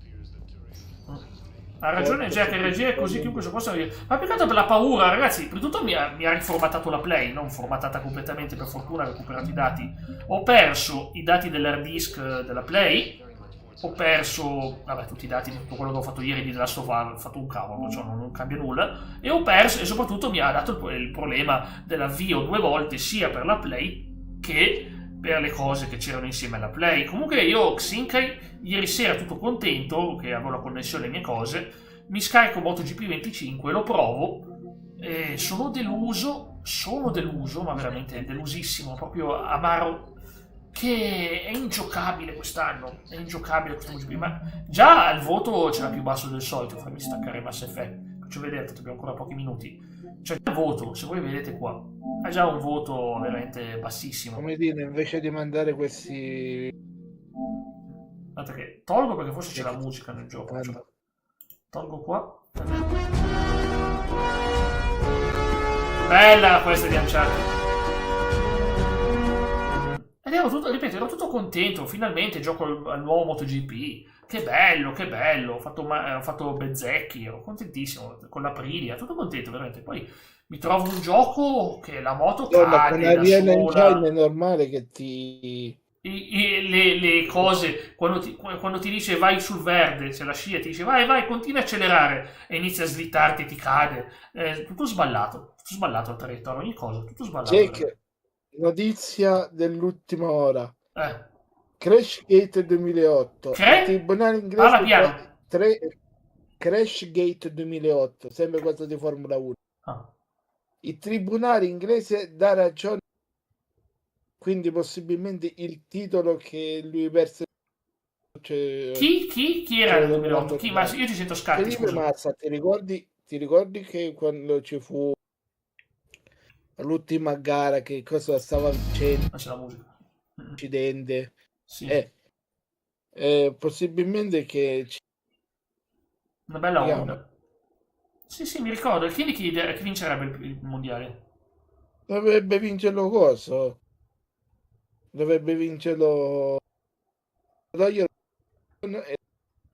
Ha ragione Jack, reagire così chiunque si possa dire. Ma peccato per la paura, ragazzi. Prima di tutto mi ha riformattato la Play, non formattata completamente, per fortuna ho recuperato i dati. Ho perso i dati dell'hard disk della Play. Ho perso, vabbè, tutti i dati di tutto quello che ho fatto ieri di The Last of Us, ho fatto un cavolo, cioè non cambia nulla. E ho perso, e soprattutto mi ha dato il problema dell'avvio 2 volte, sia per la Play che per le cose che c'erano insieme alla Play. Comunque io, Xinkai, ieri sera tutto contento, che avevo la connessione alle mie cose, mi scarico MotoGP 25, lo provo, e sono deluso, ma veramente delusissimo, proprio amaro, che è ingiocabile quest'anno, è ingiocabile questo MotoGP, ma già il voto c'era più basso del solito, fammi staccare Mass Effect, faccio vedere, tanto abbiamo ancora pochi minuti. Cioè il voto, se voi vedete qua, ha già un voto veramente bassissimo. Come dire, invece di mandare questi... Guardate che tolgo perché forse c'è la musica nel gioco. Cioè, tolgo qua. Bella questa di Uncharted. Ed ero tutto contento, finalmente gioco al nuovo MotoGP. Che bello, ho fatto Bezzecchi, ero contentissimo, con l'Aprilia, tutto contento veramente. Poi mi trovo un gioco che la moto cade da sola. È normale che ti... Le cose, quando ti dice vai sul verde, c'è la scia, ti dice vai, continua a accelerare e inizia a slittarti e ti cade. Tutto sballato la traiettoria, ogni cosa, tutto sballato. Jack, notizia dell'ultima ora. Crashgate 2008. Tribunale inglese Crashgate 2008, sempre cosa di Formula 1. Il tribunale inglese dà ragione, quindi possibilmente il titolo che lui perse. Cioè, chi era nel 2008? Ma io ti sento scatti, scusa. Mazza, ti ricordi che quando ci fu l'ultima gara, che cosa stava vincendo? C'è la musica. Incidente. Sì. Possibilmente che una bella onda. Sì, mi ricordo. Chi vincerebbe il mondiale? Dovrebbe vincerlo coso. Dovrebbe vincerlo.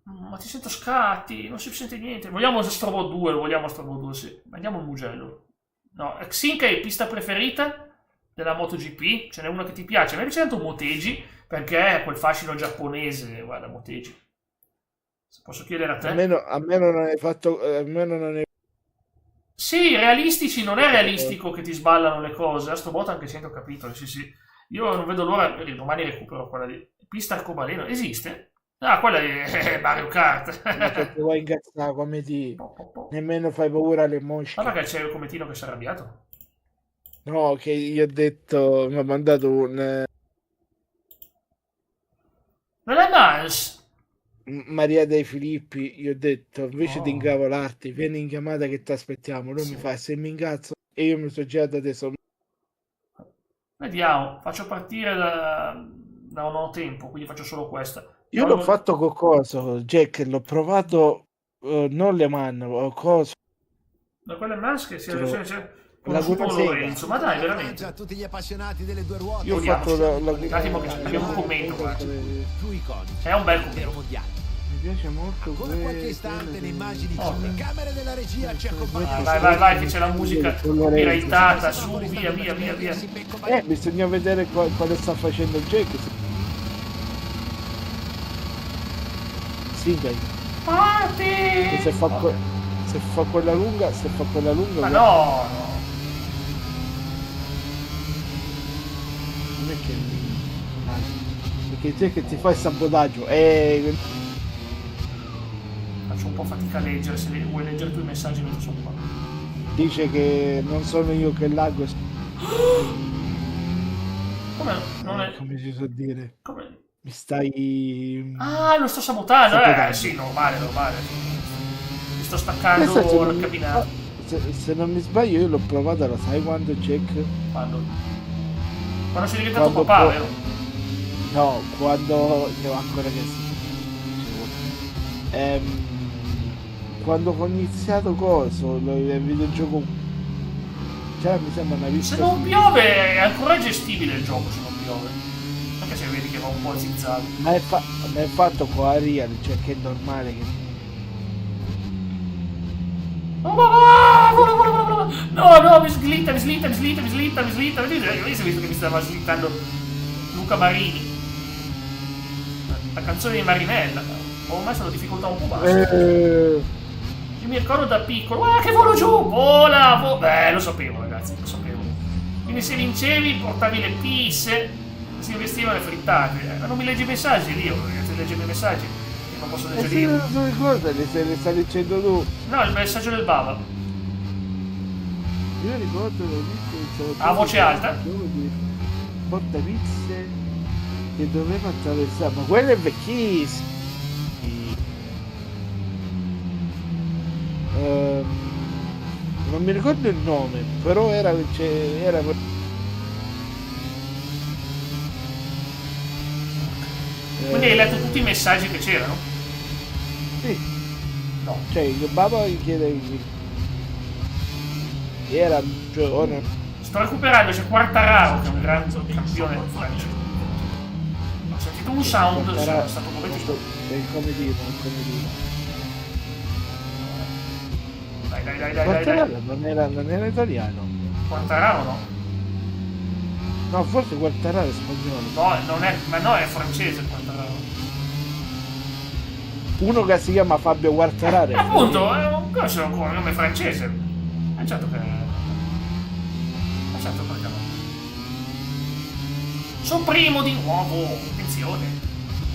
Ma ti sento scatti, non si sente niente. Vogliamo Strobo 2, sì. Andiamo al Mugello. No, Xinka è pista preferita della MotoGP? Ce n'è una che ti piace? A me piace tanto Motegi, perché è quel fascino giapponese. Guarda, Motegi. Se posso chiedere a te? A me non hai fatto... Sì, realistici, non è realistico che ti sballano le cose. A sto botto anche 100 capitoli, sì. Io non vedo l'ora, domani recupero quella di pista arcobaleno. Esiste? Ah, quella è Mario Kart. Ti vuoi incazzare come ti... Nemmeno fai paura alle mosche. Ma perché c'è il cometino che si è arrabbiato? No, che io ho detto... Mi ha mandato un... Non è Mans? Maria dei Filippi, io ho detto, invece di incavolarti, vieni in chiamata che ti aspettiamo. Lui mi fa, se mi incazzo, e io mi sono girato adesso. Vediamo, faccio partire da un nuovo tempo, quindi faccio solo questa. Io l'ho fatto con coso, Jack, l'ho provato, non Le Mans, o coso. Da quelle Mans che la Lorenzo, ma dai, veramente. A tutti gli appassionati delle due ruote. Io ho fatto un attimo che abbiamo un commento. È un bel commento. Mi piace molto. Ancora qualche istante le immagini sulle camere della regia ci accompagnano. Vai, che c'è la musica copyrightata, su, via. Bisogna vedere quale sta facendo Jack. Sì, dai. Parti! Se fa quella lunga, Ma no! Non è che... Perché c'è che ti fa il sabotaggio. Faccio un po' fatica a leggere, se vuoi leggere tu i messaggi mentre sono qua. Dice che non sono io che laggo. Come? Non è... Come si sa dire? Come? Mi stai... Ah, lo sto sabotando. Sì, normale. Mi sto staccando la cabina. Se non mi sbaglio io l'ho provata, lo sai quando, Jack? Quando sei diventato papà, vero? No, quando... ancora che quando ho iniziato il videogioco, cioè mi sembra una vista. Se non piove è ancora gestibile il gioco, se non piove, anche se vedi che va un po' zigzag. Ma è fatto con la real, cioè che è normale che... No, mi slitta. Hai visto che mi stava slittando Luca Marini, la canzone di Marinella. Ormai sono difficoltà un po' basse. Io mi ricordo da piccolo, che volo giù, vola. Lo sapevo, ragazzi, lo sapevo. Quindi se vincevi portavi le pisse, si investivano le frittate. Ma non mi leggi i messaggi io, ragazzi, leggi i miei messaggi, che non posso leggere io. Non ricordo, le stai leggendo tu. No, il messaggio del Bava. Io ricordo, l'ho visto. A voce alta? Porta pizze che doveva attraversare, ma quello è vecchissimo. Non mi ricordo il nome, però era quindi hai letto tutti i messaggi che c'erano? Sì. No. Cioè il Baba gli chiede era, cioè, ora... Sto recuperando, c'è Quartararo che è un grande campione francese. Ho sentito un sound, sono stato momento. È come dire. Dai. Non era italiano. Quartararo no? No, forse Quartararo è spagnolo. No, non è, ma no, è francese Quartararo. Uno che si chiama Fabio Quartararo. Appunto, è un nome francese. Certo che... certo perché no. Sono primo di nuovo, attenzione.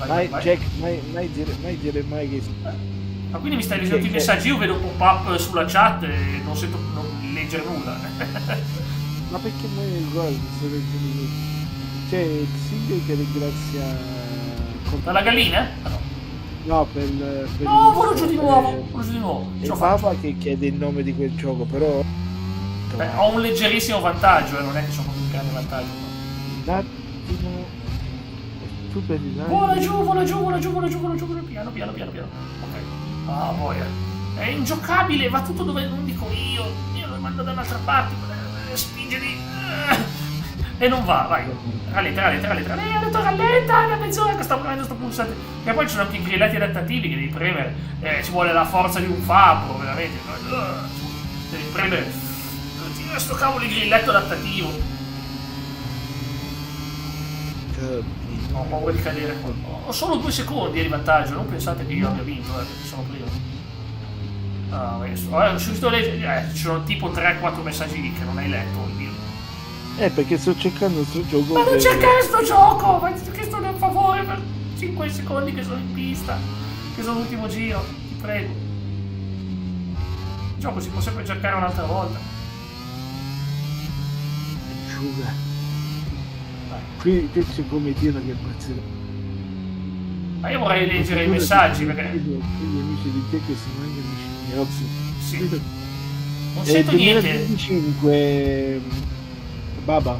Vai. Jack, mai dire che... Ma quindi mi stai leggendo i messaggi, io vedo pop-up sulla chat e non sento leggere nulla. Ma perché mai ricordo? C'è Xilio che ringrazia... Dalla gallina? Ah, no. No, per no, volo giù di nuovo. E Papa che chiede il nome di quel gioco, però... Beh, ho un leggerissimo vantaggio, non è che sono proprio un grande vantaggio. Un attimo... Super vola giù, piano. Ok. Ah, boia. È ingiocabile, va tutto dove non dico io lo mando da un'altra parte, spingere e non va, vai. Rallenta, la mezz'ora che sto premendo sto pulsante. E poi ci sono anche i grilletti adattativi che devi premere, ci vuole la forza di un fabbro, veramente. Devi premere sto cavolo di grilletto adattativo. Ho paura di cadere. Ho solo 2 secondi di vantaggio, non pensate che io abbia vinto, perché sono primo. Sono riuscito a leggere, ci sono tipo 3-4 messaggi che non hai letto, oddio. Perché sto cercando sto gioco. Ma non cercare sto gioco! Ma ti chiesto un favore per 5 secondi che sono in pista, che sono l'ultimo giro, ti prego. Il gioco si può sempre cercare un'altra volta. Asciuga. Qui c'è come dire che pazzerà. Ma io vorrei leggere i messaggi perché... Gli amici di te che sono anche amici miei. Sì. Non sento niente. 2025 Baba.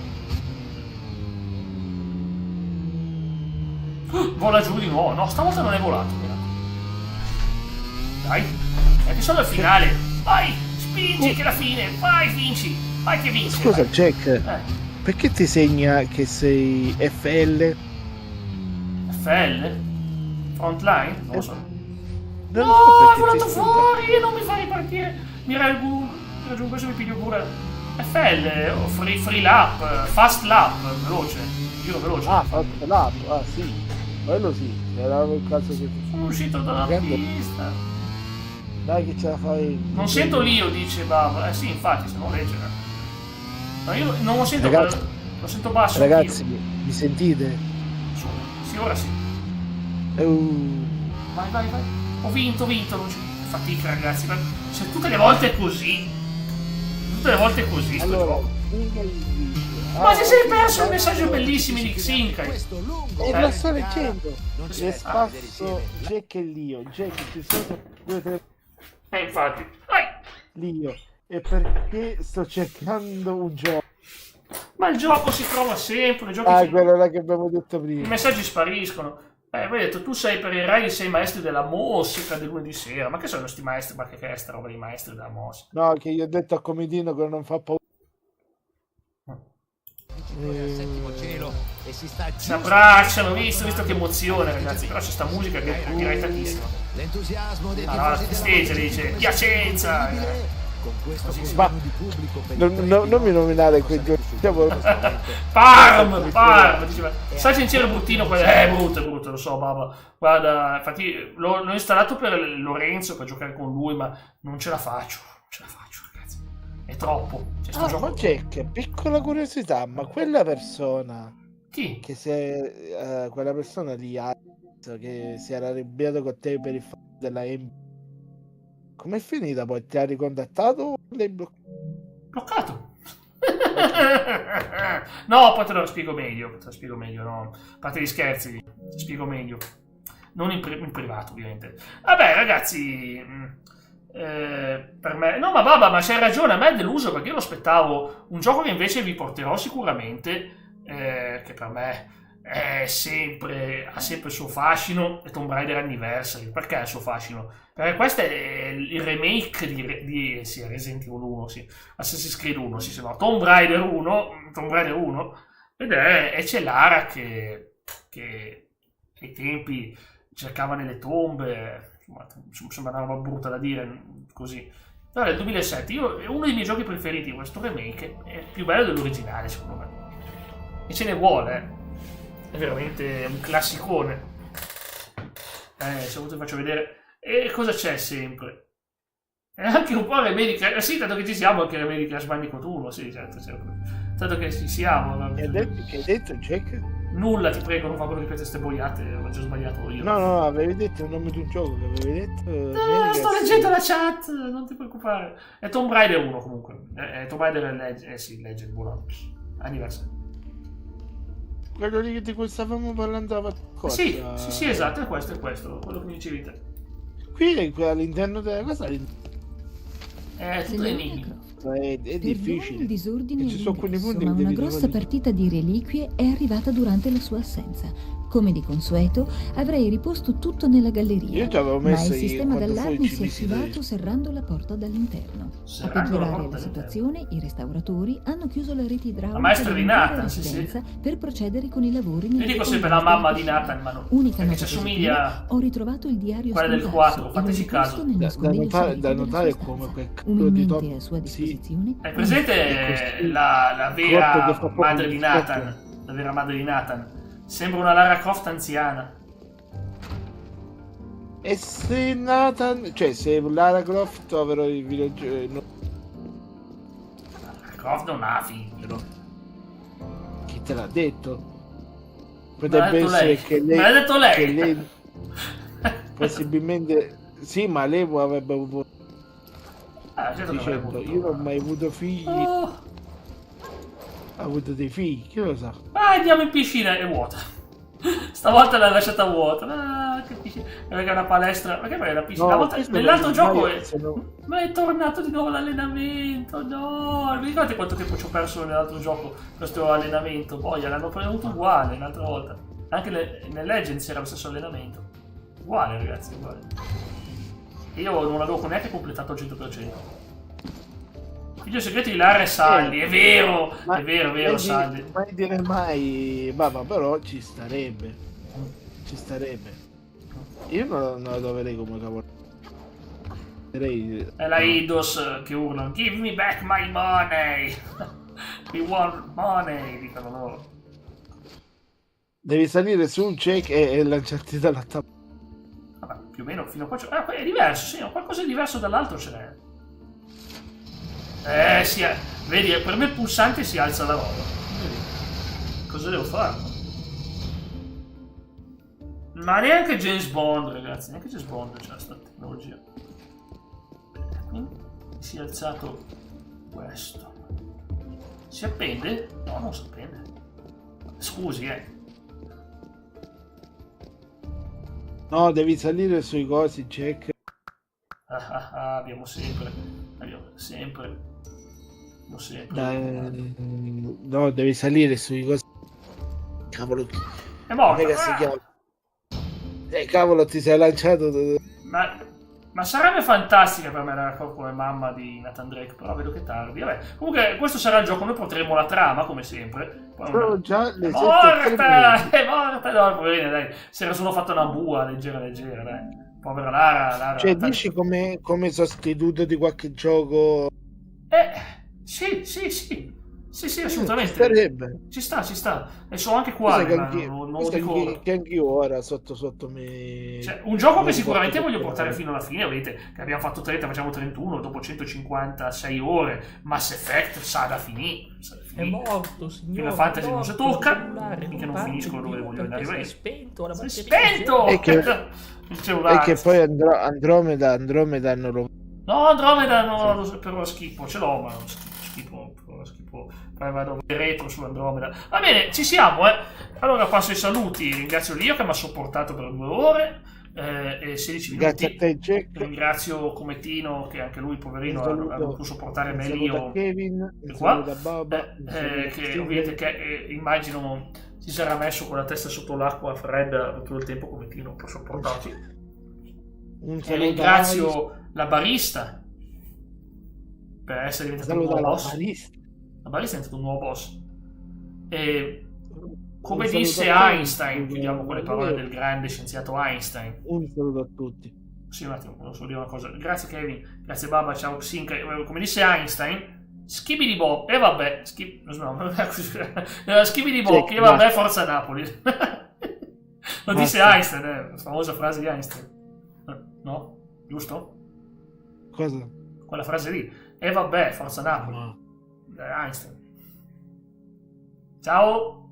Vola giù di nuovo. No, stavolta non è volato. Dai. È che sono al finale. Vai, spingi che è la fine. Vai, vinci. Vai che vinci. Scusa, vai. Jack. Perché ti segna che sei FL? FL? Frontline? Non lo so. No, è volato fuori, non mi fa ripartire. Mi raggiungo se mi piglio pure. FL, free lap, fast lap, veloce, giro veloce. Ah, fast lap, sì. Quello sì, era il caso che... Sono uscito dalla pista. Dai che ce la fai. Non sento l'io, dice Bava. Sì, infatti, se non leggere. No, io non lo sento, Ragazzi, lo sento basso. Ragazzi, mi sentite? Sì, ora sì. Vai. Ho vinto, non c'è fatica, ragazzi. Se tutte le volte è così. Allora, ma se sei perso il messaggio bellissimo di Xinkai. E lo sto leggendo. Le spasso Jack e Lio. Jack, ci sono 2 o 3. Infatti. Vai. Lio. E perché sto cercando un gioco? Ma il gioco si trova sempre. Quello là che abbiamo detto prima. I messaggi spariscono. Voi hai detto, tu sei per i Rai, sei maestri della mosca del lunedì sera. Ma che sono questi maestri? Ma che è sta roba di maestri della mosca? No, che io ho detto a Comidino che non fa paura. Si abbracciano, visto che emozione, ragazzi. Però c'è sta musica che è irritatissima. L'entusiasmo dei la festeggia, dice Piacenza. Ma non mi nominare quei due. Parm diceva. Sai sincero bruttino, è brutto, lo so, babà. Guarda, infatti l'ho installato per Lorenzo per giocare con lui, ma non ce la faccio, ragazzi. È troppo. Ma Jack, piccola curiosità, ma quella persona chi? Che quella persona lì che si era arrabbiato con te per il fatto della com'è finita poi? Ti ha ricontattato o l'hai bloccato? No, poi te lo spiego meglio, no. A parte gli scherzi, ti spiego meglio. Non in privato, ovviamente. Vabbè, ragazzi, per me... No, ma c'hai ragione, a me è deluso perché io lo aspettavo. Un gioco che invece vi porterò sicuramente, che per me ha sempre il suo fascino, è Tomb Raider Anniversary. Perché ha il suo fascino? Perché questo è il remake di Resident Evil 1, sì. Assassin's Creed 1, sì, se no, Tomb Raider 1, e c'è Lara che ai tempi cercava nelle tombe, insomma una roba brutta da dire, così. Però nel 2007, è uno dei miei giochi preferiti, questo remake è più bello dell'originale, secondo me. E ce ne vuole, è veramente un classicone. Se volete vi faccio vedere. E cosa c'è sempre? E anche un po' Remedy Crash. Sì, tanto che ci siamo, anche Remedy Crash Bandicoot 1. Sì, certo. Tanto che ci siamo. Che hai detto, Jack? Nulla, ti prego, non fa quello che ripetere ste boiate. Ho già sbagliato io. No, avevi detto il nome di un gioco che avevi detto. No, sto leggendo la chat, non ti preoccupare. È Tomb Raider 1 comunque. È Tomb Raider Legend, buono. Anniversario. Quello lì di cui stavamo parlando la cosa. Sì, esatto, è questo, quello che mi dicevi te. Qui all'interno della cosa è tutto enigma. È difficile. Il disordine ci sono quei punti ma una grossa partita di reliquie è arrivata durante la sua assenza. Come di consueto, avrei riposto tutto nella galleria, Io ci avevo messo ma il sistema d'allarme si è attivato serrando la porta dall'interno. A peggiorare la situazione, i restauratori hanno chiuso la rete idraulica dell'intera residenza per procedere con i lavori. Io dico sempre la mamma di Nathan, ma non. Unica perché ci assomiglia ho ritrovato il diario quella del 4, fateci caso. Da notare come quel cazzo di top a sua disposizione. È presente la vera madre di Nathan? La vera madre di Nathan? Sembra una Lara Croft anziana. E se Nathan, cioè se Lara Croft avrò il villaggio. Lara Croft non ha figli. Chi te l'ha detto? Potrebbe essere lei. Che lei. Me l'ha detto lei. Che lei possibilmente. Sì, ma lei avrebbe avuto. Certo dicendo, io non ho mai avuto figli. Ha avuto dei figli, chi lo sa? Andiamo in piscina, è vuota. Stavolta l'ha lasciata vuota. Che piscina. Perché è una palestra. Ma che è una piscina? No, nell'altro gioco ma è tornato di nuovo l'allenamento. No, mi ricordate quanto tempo ci ho perso nell'altro gioco? Questo allenamento. Poi l'hanno preso uguale l'altra volta. Anche nel Legends era lo stesso allenamento. Uguale, ragazzi, uguale. E io non l'avevo neanche completato al 100%. Video segreto di Lara e Sally, è vero, Sally. Mai dire mai, ma però ci starebbe. Io non la dovrei come cavolo. È la Eidos che urlano, give me back my money. We want money, dicono loro. Devi salire su un check e lanciarti dalla tavola. Vabbè, più o meno fino a qua. È diverso, sì, qualcosa di diverso dall'altro ce n'è. Vedi, per me il pulsante si alza la roba. Vedi? Cosa devo fare? Ma neanche James Bond, ragazzi, neanche James Bond c'è questa tecnologia. Quindi si è alzato questo. Si appende? No, non si appende. Scusi, No, devi salire sui cosi, Jack. Abbiamo sempre. No, devi salire sui cosi. Cavolo. È morto. Cavolo, ti sei lanciato. Ma sarebbe fantastica per me la come mamma di Nathan Drake, però vedo che tardi. Vabbè, comunque questo sarà il gioco, noi potremo la trama, come sempre. Sono già le è morta, no, poverina, dai. Si era solo fatta una bua leggera, dai. Povera Lara. Cioè, dici come sostituto di qualche gioco? Sì, assolutamente. Ci sta. E sono anche qua. Che anch'io ora sotto me. Cioè, un gioco che sicuramente voglio portare fino alla fine. Vedete che abbiamo fatto 30, facciamo 31 dopo 156 ore. Mass Effect sa da finire. È morto, signore. Final Fantasy non si tocca. Finché non finiscono dove voglio andare. Si è spento. E che poi Andromeda non lo. No, Andromeda per lo schifo. Ce l'ho, ma schifo. Poi vado retro su Andromeda. Va bene, ci siamo, Allora passo ai saluti. Ringrazio Lio che mi ha sopportato per 2 ore e 16 minuti. Grazie a te, Jack. Ringrazio Cometino che anche lui, poverino, ha dovuto sopportare me io. Kevin, qua. Che ovviamente immagino si sarà messo con la testa sotto l'acqua fredda tutto il tempo Cometino per sopportarci. Ringrazio la barista per essere diventato un nuovo boss. La barista è diventato un nuovo boss. E come disse Einstein, chiudiamo con le parole del grande scienziato Einstein. Un saluto a tutti. Sì, un attimo, volevo solo dire una cosa. Grazie Kevin, grazie Baba, ciao Xinca. Come disse Einstein, schibidi-bob, e vabbè, schibidi-bob, e vabbè, forza Napoli. Lo disse Einstein, la famosa frase di Einstein. No? Giusto? Cosa? Quella frase lì. E vabbè, forza Napoli. Einstein. Ciao!